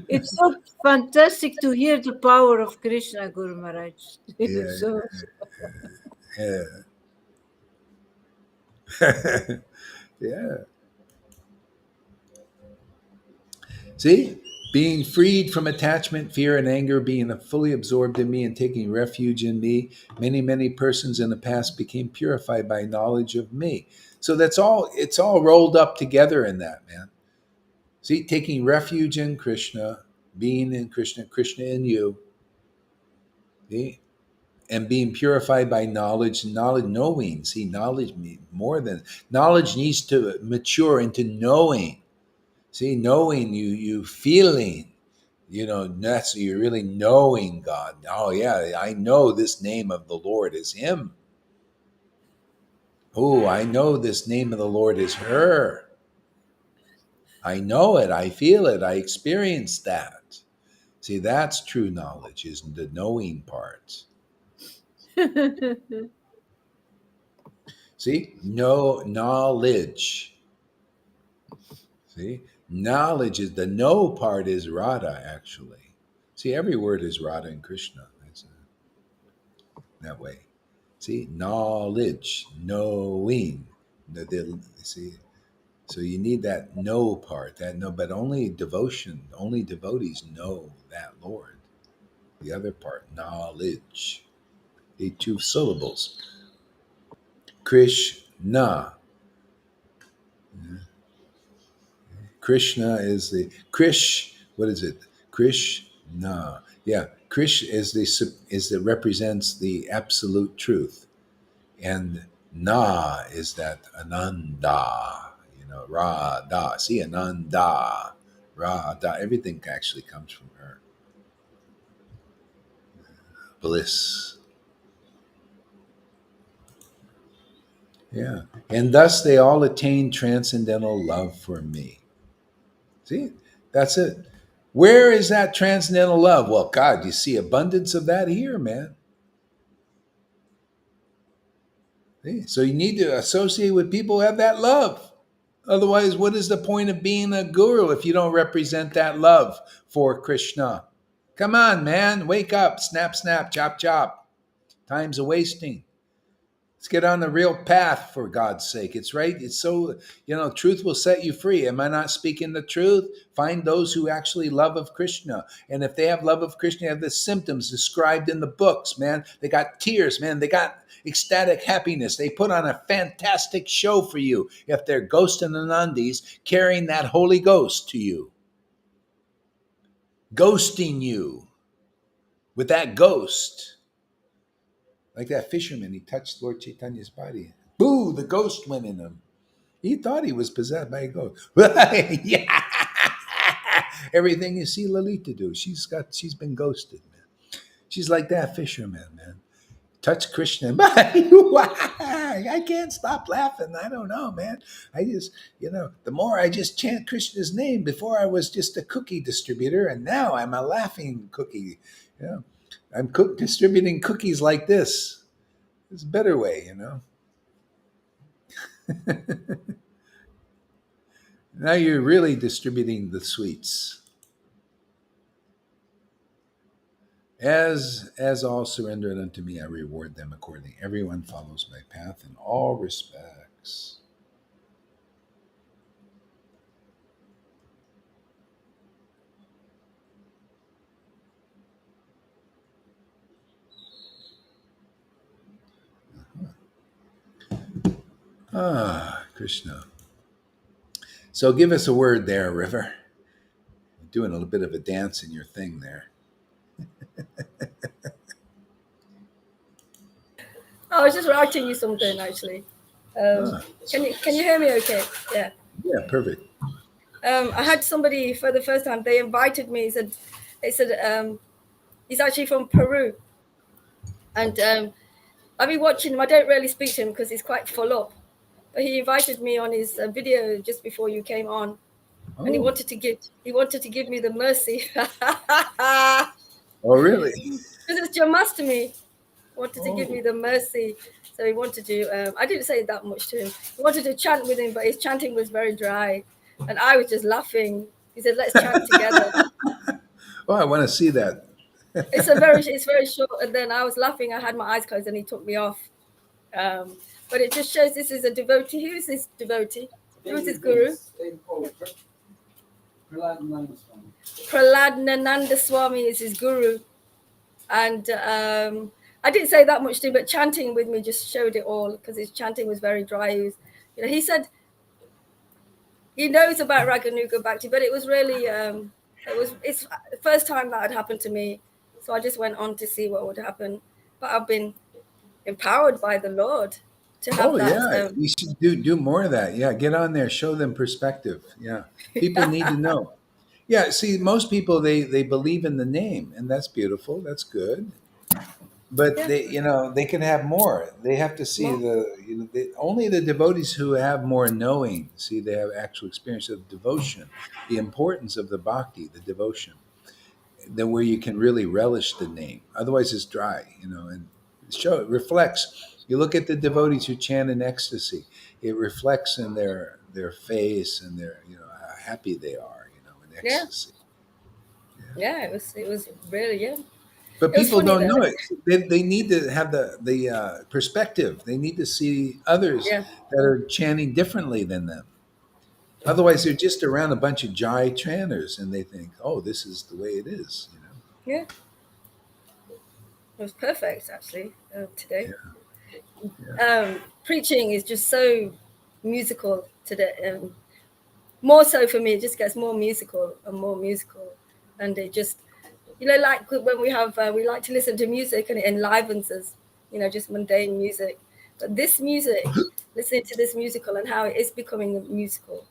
It's so fantastic to hear the power of Krishna, Guru Maharaj. Yeah, So, yeah. Yeah. See, being freed from attachment, fear, and anger, being fully absorbed in me and taking refuge in me, many, many persons in the past became purified by knowledge of me. So it's all rolled up together in that, man. See, taking refuge in Krishna, being in Krishna, Krishna in you, see? And being purified by knowledge, knowing. See, knowledge more than knowledge needs to mature into knowing. See, knowing you feeling, that's you're really knowing God. Oh yeah, I know this name of the Lord is Him. Oh, I know this name of the Lord is her. I know it, I feel it, I experience that. See, that's true knowledge, is the knowing part. See, no knowledge. See, knowledge is the know part is Radha, actually. See, every word is Radha and Krishna. That's that way. See, knowledge, knowing. See, so you need that know part, that know, but only devotion, only devotees know that Lord. The other part, knowledge. The two syllables. Krishna. Krishna is the Krish. What is it? Krishna. Yeah, Krish is the represents the absolute truth, and Na is that Ananda. Radha. See, Ananda, Radha. Everything actually comes from her. Bliss. Yeah, and thus they all attain transcendental love for me. See, that's it. Where is that transcendental love? Well, God, you see abundance of that here, man. See? So you need to associate with people who have that love. Otherwise, what is the point of being a guru if you don't represent that love for Krishna? Come on, man. Wake up. Snap, snap, chop, chop. Time's a wasting. Let's get on the real path for God's sake. It's right. It's so, truth will set you free. Am I not speaking the truth? Find those who actually love of Krishna. And if they have love of Krishna, they have the symptoms described in the books, man. They got tears, man. They got ecstatic happiness. They put on a fantastic show for you if they're ghost and anandis carrying that Holy Ghost to you, ghosting you with that ghost. Like that fisherman, he touched Lord Caitanya's body. Boo, the ghost went in him. He thought he was possessed by a ghost. Yeah. Everything you see Lalita do, she's been ghosted, man. She's like that fisherman, man. Touch Krishna. I can't stop laughing. I don't know, man. I just, the more I just chant Krishna's name, before I was just a cookie distributor, and now I'm a laughing cookie. I'm distributing cookies like this. It's a better way, Now you're really distributing the sweets. As all surrendered unto me, I reward them accordingly. Everyone follows my path in all respects. Krishna. So give us a word there, River. You're doing a little bit of a dance in your thing there. I was just writing you something actually. Can you hear me? Okay. Yeah. Yeah, perfect. I had somebody for the first time. They invited me. They said he's actually from Peru, and I've been watching him. I don't really speak to him because he's quite full up. But he invited me on his video just before you came on, and he wanted to give me the mercy. Oh, really? Because it's Janmashtami. Wanted to give me the mercy. So he wanted to, I didn't say that much to him. He wanted to chant with him, but his chanting was very dry. And I was just laughing. He said, let's chant together. Oh, I want to see that. It's very short. And then I was laughing. I had my eyes closed and he took me off. But it just shows this is a devotee. Who is this devotee? Who is this guru? Praladnananda Swami is his guru. And I didn't say that much to him, but chanting with me just showed it all because his chanting was very dry. He said he knows about Raganuga Bhakti, but it was really, it's the first time that had happened to me. So I just went on to see what would happen. But I've been empowered by the Lord to have that. Yeah, you should do more of that. Yeah, get on there, show them perspective. Yeah, people need to know. Yeah, see, most people they believe in the name, and that's beautiful. That's good. But they can have more. They have to see only the devotees who have more knowing. See, they have actual experience of devotion, the importance of the bhakti, the devotion, then where you can really relish the name. Otherwise, it's dry. And it reflects. You look at the devotees who chant in ecstasy; it reflects in their face and their how happy they are. In ecstasy. Yeah, it was really But people don't know it. They need to have the perspective. They need to see others that are chanting differently than them. Otherwise, they're just around a bunch of jai chanters, and they think, "Oh, this is the way it is." Yeah. It was perfect, actually, today. Yeah. Preaching is just so musical today. More so for me, it just gets more musical and more musical. And it just, like when we like to listen to music and it enlivens us, just mundane music. But this music, listening to this musical and how it is becoming a musical.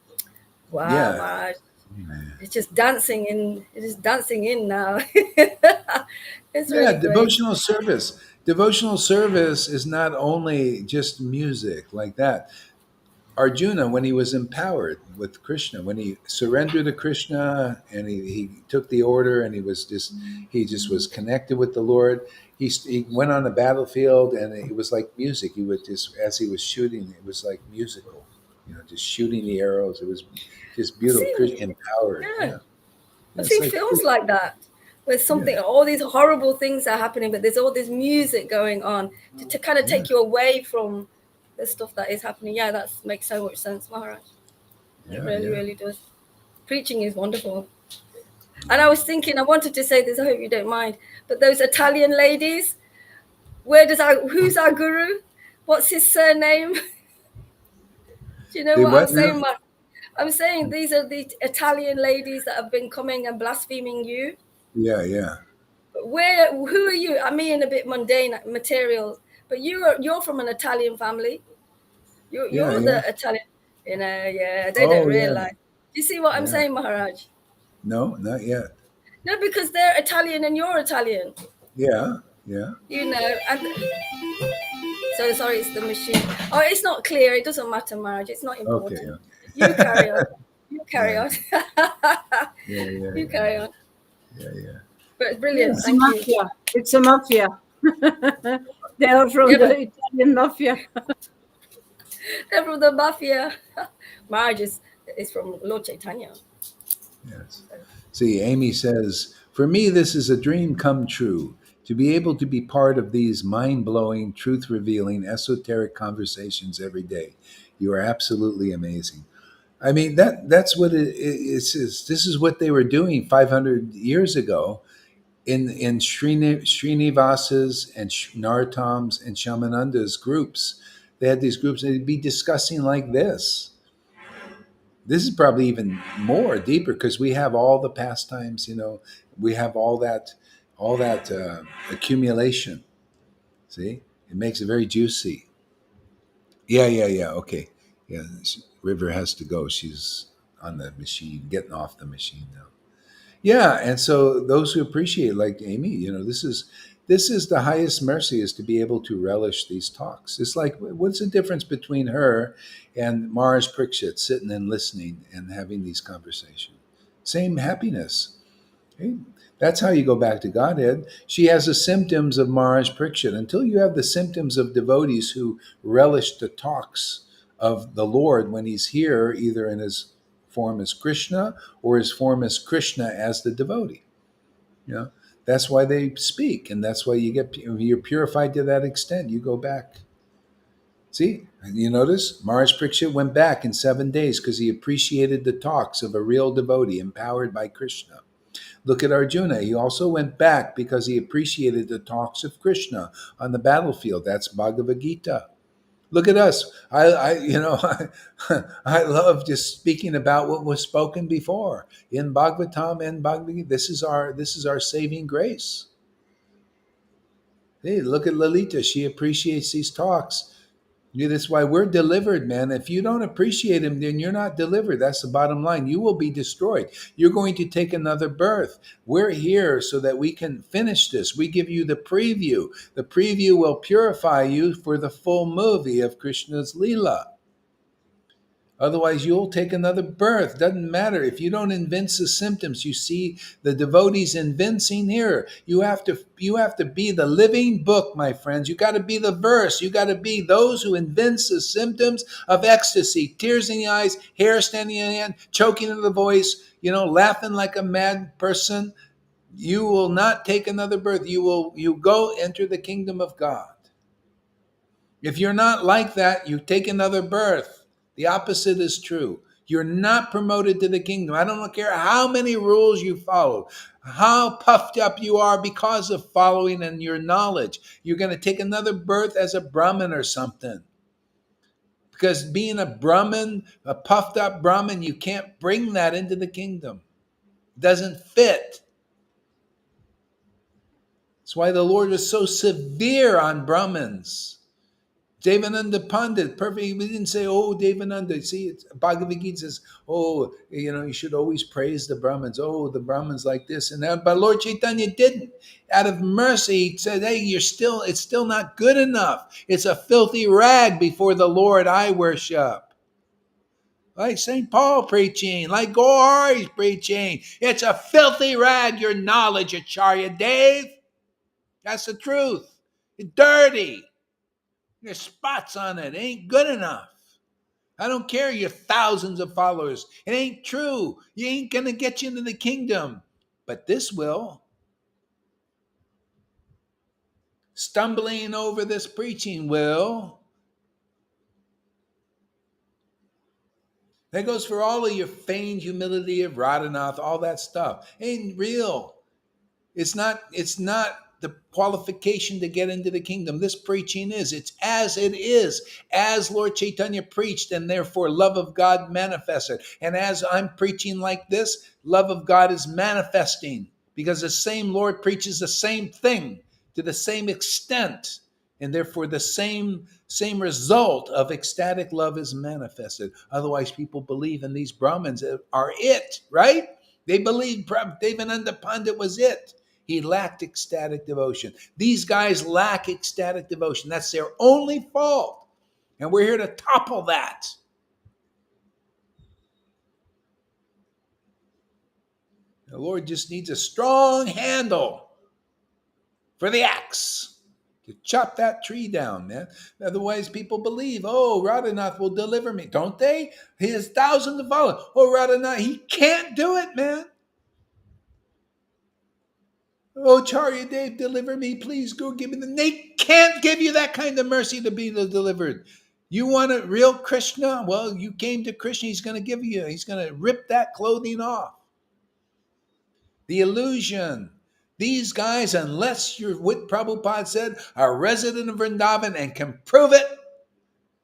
Wow, Yeah. Maharaj. Yeah. It's just dancing in. It is dancing in now. It's Yeah, really great. devotional service. Devotional service is not only just music like that. Arjuna, when he was empowered with Krishna, when he surrendered to Krishna and he took the order and he just was connected with the Lord. He went on the battlefield and it was like music. He would just, as he was shooting, it was like musical, just shooting the arrows. It was just I've beautiful. seen, Empowered. yeah, Yeah. Yeah, I've it's seen like, films like that where yeah, something, all these horrible things are happening, but there's all this music going on to kind of yeah, take you away from the stuff that is happening. Yeah, that makes so much sense, Maharaj. It yeah, really, yeah. really does. Preaching is wonderful. And I was thinking, I wanted to say this, I hope you don't mind, but those Italian ladies, who's our guru? What's his surname? Do you know They what I'm what now? saying? I'm saying these are the Italian ladies that have been coming and blaspheming you. Yeah, yeah, Who are you? I mean, a bit mundane material, but you're from an Italian family. yeah, You're yeah. the Italian. Yeah, they don't Oh, yeah, realize. Do you see what I'm yeah. saying, Maharaj? No, not yet. No, because they're Italian and you're Italian. Yeah, yeah. And so sorry, it's the machine. Oh, it's not clear. It doesn't matter, Maharaj. It's not Okay, important. okay. You carry on. You carry Yeah, on. yeah, yeah, You yeah, carry on. yeah, yeah. But Yeah, brilliant. It's a Thank you. mafia. It's a mafia. They are from Yeah, the but Italian mafia. they're from the mafia. Maharaj is from Lord Caitanya. yes. See, Amy says, for me, this is a dream come true. To be able to be part of these mind blowing, truth revealing, esoteric conversations every day. You are absolutely amazing. I mean, that's what it's. This is what they were doing 500 years ago in Srinivas's and Narottam's and Shamananda's groups. They had these groups, and they'd be discussing like this. This is probably even more deeper because we have all the pastimes, we have all that accumulation. See, it makes it very juicy. Yeah, yeah, yeah. Okay, yeah. River has to go. She's on the machine, getting off the machine now. Yeah, and so those who appreciate, like Amy, this is the highest mercy, is to be able to relish these talks. It's like, what's the difference between her and Mars Prikshit sitting and listening and having these conversations? Same happiness. Okay? That's how you go back to Godhead. She has the symptoms of Mars Prikshit. Until you have the symptoms of devotees who relish the talks of the Lord when he's here, either in his form as Krishna or his form as Krishna as the devotee. You know, that's why they speak, and that's why you're purified to that extent. You go back. See, you notice Maharaj Parikshit went back in 7 days because he appreciated the talks of a real devotee empowered by Krishna. Look at Arjuna. He also went back because he appreciated the talks of Krishna on the battlefield. That's Bhagavad Gita. Look at us. I love just speaking about what was spoken before in Bhagavatam and Bhagavad Gita. This is our saving grace. Hey, look at Lalita. She appreciates these talks. Yeah, that's why we're delivered, man. If you don't appreciate him, then you're not delivered. That's the bottom line. You will be destroyed. You're going to take another birth. We're here so that we can finish this. We give you the preview. The preview will purify you for the full movie of Krishna's Leela. Otherwise, you'll take another birth. Doesn't matter. If you don't evince the symptoms, you see the devotees evincing here. You have to be the living book, my friends. You got to be the verse. You got to be those who evince the symptoms of ecstasy, tears in the eyes, hair standing in the hand, choking in the voice, laughing like a mad person. You will not take another birth. You go enter the kingdom of God. If you're not like that, you take another birth. The opposite is true. You're not promoted to the kingdom. I don't care how many rules you follow, how puffed up you are because of following and your knowledge. You're going to take another birth as a Brahmin or something. Because being a Brahmin, a puffed up Brahmin, you can't bring that into the kingdom. It doesn't fit. That's why the Lord was so severe on Brahmins. Devananda Pandit, perfect. We didn't say, oh, Devananda. See, Bhagavad Gita says, oh, you should always praise the Brahmins. Oh, the Brahmins like this and that. But Lord Caitanya didn't. Out of mercy, he said, hey, it's still not good enough. It's a filthy rag before the Lord I worship. Like St. Paul preaching, like Gauri's preaching. It's a filthy rag, your knowledge, Acharya Dave. That's the truth. It's dirty. There's spots on it. It ain't good enough. I don't care your thousands of followers. It ain't true. You ain't going to get you into the kingdom. But this will. Stumbling over this preaching will. That goes for all of your feigned humility of Radhanath, all that stuff. It ain't real. It's not the qualification to get into the kingdom. This preaching is. It's as it is, as Lord Caitanya preached, and therefore love of God manifested. And as I'm preaching like this, love of God is manifesting because the same Lord preaches the same thing to the same extent. And therefore the same result of ecstatic love is manifested. Otherwise, people believe in these Brahmins are it, right? They believe Devananda Pandit was it. He lacked ecstatic devotion. These guys lack ecstatic devotion. That's their only fault. And we're here to topple that. The Lord just needs a strong handle for the axe to chop that tree down, man. Otherwise, people believe, oh, Radhanath will deliver me. Don't they? He has thousands of followers. Oh, Radhanath, he can't do it, man. Oh, Charya Dave, deliver me. Please go give me They can't give you that kind of mercy to be delivered. You want a real Krishna? Well, you came to Krishna. He's going to give you. He's going to rip that clothing off. The illusion. These guys, unless you're what Prabhupada said, are resident of Vrindavan and can prove it,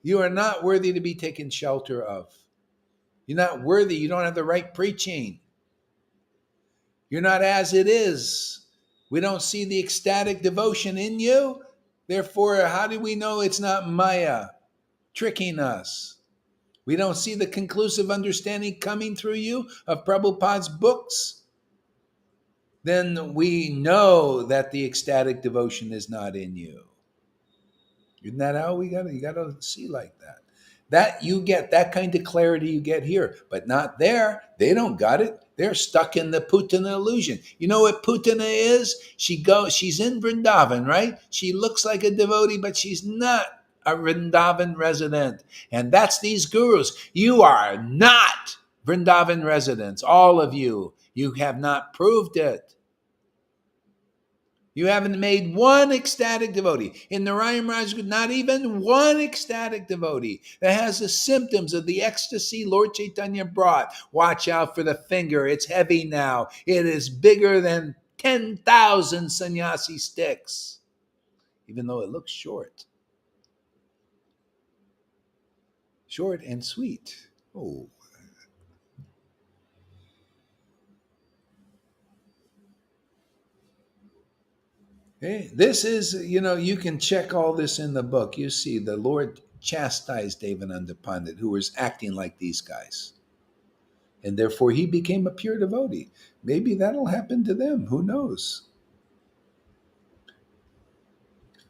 you are not worthy to be taken shelter of. You're not worthy. You don't have the right preaching. You're not as it is. We don't see the ecstatic devotion in you. Therefore, how do we know it's not Maya tricking us? We don't see the conclusive understanding coming through you of Prabhupada's books. Then we know that the ecstatic devotion is not in you. Isn't that how you got to see like that? That you get, that kind of clarity you get here, but not there. They don't got it. They're stuck in the Putana illusion. You know what Putana is? She's in Vrindavan, right? She looks like a devotee, but she's not a Vrindavan resident. And that's these gurus. You are not Vrindavan residents, all of you. You have not proved it. You haven't made one ecstatic devotee. In Narayan Raj, not even one ecstatic devotee that has the symptoms of the ecstasy Lord Caitanya brought. Watch out for the finger. It's heavy now. It is bigger than 10,000 sannyasi sticks, even though it looks short. Short and sweet. Oh. Hey, this is, you can check all this in the book. You see, the Lord chastised Devananda Pandit, who was acting like these guys. And therefore, he became a pure devotee. Maybe that'll happen to them. Who knows?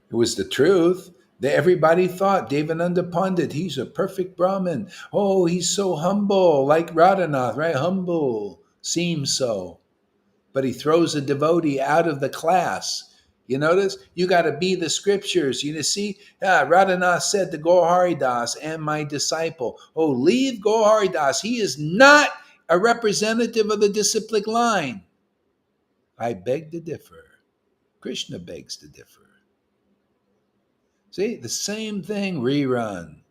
It was the truth. Everybody thought Devananda Pandit, he's a perfect Brahmin. Oh, he's so humble, like Radhanath, right? Humble, seems so. But he throws a devotee out of the class. You notice? You got to be the scriptures. You see, Radhanath said to Gaur Das and my disciple, oh, leave Gaur Das. He is not a representative of the disciplic line. I beg to differ. Krishna begs to differ. See, the same thing rerun.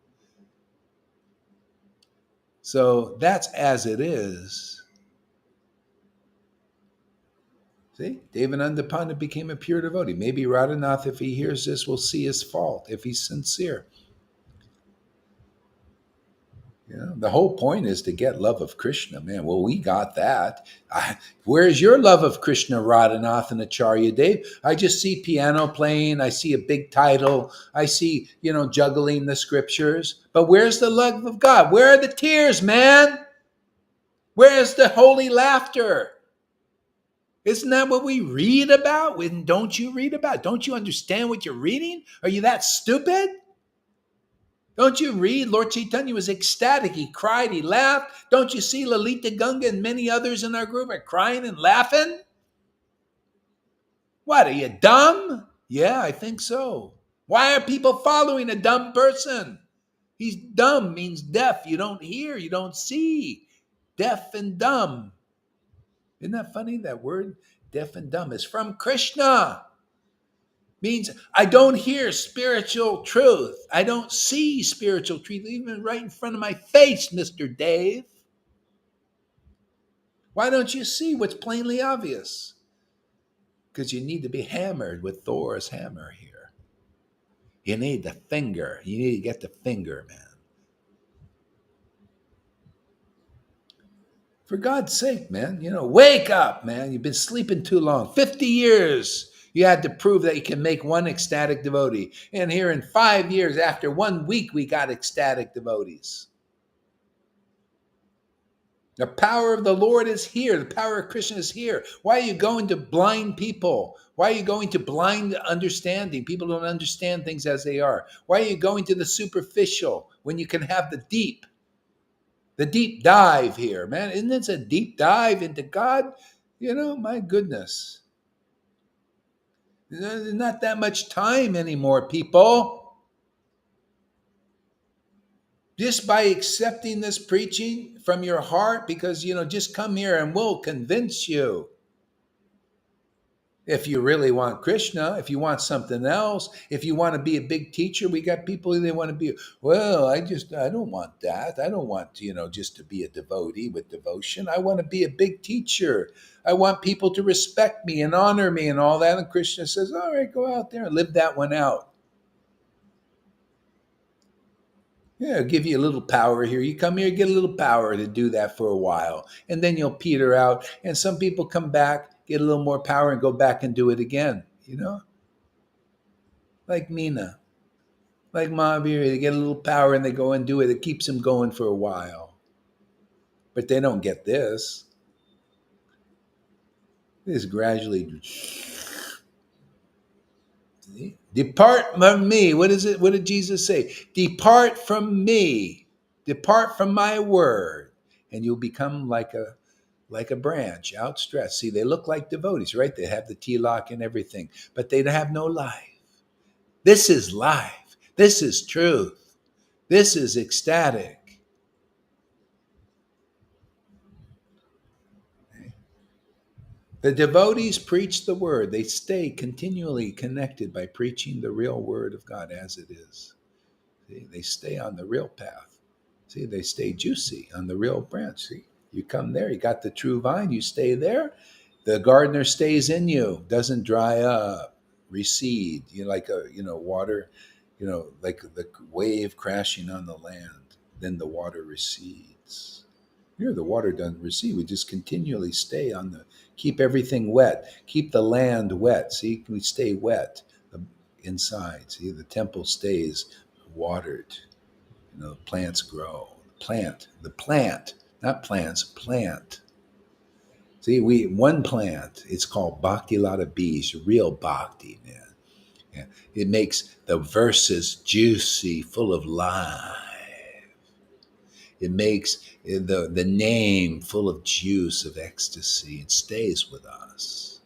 So that's as it is. See, Devanandapanda became a pure devotee. Maybe Radhanath, if he hears this, will see his fault if he's sincere. You know, the whole point is to get love of Krishna, man. Well, we got that. Where's your love of Krishna, Radhanath and Acharya Dev? I just see piano playing. I see a big title. I see, juggling the scriptures. But where's the love of God? Where are the tears, man? Where's the holy laughter? Isn't that what we read about? When don't you read about? Don't you understand what you're reading? Are you that stupid? Don't you read? Lord Caitanya was ecstatic. He cried, he laughed. Don't you see Lalita Ganga and many others in our group are crying and laughing? What, are you dumb? Yeah, I think so. Why are people following a dumb person? He's dumb means deaf. You don't hear, you don't see. Deaf and dumb. Isn't that funny? That word, deaf and dumb, is from Krishna. Means I don't hear spiritual truth. I don't see spiritual truth, even right in front of my face, Mr. Dave. Why don't you see what's plainly obvious? Because you need to be hammered with Thor's hammer here. You need the finger. You need to get the finger, man. For God's sake, man, wake up, man. You've been sleeping too long. 50 years you had to prove that you can make one ecstatic devotee. And here in 5 years, after 1 week, we got ecstatic devotees. The power of the Lord is here. The power of Krishna is here. Why are you going to blind people? Why are you going to blind understanding? People don't understand things as they are. Why are you going to the superficial when you can have the deep dive here, man? Isn't this a deep dive into God? My goodness. There's not that much time anymore, people. Just by accepting this preaching from your heart, because, just come here and we'll convince you. If you really want Krishna, if you want something else, if you want to be a big teacher, we got people they want to be, I don't want that. I don't want, just to be a devotee with devotion. I want to be a big teacher. I want people to respect me and honor me and all that. And Krishna says, all right, go out there and live that one out. Yeah, I'll give you a little power here. You come here, get a little power to do that for a while. And then you'll peter out. And some people come back, get a little more power and go back and do it again, Like Meena, like Mahavir, they get a little power and they go and do it. It keeps them going for a while. But they don't get this. This gradually... Depart from me. What is it? What did Jesus say? Depart from me. Depart from my word. And you'll become like a branch outstretched. See, they look like devotees, right? They have the tilak and everything, but they have no life. This is life. This is truth. This is ecstatic. The devotees preach the word. They stay continually connected by preaching the real word of God as it is. See, they stay on the real path. See, they stay juicy on the real branch. See, you come there, you got the true vine, you stay there. The gardener stays in you, doesn't dry up, recede. Like water, like the wave crashing on the land. Then the water recedes. Here, the water doesn't recede. We just continually stay keep everything wet, keep the land wet. See, we stay wet inside. See, the temple stays watered. Plants grow. The plant, not plants, plant. See, one plant, it's called Bhakti Lata Bees, real bhakti, man. Yeah. It makes the verses juicy, full of life. It makes the name full of juice, of ecstasy. It stays with us.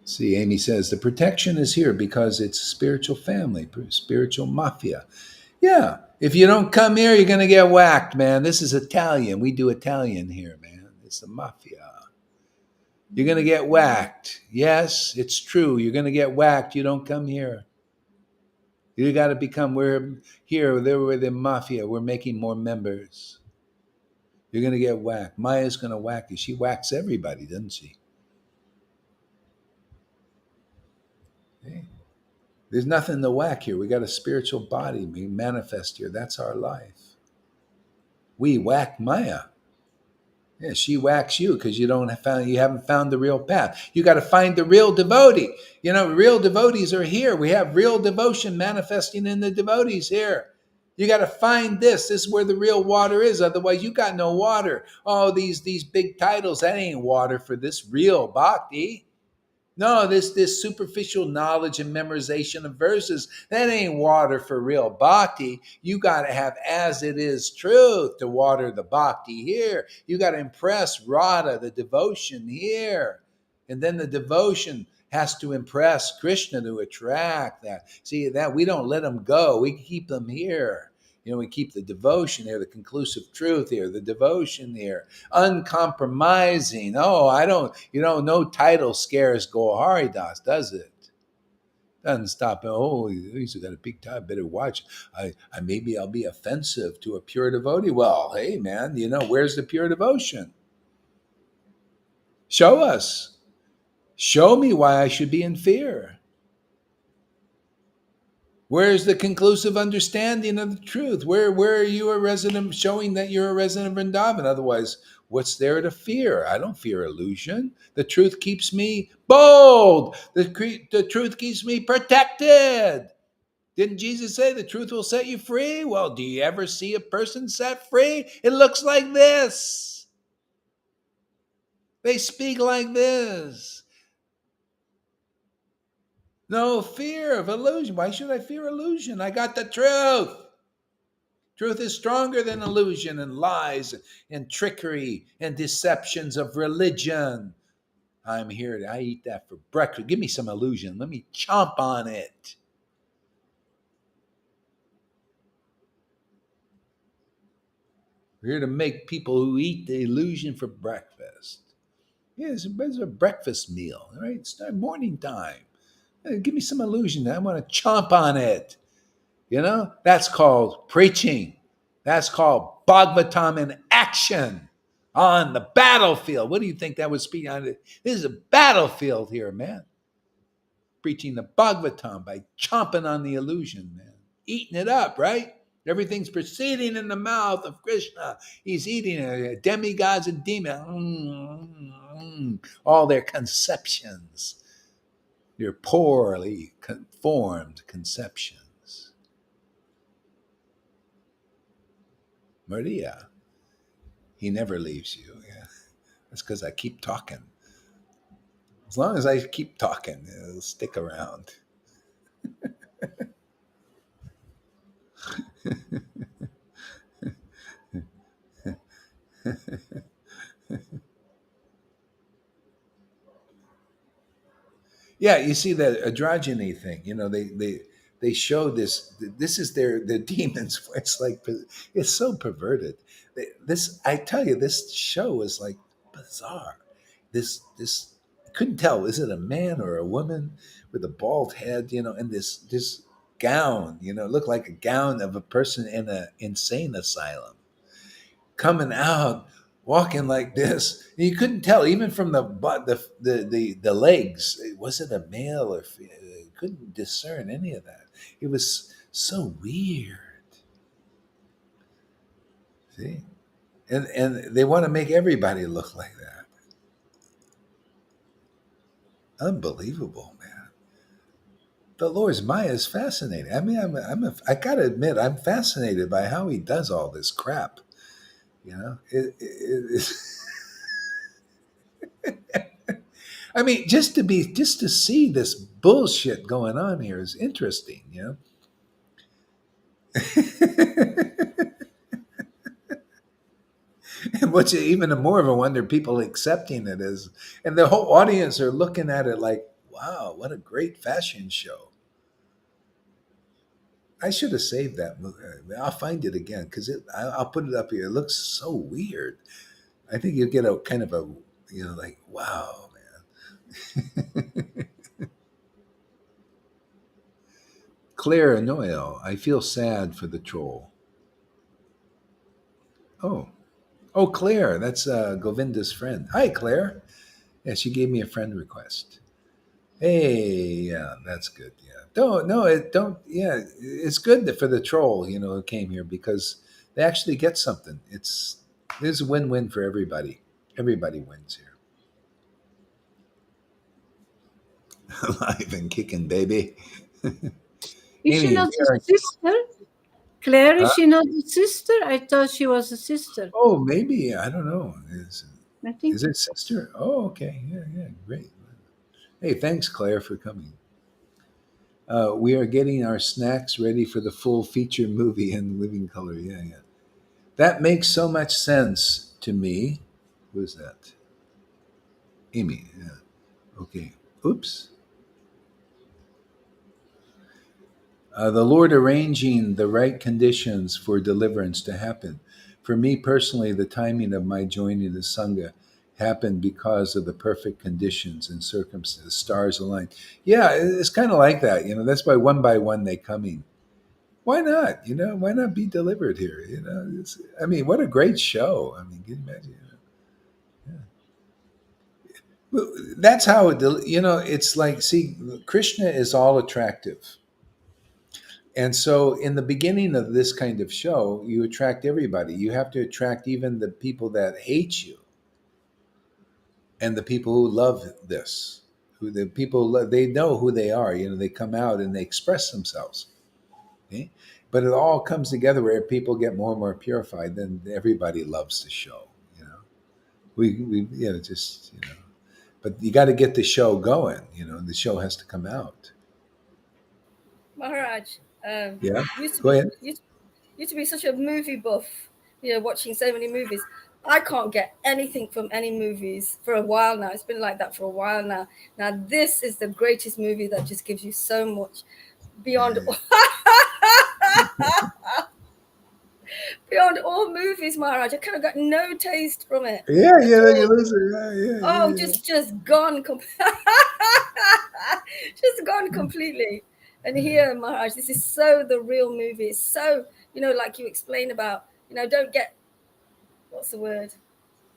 See, Amy says, the protection is here because it's a spiritual family, spiritual mafia. Yeah, if you don't come here, you're going to get whacked, man. This is Italian. We do Italian here, man. It's the mafia. You're going to get whacked. Yes, it's true. You're going to get whacked. You don't come here. You got to become, we're here, we're the mafia, we're making more members. You're going to get whacked. Maya's going to whack you. She whacks everybody, doesn't she? Hey, there's nothing to whack here. We got a spiritual body being manifest here. That's our life. We whack Maya. Yeah, she whacks you because you haven't found the real path. You got to find the real devotee. Real devotees are here. We have real devotion manifesting in the devotees here. You got to find this. This is where the real water is. Otherwise, you got no water. Oh, these big titles, that ain't water for this real bhakti. No, this superficial knowledge and memorization of verses, that ain't water for real bhakti. You got to have as it is truth to water the bhakti here. You got to impress Radha, the devotion here. And then the devotion has to impress Krishna to attract that. See, that we don't let them go. We keep them here. We keep the devotion here, the conclusive truth here, the devotion here, uncompromising. Oh, no title scares Goharidas, does it? Doesn't stop. Oh, he's got a big time. Better watch. Maybe I'll be offensive to a pure devotee. Well, hey, man, where's the pure devotion? Show us. Show me why I should be in fear. Where's the conclusive understanding of the truth? Where are you a resident, showing that you're a resident of Vrindavan? Otherwise, what's there to fear? I don't fear illusion. The truth keeps me bold. The truth keeps me protected. Didn't Jesus say the truth will set you free? Well, do you ever see a person set free? It looks like this. They speak like this. No fear of illusion. Why should I fear illusion? I got the truth. Truth is stronger than illusion and lies and trickery and deceptions of religion. I eat that for breakfast. Give me some illusion. Let me chomp on it. We're here to make people who eat the illusion for breakfast. Yeah, it's a breakfast meal, right? It's morning time. Give me some illusion. I want to chomp on it. That's called preaching. That's called Bhagavatam in action on the battlefield. What do you think that was speaking on? This is a battlefield here, man. Preaching the Bhagavatam by chomping on the illusion, man. Eating it up, right? Everything's proceeding in the mouth of Krishna. He's eating demigods and demons. All their conceptions. Your poorly formed conceptions. Maria, he never leaves you. Yeah. That's because I keep talking. As long as I keep talking, it'll stick around. Yeah, you see that androgyny thing. They show this. This is their demons. It's so perverted. I tell you, this show is like bizarre. This couldn't tell, is it a man or a woman with a bald head? And this gown. It looked like a gown of a person in an insane asylum, coming out walking like this. And you couldn't tell even from the butt, the legs. Was it a male or female? You couldn't discern any of that. It was so weird. See, and they want to make everybody look like that. Unbelievable, man. The Lord's Maya is fascinating. I mean, I gotta admit, I'm fascinated by how he does all this crap. It's I mean, just to see this bullshit going on here is interesting, And what's even more of a wonder, people accepting it as, and the whole audience are looking at it like, wow, what a great fashion show. I should have saved that movie. I'll find it again because I'll put it up here. It looks so weird. I think you get a kind of a, like, wow, man. Claire Noel, I feel sad for the troll. Oh, oh, Claire, that's Govinda's friend. Hi, Claire. Yeah, she gave me a friend request. Hey, yeah, that's good. Yeah, don't no, it don't. Yeah, it's good for the troll, who came here because they actually get something. There's a win-win for everybody. Everybody wins here. Alive and kicking, baby. Is she Amy, not a sister? Claire, is she not a sister? I thought she was a sister. oh, maybe I don't know. I think Is it sister? Oh, okay. Yeah, yeah, great. Hey, thanks, Claire, for coming. We are getting our snacks ready for the full feature movie in living color. Yeah, yeah. That makes so much sense to me. Who's that? Amy. Yeah. Okay. Oops. The Lord arranging the right conditions for deliverance to happen. For me personally, the timing of my joining the Sangha happened because of the perfect conditions and circumstances. The stars aligned. Yeah, it's kind of like that. That's why one by one they coming. Why not? Why not be delivered here? I mean, what a great show. I mean, can you imagine? Well, that's how it's like, see, Krishna is all attractive. And so in the beginning of this kind of show, you attract everybody. You have to attract even the people that hate you and the people who love this. They know who they are. They come out and they express themselves. Okay? But it all comes together where people get more and more purified. Then everybody loves the show. We just but you got to get the show going. The show has to come out. Maharaj, Yeah, used to go be ahead. used to be such a movie buff, watching so many movies. I can't get anything from any movies for a while now. It's been like that for a while now. Now this is the greatest movie that just gives you so much beyond beyond all movies, Maharaj. I kind of got no taste from it Yeah, at yeah, all. listen, Oh, yeah. just gone, just gone completely. And here, Maharaj, this is so the real movie. It's so, like you explain about, don't get, what's the word?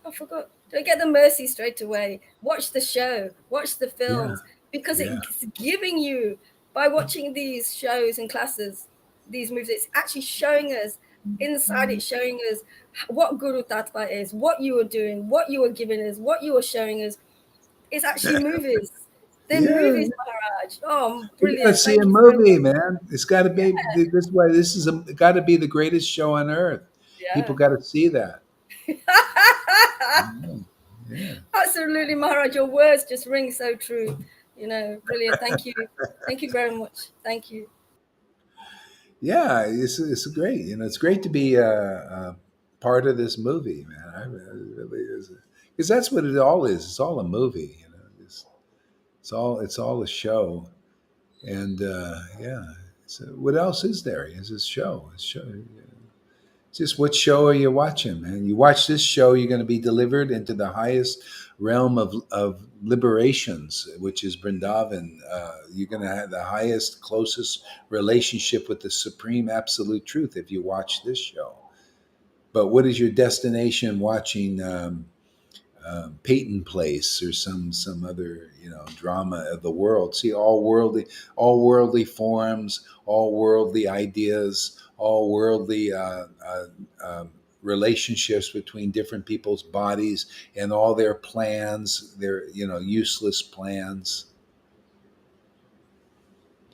I forgot. Don't get the mercy straight away. Watch the show, watch the Yeah, films, because yeah, it's giving you, by watching these shows and classes, these movies, it's actually showing us inside, it's showing us what Guru Tattva is, what you are doing, what you are giving us, what you are showing us. It's actually movies. They're yeah. movies, Maharaj. Oh, You gotta brilliant. see Thank a you so movie, much. man. It's got to be. This is why this is got to be the greatest show on earth. People Yeah. got to see that. Yeah, yeah. Absolutely, Maharaj. Your words just ring so true. Brilliant. Thank you. Thank you very much. Thank you. Yeah, it's great. It's great to be part of this movie, man. Really is, because that's what it all is. It's all a movie. It's all a show. And yeah, so what else is there? Is this show? It's just what show are you watching, man? You watch this show, you're going to be delivered into the highest realm of liberations, which is Vrindavan. You're going to have the highest, closest relationship with the supreme absolute truth if you watch this show. But what is your destination watching Peyton Place or some other drama of the world? See, all worldly forms, all worldly ideas, all worldly relationships between different people's bodies, and all their plans, their useless plans.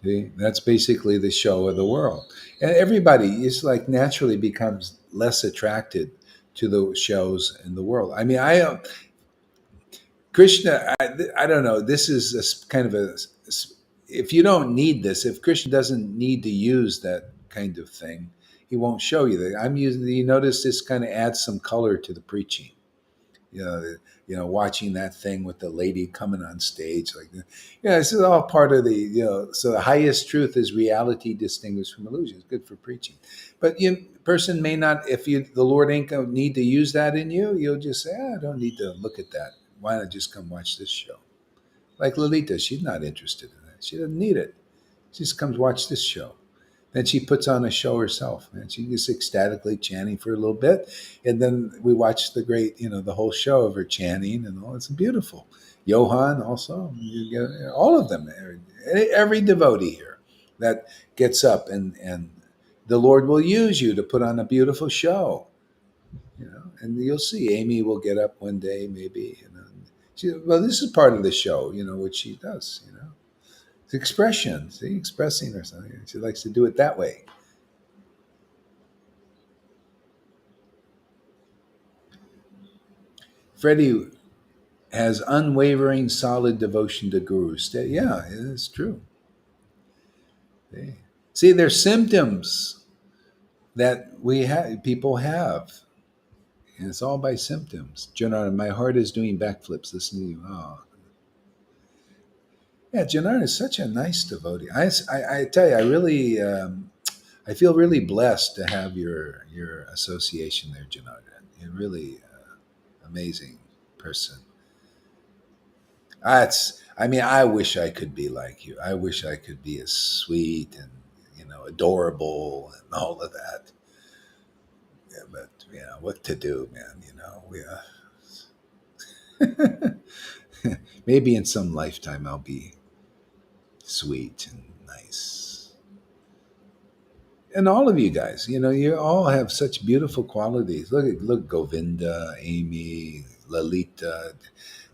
See, that's basically the show of the world, and everybody is like naturally becomes less attracted to the shows in the world. I mean, Krishna, I don't know. This is kind of if you don't need this, if Krishna doesn't need to use that kind of thing, he won't show you that. I'm using. You notice this kind of adds some color to the preaching. Watching that thing with the lady coming on stage like that. This is all part of the. So the highest truth is reality distinguished from illusion. It's good for preaching, but person may not. If the Lord ain't gonna need to use that in you, you'll just say, I don't need to look at that. Why not just come watch this show? Like Lalita, she's not interested in that. She doesn't need it. She just comes watch this show. Then she puts on a show herself, and she just ecstatically chanting for a little bit, and then we watch the great, the whole show of her chanting and all. It's beautiful. Johann also, you get all of them, every devotee here that gets up, and the Lord will use you to put on a beautiful show, and you'll see Amy will get up one day, maybe, well, this is part of the show, what she does, it's expression, see, expressing or something. She likes to do it that way. Freddie has unwavering, solid devotion to Guru. Yeah, it is true. See, there's symptoms that people have, and it's all by symptoms. Janardan, my heart is doing backflips listening to you. Oh. Yeah, Janardan is such a nice devotee. I tell you, I really, I feel really blessed to have your association there, Janardan. You're really amazing person. I wish I could be like you. I wish I could be as sweet and, adorable and all of that. Yeah, but, what to do, man, maybe in some lifetime I'll be sweet and nice. And all of you guys, you all have such beautiful qualities. Look, Govinda, Amy, Lalita.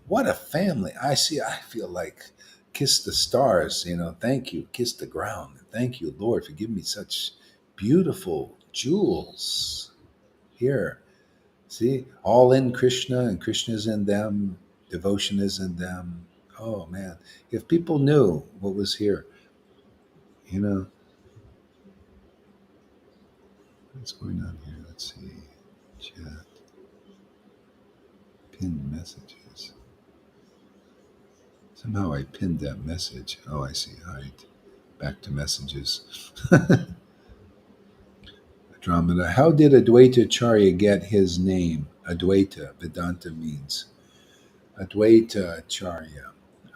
What a family. I feel like kiss the stars, thank you. Kiss the ground. Thank you, Lord, for giving me such beautiful jewels here. See, all in Krishna, and Krishna's in them. Devotion is in them. Oh, man. If people knew what was here, what's going on here? Let's see. Chat. Pinned messages. Somehow I pinned that message. Oh, I see. Hide. Back to messages. Andromeda. How did Advaita Acharya get his name? Advaita, Vedanta means. Advaita Acharya.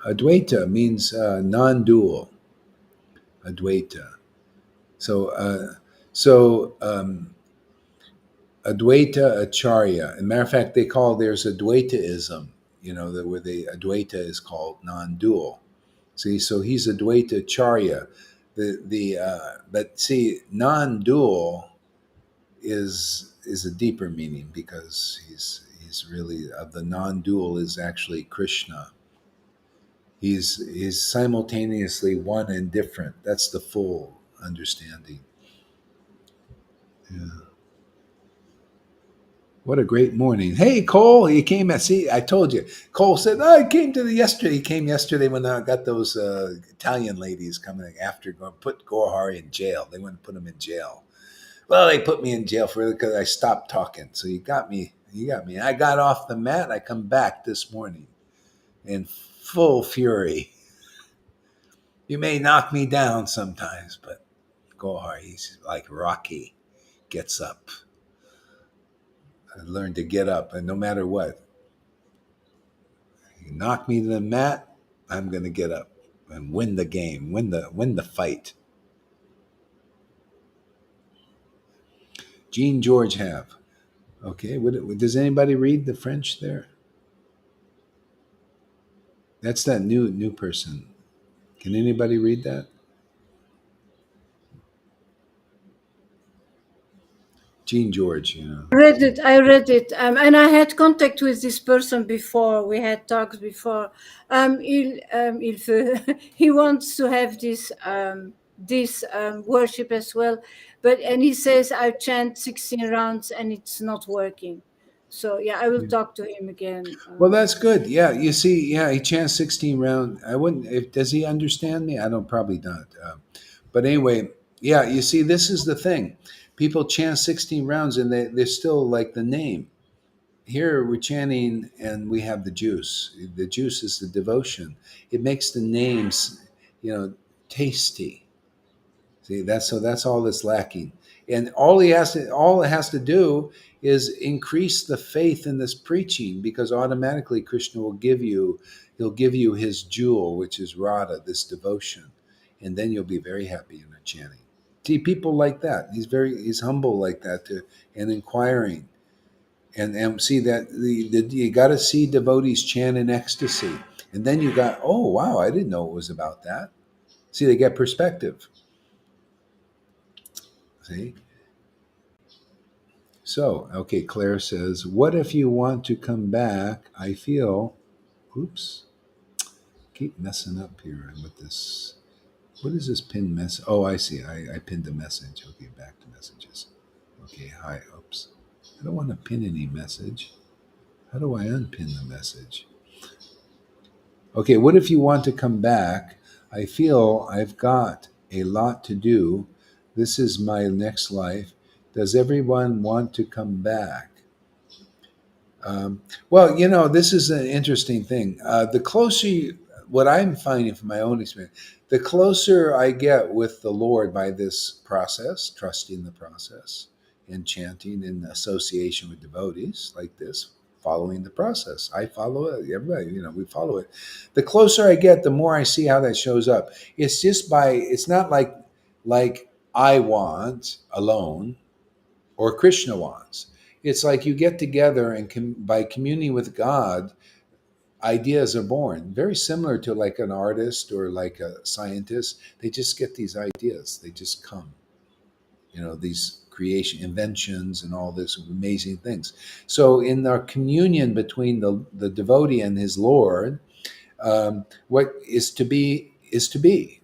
Advaita means non-dual. Advaita. So Advaita Acharya. As a matter of fact, there's Advaitaism, where the Advaita is called non-dual. See, so he's Advaita Acharya. But see, non-dual is a deeper meaning, because he's really the non-dual is actually Krishna. He's simultaneously one and different. That's the full understanding. Yeah. What a great morning. Hey, Cole, he came I told you. Cole said, he came yesterday. He came yesterday when I got those Italian ladies coming after put Gohari in jail. They want to put him in jail. Well, they put me in jail because I stopped talking. So you got me. I got off the mat. I come back this morning in full fury. You may knock me down sometimes, but Gohari, he's like Rocky, gets up. I learned to get up, and no matter what, you knock me to the mat, I'm going to get up and win the game, win the fight. Jean George have. Okay, does anybody read the French there? That's that new person. Can anybody read that? Jean George, I read it, and I had contact with this person before. We had talks before. He wants to have this worship as well, and he says I chant 16 rounds and it's not working. So yeah, I will talk to him again. Well, that's good. Yeah, you see, he chants 16 rounds. I wouldn't. Does he understand me? I don't. Probably not. But anyway, yeah, you see, this is the thing. People chant 16 rounds and they're still like the name. Here we're chanting and we have the juice. The juice is the devotion. It makes the names, tasty. See, that's all that's lacking. And all it has to do is increase the faith in this preaching, because automatically Krishna will he'll give you his jewel, which is Radha, this devotion. And then you'll be very happy in the chanting. See people like that. He's humble like that and inquiring. And see that you got to see devotees chant in ecstasy, and then you got, oh wow, I didn't know it was about that. See, they get perspective. See, so okay, Claire says, what if you want to come back? I feel, oops, keep messing up here with this. What is this pin mess? Oh, I see. I pinned a message. Okay, back to messages. Okay, hi. Oops. I don't want to pin any message. How do I unpin the message? Okay, what if you want to come back? I feel I've got a lot to do. This is my next life. Does everyone want to come back? Well, this is an interesting thing. The closer what I'm finding from my own experience, the closer I get with the Lord by this process, trusting the process, and chanting in association with devotees like this, following the process. I follow it. Everybody, we follow it. The closer I get, the more I see how that shows up. It's not like I want alone or Krishna wants. It's like you get together and by communing with God, ideas are born. Very similar to like an artist or like a scientist. They just get these ideas. They just come. These creation inventions and all this amazing things. So in our communion between the devotee and his Lord, what is to be is to be.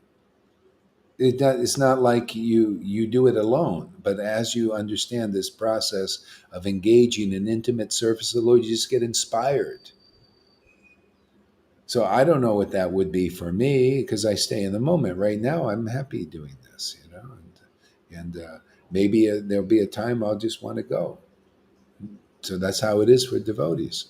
It's not like you do it alone, but as you understand this process of engaging in intimate service of the Lord, you just get inspired. So I don't know what that would be for me because I stay in the moment. Right now, I'm happy doing this, and maybe there'll be a time I'll just want to go. So that's how it is for devotees.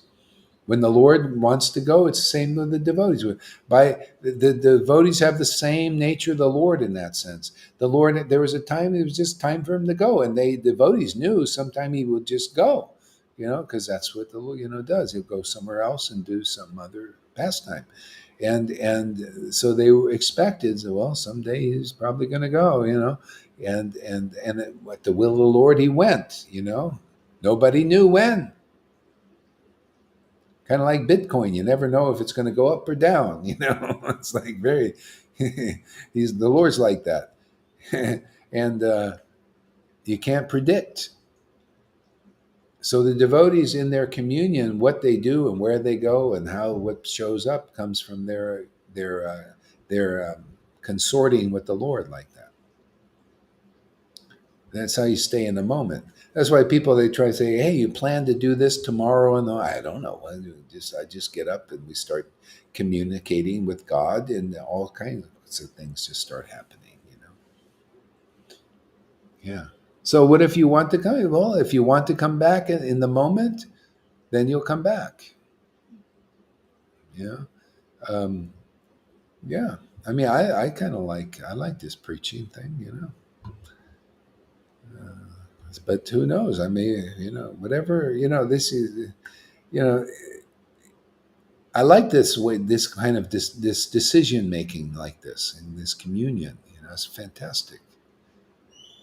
When the Lord wants to go, it's the same with the devotees. By the devotees have the same nature of the Lord in that sense. The Lord, there was a time it was just time for him to go, and devotees knew sometime he would just go, because that's what the Lord, does. He'll go somewhere else and do some other pastime, and so they were expected. So, well, someday he's probably going to go, and at the will of the Lord he went. Nobody knew when. Kind of like Bitcoin, you never know if it's going to go up or down. It's like the Lord's like that, and you can't predict. So the devotees in their communion, what they do and where they go and what shows up comes from their consorting with the Lord like that. That's how you stay in the moment. That's why they try to say, "Hey, you plan to do this tomorrow?" And I don't know. I just get up and we start communicating with God, and all kinds of things just start happening. Yeah. So what if you want to come? Well, if you want to come back in the moment, then you'll come back. Yeah. Yeah. I mean, I kind of I like this preaching thing. But who knows? I mean, whatever, this is, you know, I like this way, this kind of this decision making like this in this communion. It's fantastic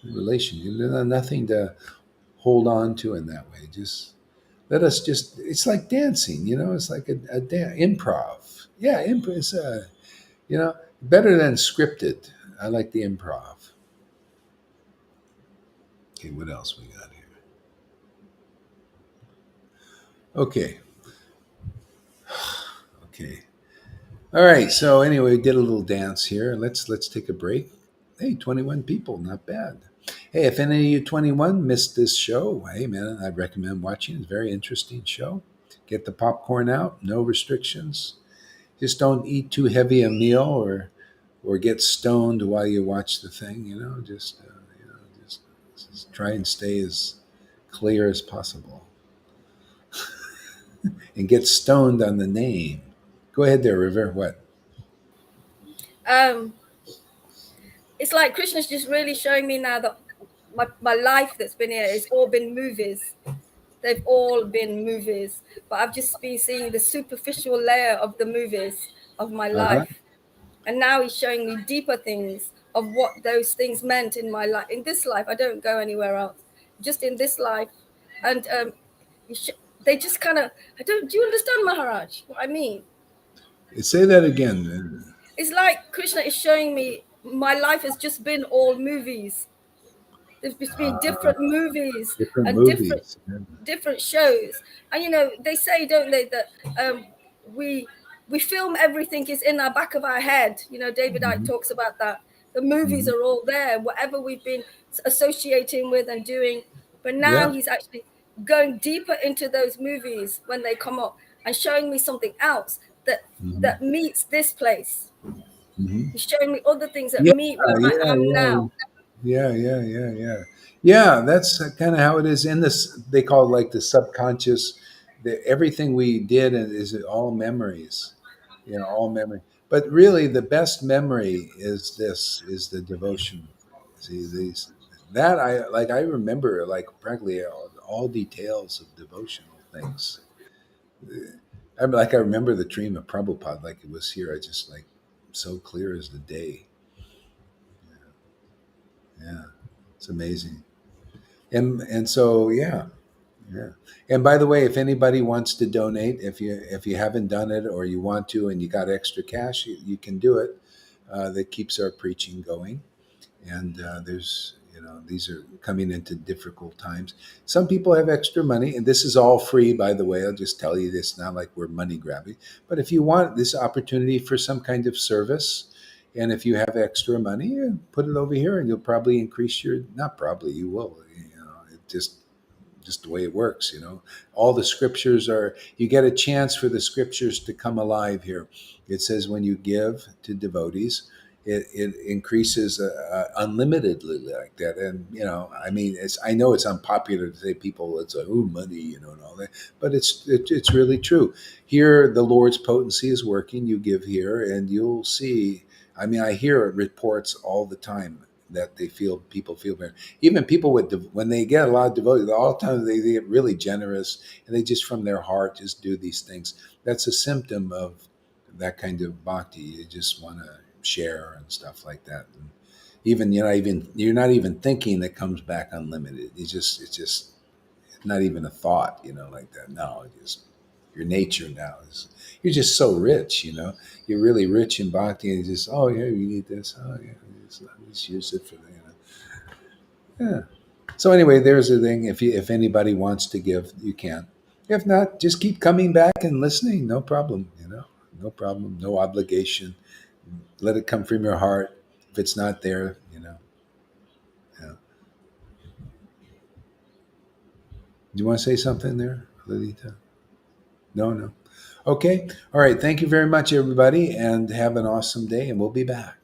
relation. There's nothing to hold on to in that way. Just let us just. It's like dancing. It's like a improv. Yeah, improv is better than scripted. I like the improv. Okay, what else we got here? Okay. Okay. All right. So anyway, we did a little dance here. Let's take a break. Hey, 21 people, not bad. Hey, if any of you 21 missed this show, hey man, I'd recommend watching. It's a very interesting show. Get the popcorn out, no restrictions. Just don't eat too heavy a meal or get stoned while you watch the thing. Just try and stay as clear as possible. And get stoned on the name. Go ahead there, River. What? It's like Krishna's just really showing me now that my life that's been here has all been movies. They've all been movies, but I've just been seeing the superficial layer of the movies of my life. And now he's showing me deeper things of what those things meant in my life. In this life, I don't go anywhere else, just in this life. And they just kind of, do you understand, Maharaj, what I mean? Say that again. It's like Krishna is showing me my life has just been all movies. There's been different movies Different and movies. different shows. And they say, don't they, that we film everything is in our back of our head. David Icke talks about that. The movies are all there, whatever we've been associating with and doing. But now Yeah. he's actually going deeper into those movies when they come up and showing me something else that meets this place. He's showing me other things that Yeah, meet where I yeah, am yeah, now. yeah. That's kind of how it is in this. They call it like the subconscious. Everything we did is all memories, all memory. But really, the best memory is the devotion. See these that I like. I remember like practically all details of devotional things. I remember the dream of Prabhupada like it was here. I just like so clear as the day. Yeah, it's amazing. And so yeah. And by the way, if anybody wants to donate, if you haven't done it or you want to and you got extra cash, you can do it. That keeps our preaching going. And there's these are coming into difficult times. Some people have extra money, and this is all free, by the way. I'll just tell you this, not like we're money grabbing, but if you want this opportunity for some kind of service, and if you have extra money, put it over here, and you'll probably increase your, not probably, you will, it just the way it works. All the scriptures are, you get a chance for the scriptures to come alive here. It says when you give to devotees, it increases unlimitedly like that. And I mean, I know it's unpopular to say people, it's like, oh, money, and all that, but it's really true. Here the Lord's potency is working. You give here and you'll see. I mean, I hear reports all the time that people feel better. Even people when they get a lot of devotees, all the time they get really generous, and they just from their heart just do these things. That's a symptom of that kind of bhakti. You just want to share and stuff like that. And even you're not even thinking it comes back unlimited. It's just not even a thought, like that. No, it just your nature now is you're just so rich. You're really rich in bhakti, and you just, oh yeah, you need this. Oh yeah, just use it for yeah. So anyway, there's the thing. If anybody wants to give, you can. If not, just keep coming back and listening. No problem. No problem. No obligation. Let it come from your heart. If it's not there. Yeah. Do you want to say something there, Lilita? No. Okay. All right. Thank you very much, everybody, and have an awesome day. And we'll be back.